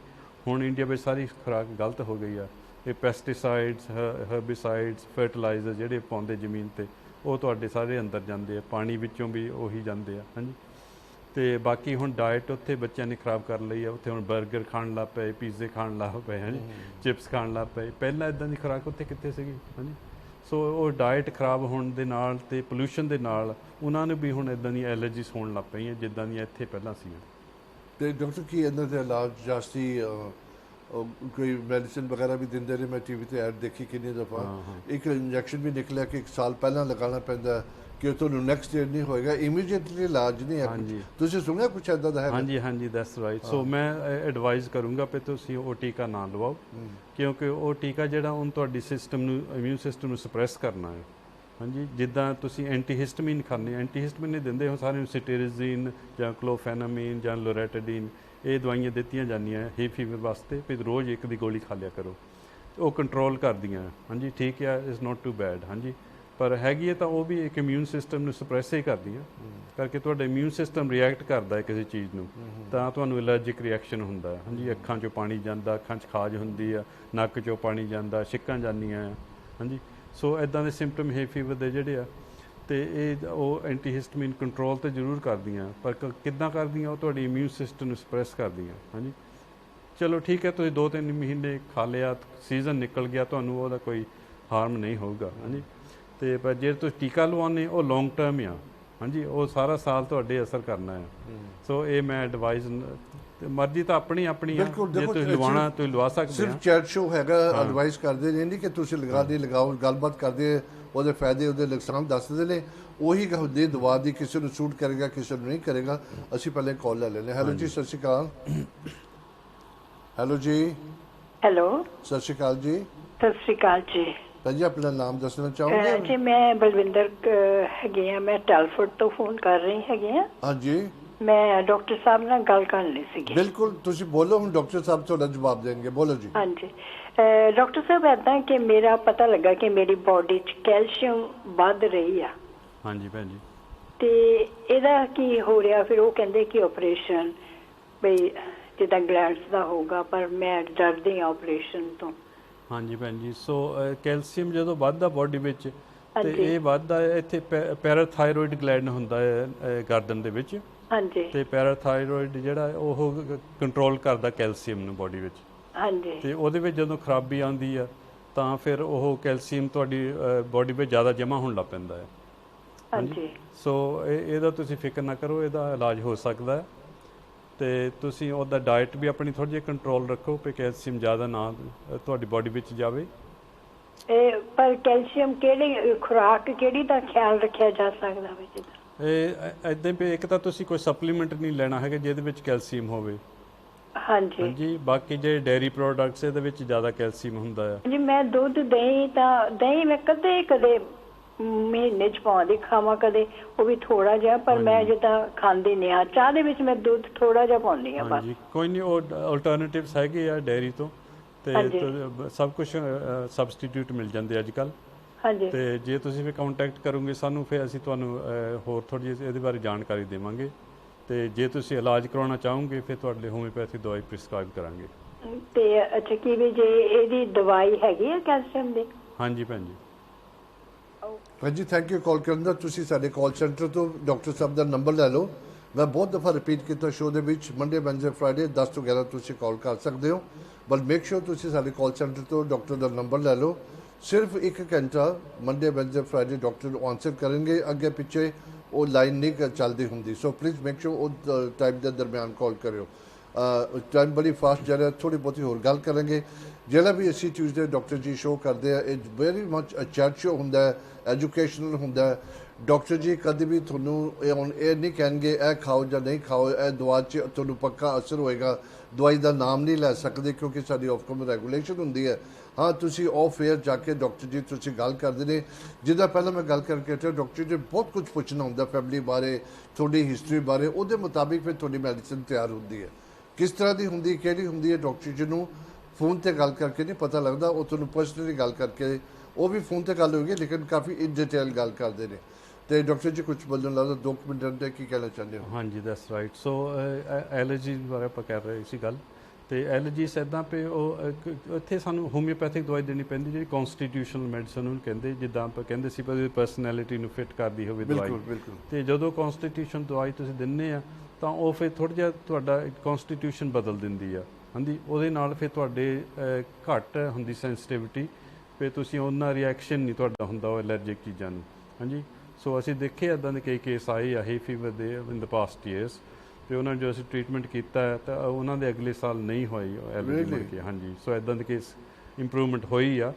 ਹੁਣ ਇੰਡੀਆ ਵਿੱਚ ਸਾਰੀ ਖੁਰਾਕ ਗਲਤ ਹੋ ਗਈ ਆ। ਇਹ ਪੈਸਟੀਸਾਈਡਸ, ਹਰਬੀਸਾਈਡਸ, ਫਰਟੀਲਾਈਜ਼ਰ ਜਿਹੜੇ ਪਾਉਂਦੇ ਜ਼ਮੀਨ 'ਤੇ, ਉਹ ਤੁਹਾਡੇ ਸਾਰੇ ਅੰਦਰ ਜਾਂਦੇ ਆ, ਪਾਣੀ ਵਿੱਚੋਂ ਵੀ ਉਹੀ ਜਾਂਦੇ ਆ। ਹਾਂਜੀ, ਤੇ ਬਾਕੀ ਹੁਣ ਡਾਇਟ ਉੱਥੇ ਬੱਚਿਆਂ ਨੇ ਖਰਾਬ ਕਰ ਲਈ ਆ। ਉੱਥੇ ਹੁਣ 버ਗਰ ਖਾਣ ਲੱਗ ਪਏ, ਪੀਜ਼ੇ ਖਾਣ ਲੱਗ ਪਏ, ਹਾਂਜੀ, ਚਿਪਸ ਖਾਣ ਲੱਗ ਪਏ। ਪਹਿਲਾਂ ਇਦਾਂ ਦੀ ਖੁਰਾਕ ਉੱਥੇ ਕਿੱਥੇ ਸੀਗੀ? ਹਾਂਜੀ, ਸੋ ਉਹ ਡਾਇਟ ਖਰਾਬ ਹੋਣ ਦੇ ਨਾਲ ਤੇ ਪੋਲਿਊਸ਼ਨ ਦੇ ਨਾਲ ਉਹਨਾਂ ਨੂੰ ਵੀ ਹੁਣ ਇਦਾਂ ਦੀਆਂ ਐਲਰਜੀਸ ਹੋਣ ਲੱਗ ਪਈਆਂ ਜਿੱਦਾਂ ਦੀਆਂ ਇੱਥੇ ਪਹਿਲਾਂ ਸੀਗੀਆਂ। ਤੇ ਡਾਕਟਰ ਕੀ ਇਹਨਾਂ ਦੇ ਇਲਾਜ ਜਾਸਤੀ ਕੋਈ ਮੈਡੀਸਿਨ ਵਗੈਰਾ ਵੀ ਦਿੰਦੇ ਨੇ? ਮੈਂ ਟੀਵੀ ਤੇ ਐਡ ਦੇਖੀ ਕਿੰਨੀ ਦਫਾ। ਇੱਕ ਇੰਜੈਕਸ਼ਨ ਵੀ ਨਿਕਲਿਆ ਕਿ 1 ਸਾਲ ਪਹਿਲਾਂ ਲਗਾਉਣਾ ਪੈਂਦਾ ਕਿ ਤੁਹਾਨੂੰ ਨੈਕਸਟ ਈਅਰ ਨਹੀਂ ਹੋਏਗਾ, ਇਮੀਡੀਏਟਲੀ ਇਲਾਜ ਨਹੀਂ ਹੈ। ਤੁਸੀਂ ਸੁਣਿਆ ਕੁਛ ਇੱਦਾਂ ਦਾ ਹੈ? ਹਾਂਜੀ ਹਾਂਜੀ, ਦੈਟਸ ਰਾਈਟ। ਸੋ ਮੈਂ ਐਡਵਾਈਜ਼ ਕਰੂੰਗਾ ਕਿ ਤੁਸੀਂ ਉਹ ਟੀਕਾ ਨਾ ਲਵਾਓ, ਕਿਉਂਕਿ ਉਹ ਟੀਕਾ ਜਿਹੜਾ ਹੁਣ ਤੁਹਾਡੀ ਸਿਸਟਮ ਨੂੰ, ਇਮਿਊਨ ਸਿਸਟਮ ਨੂੰ ਸਪਰੈਸ ਕਰਨਾ ਹੈ। ਹਾਂਜੀ, ਜਿੱਦਾਂ ਤੁਸੀਂ ਐਂਟੀਹਿਸਟਮੀਨ ਖਾਂਦੇ, ਐਂਟੀਹਿਸਟਮੀਨ ਨਹੀਂ ਦਿੰਦੇ ਹੁਣ ਸਾਰਿਆਂ ਨੂੰ, ਸਿਟੇਰਿਜ਼ਿਨ ਜਾਂ ਕਲੋਫੈਨਾਮੀਨ ਜਾਂ ਲੋਰੈਟਾਡੀਨ, ਇਹ ਦਵਾਈਆਂ ਦਿੱਤੀਆਂ ਜਾਂਦੀਆਂ ਹੈ ਫੀਵਰ ਵਾਸਤੇ, ਫਿਰ ਰੋਜ਼ ਇੱਕ ਦੀ ਗੋਲੀ ਖਾ ਲਿਆ ਕਰੋ। ਉਹ ਕੰਟਰੋਲ ਕਰਦੀਆਂ। ਹਾਂਜੀ, ਠੀਕ ਹੈ, ਇਜ਼ ਨਾਟ ਟੂ ਬੈਡ। ਹਾਂਜੀ, ਪਰ ਹੈਗੀ ਹੈ ਤਾਂ ਉਹ ਵੀ ਇੱਕ ਇਮਿਊਨ ਸਿਸਟਮ ਨੂੰ ਸਪਰੈਸ ਹੀ ਕਰਦੀਆਂ, ਕਰਕੇ ਤੁਹਾਡਾ ਇਮਿਊਨ ਸਿਸਟਮ ਰਿਐਕਟ ਕਰਦਾ ਹੈ ਕਿਸੇ ਚੀਜ਼ ਨੂੰ, ਤਾਂ ਤੁਹਾਨੂੰ ਐਲਰਜਿਕ ਰਿਐਕਸ਼ਨ ਹੁੰਦਾ ਹੈ। ਹਾਂਜੀ, ਅੱਖਾਂ 'ਚੋਂ ਪਾਣੀ ਜਾਂਦਾ, ਅੱਖਾਂ 'ਚ ਖਾਜ ਹੁੰਦੀ ਆ, ਨੱਕ 'ਚੋਂ ਪਾਣੀ ਜਾਂਦਾ, ਛਿੱਕਾਂ ਜਾਂਦੀਆਂ। ਹਾਂਜੀ, ਸੋ ਇੱਦਾਂ ਦੇ ਸਿੰਪਟਮ ਹੈ ਫੀਵਰ ਦੇ ਜਿਹੜੇ ਆ, ਤੇ ਇਹ ਉਹ ਐਂਟੀਹਿਸਟਮੀਨ ਕੰਟਰੋਲ ਤੇ ਜ਼ਰੂਰ ਕਰਦੀਆਂ, ਪਰ ਕਿੱਦਾਂ ਕਰਦੀਆਂ? ਉਹ ਤੁਹਾਡੀ ਇਮਿਊਨ ਸਿਸਟਮ ਨੂੰ ਸਪਰੈਸ ਕਰਦੀਆਂ। ਹਾਂਜੀ, ਚਲੋ ਠੀਕ ਹੈ, ਤੁਸੀਂ 2-3 ਮਹੀਨੇ ਖਾ ਲਿਆ, ਸੀਜ਼ਨ ਨਿਕਲ ਗਿਆ, ਤੁਹਾਨੂੰ ਉਹਦਾ ਕੋਈ ਹਾਰਮ ਨਹੀਂ ਹੋਊਗਾ। ਹਾਂਜੀ, ਤੇ ਪਰ ਜੇ ਤੁਸੀਂ ਟੀਕਾ ਲਵਾਉਂਦੇ ਉਹ ਲੌਂਗ ਟਰਮ ਆ। ਹਾਂਜੀ, ਉਹ ਸਾਰਾ ਸਾਲ ਤੁਹਾਡੇ ਅਸਰ ਕਰਨਾ ਹੈ। ਸੋ ਇਹ ਮੈਂ ਐਡਵਾਈਸ, ਮਰਜ਼ੀ ਤਾਂ ਆਪਣੀ ਆ, ਜੇ ਤੁਸੀਂ ਲਵਾਉਣਾ ਤੁਸੀਂ ਲਵਾ ਸਕਦੇ ਹੋ। ਸਿਰਫ ਚੈਟ ਸ਼ੋ ਹੈਗਾ, ਐਡਵਾਈਸ ਕਰਦੇ ਨੇ, ਨਹੀਂ ਕਿ ਤੁਸੀਂ ਲਗਾਓ, ਗੱਲਬਾਤ ਕਰਦੇ, ਉਹਦੇ ਫਾਇਦੇ ਉਹਦੇ ਨੁਕਸਾਨ ਦੱਸਦੇ ਨੇ। ਉਹੀ ਹੁੰਦੀ ਦਵਾ ਦੀ, ਕਿਸੇ ਨੂੰ ਸੂਟ ਕਰੇਗਾ, ਕਿਸੇ ਨੂੰ ਨਹੀਂ ਕਰੇਗਾ। ਅਸੀਂ ਪਹਿਲੇ ਕਾਲ ਲੈ ਲੈਂਦੇ। ਹੈਲੋ ਜੀ, ਸਤਿ ਸ਼੍ਰੀ ਅਕਾਲ। ਹੈਲੋ ਜੀ। ਹੈਲੋ, ਸਤਿ ਸ਼੍ਰੀ ਅਕਾਲ ਜੀ। ਸਤਿ ਸ਼੍ਰੀ ਅਕਾਲ ਜੀ। ਜੀ ਆਪਣਾ ਨਾਮ ਦੱਸਣਾ ਚਾਹੋਗੇ? ਜੀ ਮੈਂ ਬਲਵਿੰਦਰ ਹੈਗੀ ਆ, ਮੈਂ ਟੈਲਫੋਰਡ ਤੋਂ ਫੋਨ ਕਰ ਰਹੀ ਹੈਗੀ ਆ। ਹਾਂਜੀ, ਮੈਂ ਡਾਕਟਰ ਸਾਹਿਬ ਨਾਲ ਗੱਲ ਕਰਨੀ ਸੀਗੀ। ਬਿਲਕੁਲ, ਤੁਸੀਂ ਬੋਲੋ, ਹੁਣ ਡਾਕਟਰ ਸਾਹਿਬ ਤੁਹਾਡਾ ਜਵਾਬ ਦੇਣਗੇ। ਬੋਲੋ ਜੀ। ਹਾਂਜੀ ਡਾਕਟਰ ਸਾਹਿਬ, ਏਦਾਂ ਕਿ ਮੇਰਾ ਪਤਾ ਲੱਗਾ ਕਿ ਮੇਰੀ ਬਾਡੀ 'ਚ ਕੈਲਸ਼ੀਅਮ ਵੱਧ ਰਹੀ ਆ। ਹਾਂਜੀ ਭੈਣ ਜੀ। ਤੇ ਇਹਦਾ ਕੀ ਹੋ ਰਿਹਾ? ਫਿਰ ਉਹ ਕਹਿੰਦੇ ਕਿ ਆਪਰੇਸ਼ਨ, ਬਈ ਜਿੱਦਾਂ ਗਲੈਂਡਸ ਦਾ ਹੋਊਗਾ, ਪਰ ਮੈਂ ਡਰਦੀ ਆ ਆਪਰੇਸ਼ਨ ਤੋਂ। ਹਾਂਜੀ ਭੈਣ ਜੀ, ਸੋ ਕੈਲਸ਼ੀਅਮ ਜਦੋਂ ਵੱਧਦਾ ਬਾਡੀ ਵਿੱਚ, ਤੇ ਇਹ ਵੱਧਦਾ ਇੱਥੇ ਪੈਰਾਥਾਇਰੋਇਡ ਗਲੈਂਡ ਹੁੰਦਾ ਹੈ ਗਰਦਨ ਦੇ ਵਿੱਚ। ਹਾਂਜੀ। ਤੇ ਪੈਰਾਥਾਇਰੋਇਡ ਜਿਹੜਾ ਉਹ ਕੰਟਰੋਲ ਕਰਦਾ ਕੈਲਸ਼ੀਅਮ ਨੂੰ ਬਾਡੀ ਵਿੱਚ। ਹਾਂਜੀ। ਤੇ ਉਹਦੇ ਵਿੱਚ ਜਦੋਂ ਖਰਾਬੀ ਆਉਂਦੀ ਆ ਤਾਂ ਫਿਰ ਉਹ ਕੈਲਸ਼ੀਅਮ ਤੁਹਾਡੀ ਬਾਡੀ ਵਿੱਚ ਜ਼ਿਆਦਾ ਜਮ੍ਹਾਂ ਹੋਣ ਲੱਗ ਪੈਂਦਾ ਹੈ। ਹਾਂਜੀ। ਸੋ ਇਹਦਾ ਤੁਸੀਂ ਫਿਕਰ ਨਾ ਕਰੋ, ਇਹਦਾ ਇਲਾਜ ਹੋ ਸਕਦਾ ਹੈ। ਤੇ ਤੁਸੀਂ ਉਹਦਾ ਡਾਈਟ ਵੀ ਆਪਣੀ ਥੋੜ੍ਹੀ ਜਿਹੀ ਕੰਟਰੋਲ ਰੱਖੋ ਕਿ ਕੈਲਸ਼ੀਅਮ ਜ਼ਿਆਦਾ ਨਾ ਤੁਹਾਡੀ ਬਾਡੀ ਵਿੱਚ ਜਾਵੇ। ਪਰ ਕੈਲਸ਼ੀਅਮ ਕਿਹੜੀ ਖੁਰਾਕ, ਕਿਹੜੀ ਦਾ ਖਿਆਲ ਰੱਖਿਆ ਜਾ ਸਕਦਾ ਵੇ? ਇਹ ਇੱਦਾਂ ਵੀ ਇੱਕ ਤਾਂ ਤੁਸੀਂ ਕੋਈ ਸਪਲੀਮੈਂਟ ਨਹੀਂ ਲੈਣਾ ਹੈਗਾ ਜਿਹਦੇ ਵਿੱਚ ਕੈਲਸ਼ੀਅਮ ਹੋਵੇ। ਹਾਂਜੀ। ਹਾਂਜੀ, ਬਾਕੀ ਜਿਹੜੇ ਡੇਅਰੀ ਪ੍ਰੋਡਕਟਸ ਇਹਦੇ ਵਿੱਚ ਜ਼ਿਆਦਾ ਕੈਲਸ਼ੀਅਮ ਹੁੰਦਾ ਹੈ। ਜੀ ਮੈਂ ਦੁੱਧ, ਦਹੀਂ ਮੈਂ ਕਦੇ ਮਹੀਨੇ 'ਚ ਪਾਉਂਦੀ ਖਾਵਾਂ, ਕਦੇ ਉਹ ਵੀ ਥੋੜਾ ਜਿਹਾ, ਪਰ ਮੈਂ ਜਿੱਦਾਂ ਖਾਂਦੀ ਨਹੀਂ ਆ। ਚਾਹ ਦੇ ਵਿੱਚ ਮੈਂ ਦੁੱਧ ਥੋੜਾ ਜਿਹਾ ਪਾਉਂਦੀ ਆ ਬਸ। ਹਾਂਜੀ, ਕੋਈ ਨਹੀਂ, ਉਹ ਆਲਟਰਨੇਟਿਵਸ ਹੈਗੇ ਆ ਡੇਅਰੀ ਤੋਂ, ਤੇ ਸਭ ਕੁਝ ਸਬਸਟੀਟਿਊਟ ਮਿਲ ਜਾਂਦੇ ਅੱਜ ਕੱਲ੍ਹ। ਹਾਂਜੀ। ਤੇ ਜੇ ਤੁਸੀਂ ਵੀ ਕੰਟੈਕਟ ਕਰੋਗੇ ਸਾਨੂੰ, ਫਿਰ ਅਸੀਂ ਤੁਹਾਨੂੰ ਹੋਰ ਥੋੜ੍ਹੀ ਜਿਹੀ ਇਹਦੇ ਬਾਰੇ ਜਾਣਕਾਰੀ ਦੇਵਾਂਗੇ। ਤੇ ਜੇ ਤੁਸੀਂ ਇਲਾਜ ਕਰਾਉਣਾ ਚਾਹੋਗੇ ਫਿਰ ਤੁਹਾਡੇ ਲਈ ਹੋਮਿਓਪੈਥੀ ਦਵਾਈ ਪ੍ਰਿਸਕ੍ਰਾਈਬ ਕਰਾਂਗੇ। ਤੇ ਅੱਛਾ, ਕੀ ਵੀ ਜੇ ਇਹਦੀ ਦਵਾਈ ਹੈਗੀ ਆ ਕੈਲਸ਼ੀਅਮ ਦੀ? ਹਾਂਜੀ ਭੈਣ ਜੀ। ਭੈਣ ਜੀ, ਥੈਂਕ ਯੂ ਕਾਲ ਕਰਨ ਦਾ। ਤੁਸੀਂ ਸਾਡੇ ਕਾਲ ਸੈਂਟਰ ਤੋਂ ਡਾਕਟਰ ਸਾਹਿਬ ਦਾ ਨੰਬਰ ਲੈ ਲਓ। ਮੈਂ ਬਹੁਤ ਦਫਾ ਰਿਪੀਟ ਕੀਤਾ ਸ਼ੋਅ ਦੇ ਵਿੱਚ, ਮੰਡੇ, ਵੈਨਸਡੇ, ਫਰਾਈਡੇ 10 ਤੋਂ 11 ਤੁਸੀਂ ਕਾਲ ਕਰ ਸਕਦੇ ਹੋ। ਬਟ ਮੇਕ ਸ਼ੋਰ ਤੁਸੀਂ ਸਾਡੇ ਕਾਲ ਸੈਂਟਰ ਤੋਂ ਡਾਕਟਰ ਦਾ ਨੰਬਰ ਲੈ ਲਓ। ਸਿਰਫ 1 ਘੰਟਾ ਮੰਡੇ, ਵੈਨਸਡੇ, ਫਰਾਈਡੇ ਡਾਕਟਰ ਨੂੰ ਆਨਸਰ ਕਰਨਗੇ। ਅੱਗੇ ਪਿੱਛੇ ਉਹ ਲਾਈਨ ਨਹੀਂ ਚੱਲਦੀ ਹੁੰਦੀ। ਸੋ ਪਲੀਜ਼ ਮੇਕ ਸ਼ੋਰ ਉਹ ਟਾਈਮ ਦੇ ਦਰਮਿਆਨ ਕਾਲ ਕਰਿਓ। ਟਾਈਮ ਬੜੀ ਫਾਸਟ ਜਾ ਰਿਹਾ, ਥੋੜ੍ਹੀ ਬਹੁਤੀ ਹੋਰ ਗੱਲ ਕਰਾਂਗੇ। ਜਿਹੜਾ ਵੀ ਅਸੀਂ ਟਿਊਜ਼ਡੇ ਡਾਕਟਰ ਜੀ ਸ਼ੋਅ ਕਰਦੇ ਆ, ਇਹ ਵੈਰੀ ਮੱਚ ਚੈਟ ਸ਼ੋਅ ਹੁੰਦਾ ਹੈ, ਐਜੂਕੇਸ਼ਨਲ ਹੁੰਦਾ ਹੈ। ਡਾਕਟਰ ਜੀ ਕਦੇ ਵੀ ਤੁਹਾਨੂੰ ਇਹ ਨਹੀਂ ਕਹਿਣਗੇ ਇਹ ਖਾਓ ਜਾਂ ਨਹੀਂ ਖਾਓ, ਇਹ ਦਵਾ 'ਚ ਤੁਹਾਨੂੰ ਪੱਕਾ ਅਸਰ ਹੋਏਗਾ। ਦਵਾਈ ਦਾ ਨਾਮ ਨਹੀਂ ਲੈ ਸਕਦੇ ਕਿਉਂਕਿ ਸਾਡੀ ਆਫਕਮ ਰੈਗੂਲੇਸ਼ਨ ਹੁੰਦੀ ਹੈ। ਹਾਂ, ਤੁਸੀਂ ਆਫ ਏਅਰ ਜਾ ਕੇ ਡਾਕਟਰ ਜੀ ਤੁਸੀਂ ਗੱਲ ਕਰਦੇ ਨੇ। ਜਿੱਦਾਂ ਪਹਿਲਾਂ ਮੈਂ ਗੱਲ ਕਰਕੇ ਹਟਿਆ, ਡਾਕਟਰ ਜੀ ਬਹੁਤ ਕੁਝ ਪੁੱਛਣਾ ਹੁੰਦਾ ਫੈਮਿਲੀ ਬਾਰੇ, ਤੁਹਾਡੀ ਹਿਸਟਰੀ ਬਾਰੇ। ਉਹਦੇ ਮੁਤਾਬਿਕ ਫਿਰ ਤੁਹਾਡੀ ਮੈਡੀਸਨ ਤਿਆਰ ਹੁੰਦੀ ਹੈ। ਕਿਸ ਤਰ੍ਹਾਂ ਦੀ ਹੁੰਦੀ, ਕਿਹੜੀ ਹੁੰਦੀ ਹੈ, ਡਾਕਟਰ ਜੀ ਨੂੰ ਫੋਨ ਤੇ ਗੱਲ ਕਰਕੇ ਨਹੀਂ ਪਤਾ ਲੱਗਦਾ। ਉਹ ਤੁਹਾਨੂੰ ਪਰਸਨਲੀ ਗੱਲ ਕਰਕੇ, ਉਹ ਵੀ ਫੋਨ ਤੇ ਗੱਲ ਹੋਏਗੀ ਲੇਕਿਨ ਕਾਫੀ ਇਨ ਡਿਟੇਲ ਗੱਲ ਕਰਦੇ ਨੇ। ਤੇ ਡਾਕਟਰ ਜੀ ਕੁਝ ਬੋਲਣ ਲੱਗਦਾ 2 ਮਿੰਟ ਦੇ ਕੀ ਕਹਿਣਾ ਚਾਹੁੰਦੇ ਹੋ? ਹਾਂਜੀ, ਦੈਟਸ ਰਾਈਟ। ਸੋ ਐਲਰਜੀ ਬਾਰੇ ਆਪਾਂ ਕਰ ਰਹੇ ਸੀ ਗੱਲ। ਤੇ ਐਲਰਜੀਸ ਇੱਦਾਂ ਪਏ, ਉਹ ਇੱਥੇ ਸਾਨੂੰ ਹੋਮਿਓਪੈਥਿਕ ਦਵਾਈ ਦੇਣੀ ਪੈਂਦੀ ਜਿਹੜੀ ਕਨਸਟੀਟਿਊਸ਼ਨਲ ਮੈਡੀਸਨ ਨੂੰ ਕਹਿੰਦੇ। ਜਿੱਦਾਂ ਆਪਾਂ ਕਹਿੰਦੇ ਸੀ ਪਰ ਪਰਸਨੈਲਿਟੀ ਨੂੰ ਫਿੱਟ ਕਰਦੀ ਹੋਵੇ ਦਵਾਈ। ਤੇ ਜਦੋਂ ਕਨਸਟੀਟਿਊਸ਼ਨ ਦਵਾਈ ਤੁਸੀਂ ਦਿੰਦੇ ਆ ਤਾਂ ਉਹ ਫਿਰ ਥੋੜ੍ਹਾ ਜਿਹਾ ਤੁਹਾਡਾ ਕਨਸਟੀਟਿਊਸ਼ਨ ਬਦਲ ਦਿੰਦੀ ਆ। ਹਾਂਜੀ, ਉਹਦੇ ਨਾਲ ਫਿਰ ਤੁਹਾਡੇ ਘੱਟ ਹੁੰਦੀ ਸੈਂਸਿਟਿਵਿਟੀ, ਫਿਰ ਤੁਸੀਂ ਉਹਨਾਂ ਰਿਐਕਸ਼ਨ ਨਹੀਂ ਤੁਹਾਡਾ ਹੁੰਦਾ ਉਹ ਐਲਰਜਿਕ ਚੀਜ਼ਾਂ ਨੂੰ। ਹਾਂਜੀ, ਸੋ ਅਸੀਂ ਦੇਖੇ ਇੱਦਾਂ ਦੇ ਕਈ ਕੇਸ ਆਏ ਆ hay fever ਦੇ ਇਨ ਦ ਪਾਸਟ ਈਅਰਸ, ਤੇ ਉਹਨਾਂ ਨੂੰ ਜੋ ਅਸੀਂ ਟ੍ਰੀਟਮੈਂਟ ਕੀਤਾ ਤਾਂ ਉਹਨਾਂ ਦੇ ਅਗਲੇ ਸਾਲ ਨਹੀਂ ਹੋਈ ਐਲਰਜੀ ਮੁੜ ਕੇ। ਹਾਂਜੀ, ਸੋ ਇੱਦਾਂ ਦੇ ਕੇਸ ਇੰਪਰੂਵਮੈਂਟ ਹੋਈ ਆ।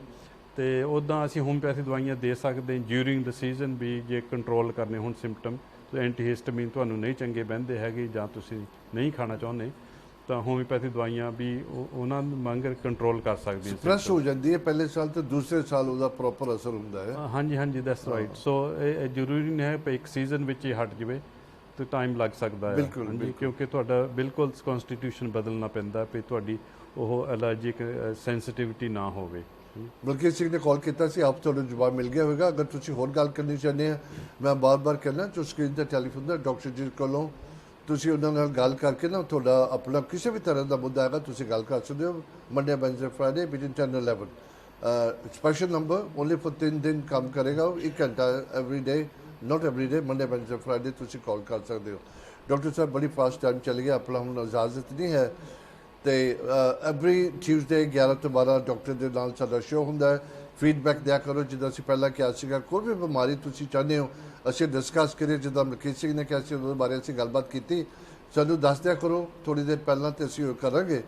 ਤੇ ਉੱਦਾਂ ਅਸੀਂ ਹੋਮਿਓਪੈਥੀ ਦਵਾਈਆਂ ਦੇ ਸਕਦੇ ਡਿਊਰਿੰਗ ਦ ਸੀਜ਼ਨ ਵੀ, ਜੇ ਕੰਟਰੋਲ ਕਰਨੇ ਹੁਣ ਸਿੰਪਟਮ। ਐਂਟੀਹਿਸਟਾਮਿਨ ਤੁਹਾਨੂੰ ਨਹੀਂ ਚੰਗੇ ਬਹਿੰਦੇ ਹੈਗੇ ਜਾਂ ਤੁਸੀਂ ਨਹੀਂ ਖਾਣਾ ਚਾਹੁੰਦੇ ਤਾਂ ਹੋਮਿਓਪੈਥੀ ਦਵਾਈਆਂ ਵੀ ਉਹਨਾਂ ਨੂੰ ਮੰਗ ਕੰਟਰੋਲ ਕਰ ਸਕਦੀਆਂ। ਸਪਰੈਸ ਹੋ ਜਾਂਦੀ ਹੈ ਪਹਿਲੇ ਸਾਲ ਤੇ ਦੂਸਰੇ ਸਾਲ ਉਹਦਾ ਪ੍ਰੋਪਰ ਅਸਰ ਹੁੰਦਾ ਹੈ। ਹਾਂਜੀ ਹਾਂਜੀ, ਦੈਟਸ ਰਾਈਟ। ਸੋ ਇਹ ਜ਼ਰੂਰੀ ਨਹੀਂ ਹੈ ਕਿ ਇੱਕ ਸੀਜ਼ਨ ਵਿੱਚ ਹੀ ਹਟ ਜਾਵੇ, ਤੇ ਟਾਈਮ ਲੱਗ ਸਕਦਾ ਹੈ। ਹਾਂਜੀ, ਕਿਉਂਕਿ ਤੁਹਾਡਾ ਬਿਲਕੁਲ ਕਨਸਟੀਟਿਊਸ਼ਨ ਬਦਲਣਾ ਪੈਂਦਾ ਵੀ ਤੁਹਾਡੀ ਉਹ ਐਲਰਜਿਕ ਸੈਂਸਿਟਿਵਿਟੀ ਨਾ ਹੋਵੇ। ਬਲਕਿ ਸਿੰਘ ਨੇ ਕਾਲ ਕੀਤਾ ਸੀ, ਆਪ ਤੁਹਾਨੂੰ ਜਵਾਬ ਮਿਲ ਗਿਆ ਹੋਵੇਗਾ। ਅਗਰ ਤੁਸੀਂ ਹੋਰ ਗੱਲ ਕਰਨੀ ਚਾਹੁੰਦੇ ਆ, ਮੈਂ ਬਾਰ-ਬਾਰ ਕਹਿਣਾ ਜੋ ਸਕਰੀਨ ਤੇ ਟੈਲੀਫੋਨ ਦਾ ਡਾਕਟਰ ਜੀ ਕੋਲੋਂ ਤੁਸੀਂ ਉਹਨਾਂ ਨਾਲ ਗੱਲ ਕਰਕੇ ਨਾ ਤੁਹਾਡਾ ਆਪਣਾ ਕਿਸੇ ਵੀ ਤਰ੍ਹਾਂ ਦਾ ਮੁੱਦਾ ਹੈਗਾ ਤੁਸੀਂ ਗੱਲ ਕਰ ਸਕਦੇ ਹੋ। Monday, Wednesday, Friday between 10 and 11। Special number only for 3 ਦਿਨ ਕੰਮ ਕਰੇਗਾ, 1 ਘੰਟਾ every day, note every day. Monday, Wednesday, Friday ਤੁਸੀਂ ਕਾਲ ਕਰ ਸਕਦੇ ਹੋ। ਡਾਕਟਰ ਸਾਹਿਬ ਬੜੀ ਫਾਸਟ ਟਾਈਮ ਚੱਲ ਗਿਆ, ਆਪਣਾ ਹੁਣ ਇਜਾਜ਼ਤ ਨਹੀਂ ਹੈ। ਤੇ ਐਵਰੀ ਟਿਊਜ਼ਡੇ 11 ਤੋਂ 12 ਡਾਕਟਰ ਦੇ ਨਾਲ ਸਾਡਾ ਸ਼ੋਅ ਹੁੰਦਾ ਹੈ। ਫੀਡਬੈਕ ਦਿਆ ਕਰੋ, ਜਿੱਦਾਂ ਅਸੀਂ ਪਹਿਲਾਂ ਕਿਹਾ ਸੀਗਾ ਕੋਈ ਵੀ ਬਿਮਾਰੀ ਤੁਸੀਂ ਚਾਹੁੰਦੇ ਹੋ ਅਸੀਂ ਡਿਸਕਸ ਕਰੀਏ, ਜਿੱਦਾਂ ਮਲਕੀਤ ਸਿੰਘ ਨੇ ਕਿਹਾ ਸੀ ਉਹਦੇ ਬਾਰੇ ਅਸੀਂ ਗੱਲਬਾਤ ਕੀਤੀ, ਸਾਨੂੰ ਦੱਸ ਦਿਆ ਕਰੋ ਥੋੜ੍ਹੀ ਦੇਰ ਪਹਿਲਾਂ ਤੇ ਅਸੀਂ ਉਹ ਕਰਾਂਗੇ।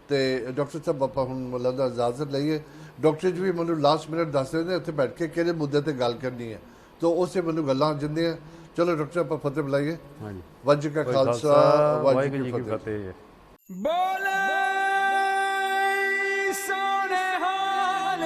ਤੇ ਡਾਕਟਰ ਸਾਹਿਬ ਆਪਾਂ ਹੁਣ ਮਤਲਬ ਦਾ ਇਜਾਜ਼ਤ ਲਈਏ। ਡਾਕਟਰ ਜੀ ਵੀ ਮੈਨੂੰ ਲਾਸਟ ਮਿੰਟ ਦੱਸ ਰਹੇ ਨੇ ਉੱਥੇ ਬੈਠ ਕੇ ਕਿਹੜੇ ਮੁੱਦੇ ਤੇ ਗੱਲ ਕਰਨੀ ਹੈ, ਤਾਂ ਉਸੇ ਮੈਨੂੰ ਗੱਲਾਂ ਆ ਜਾਂਦੀਆਂ। ਚਲੋ ਡਾਕਟਰ ਸਾਹਿਬ ਆਪਾਂ ਫਤਿਹ ਬੁਲਾਈਏ। ਹਾਂਜੀ, ਵਾਹਿਗੁਰੂ ਕਾ ਖਾਲਸਾ ਵਾਹਿਗੁਰੂ ਜੀ ਕੀ ਫਤਿਹ। ਬੋਲੇ ਸੋਨੇ ਹਾਲ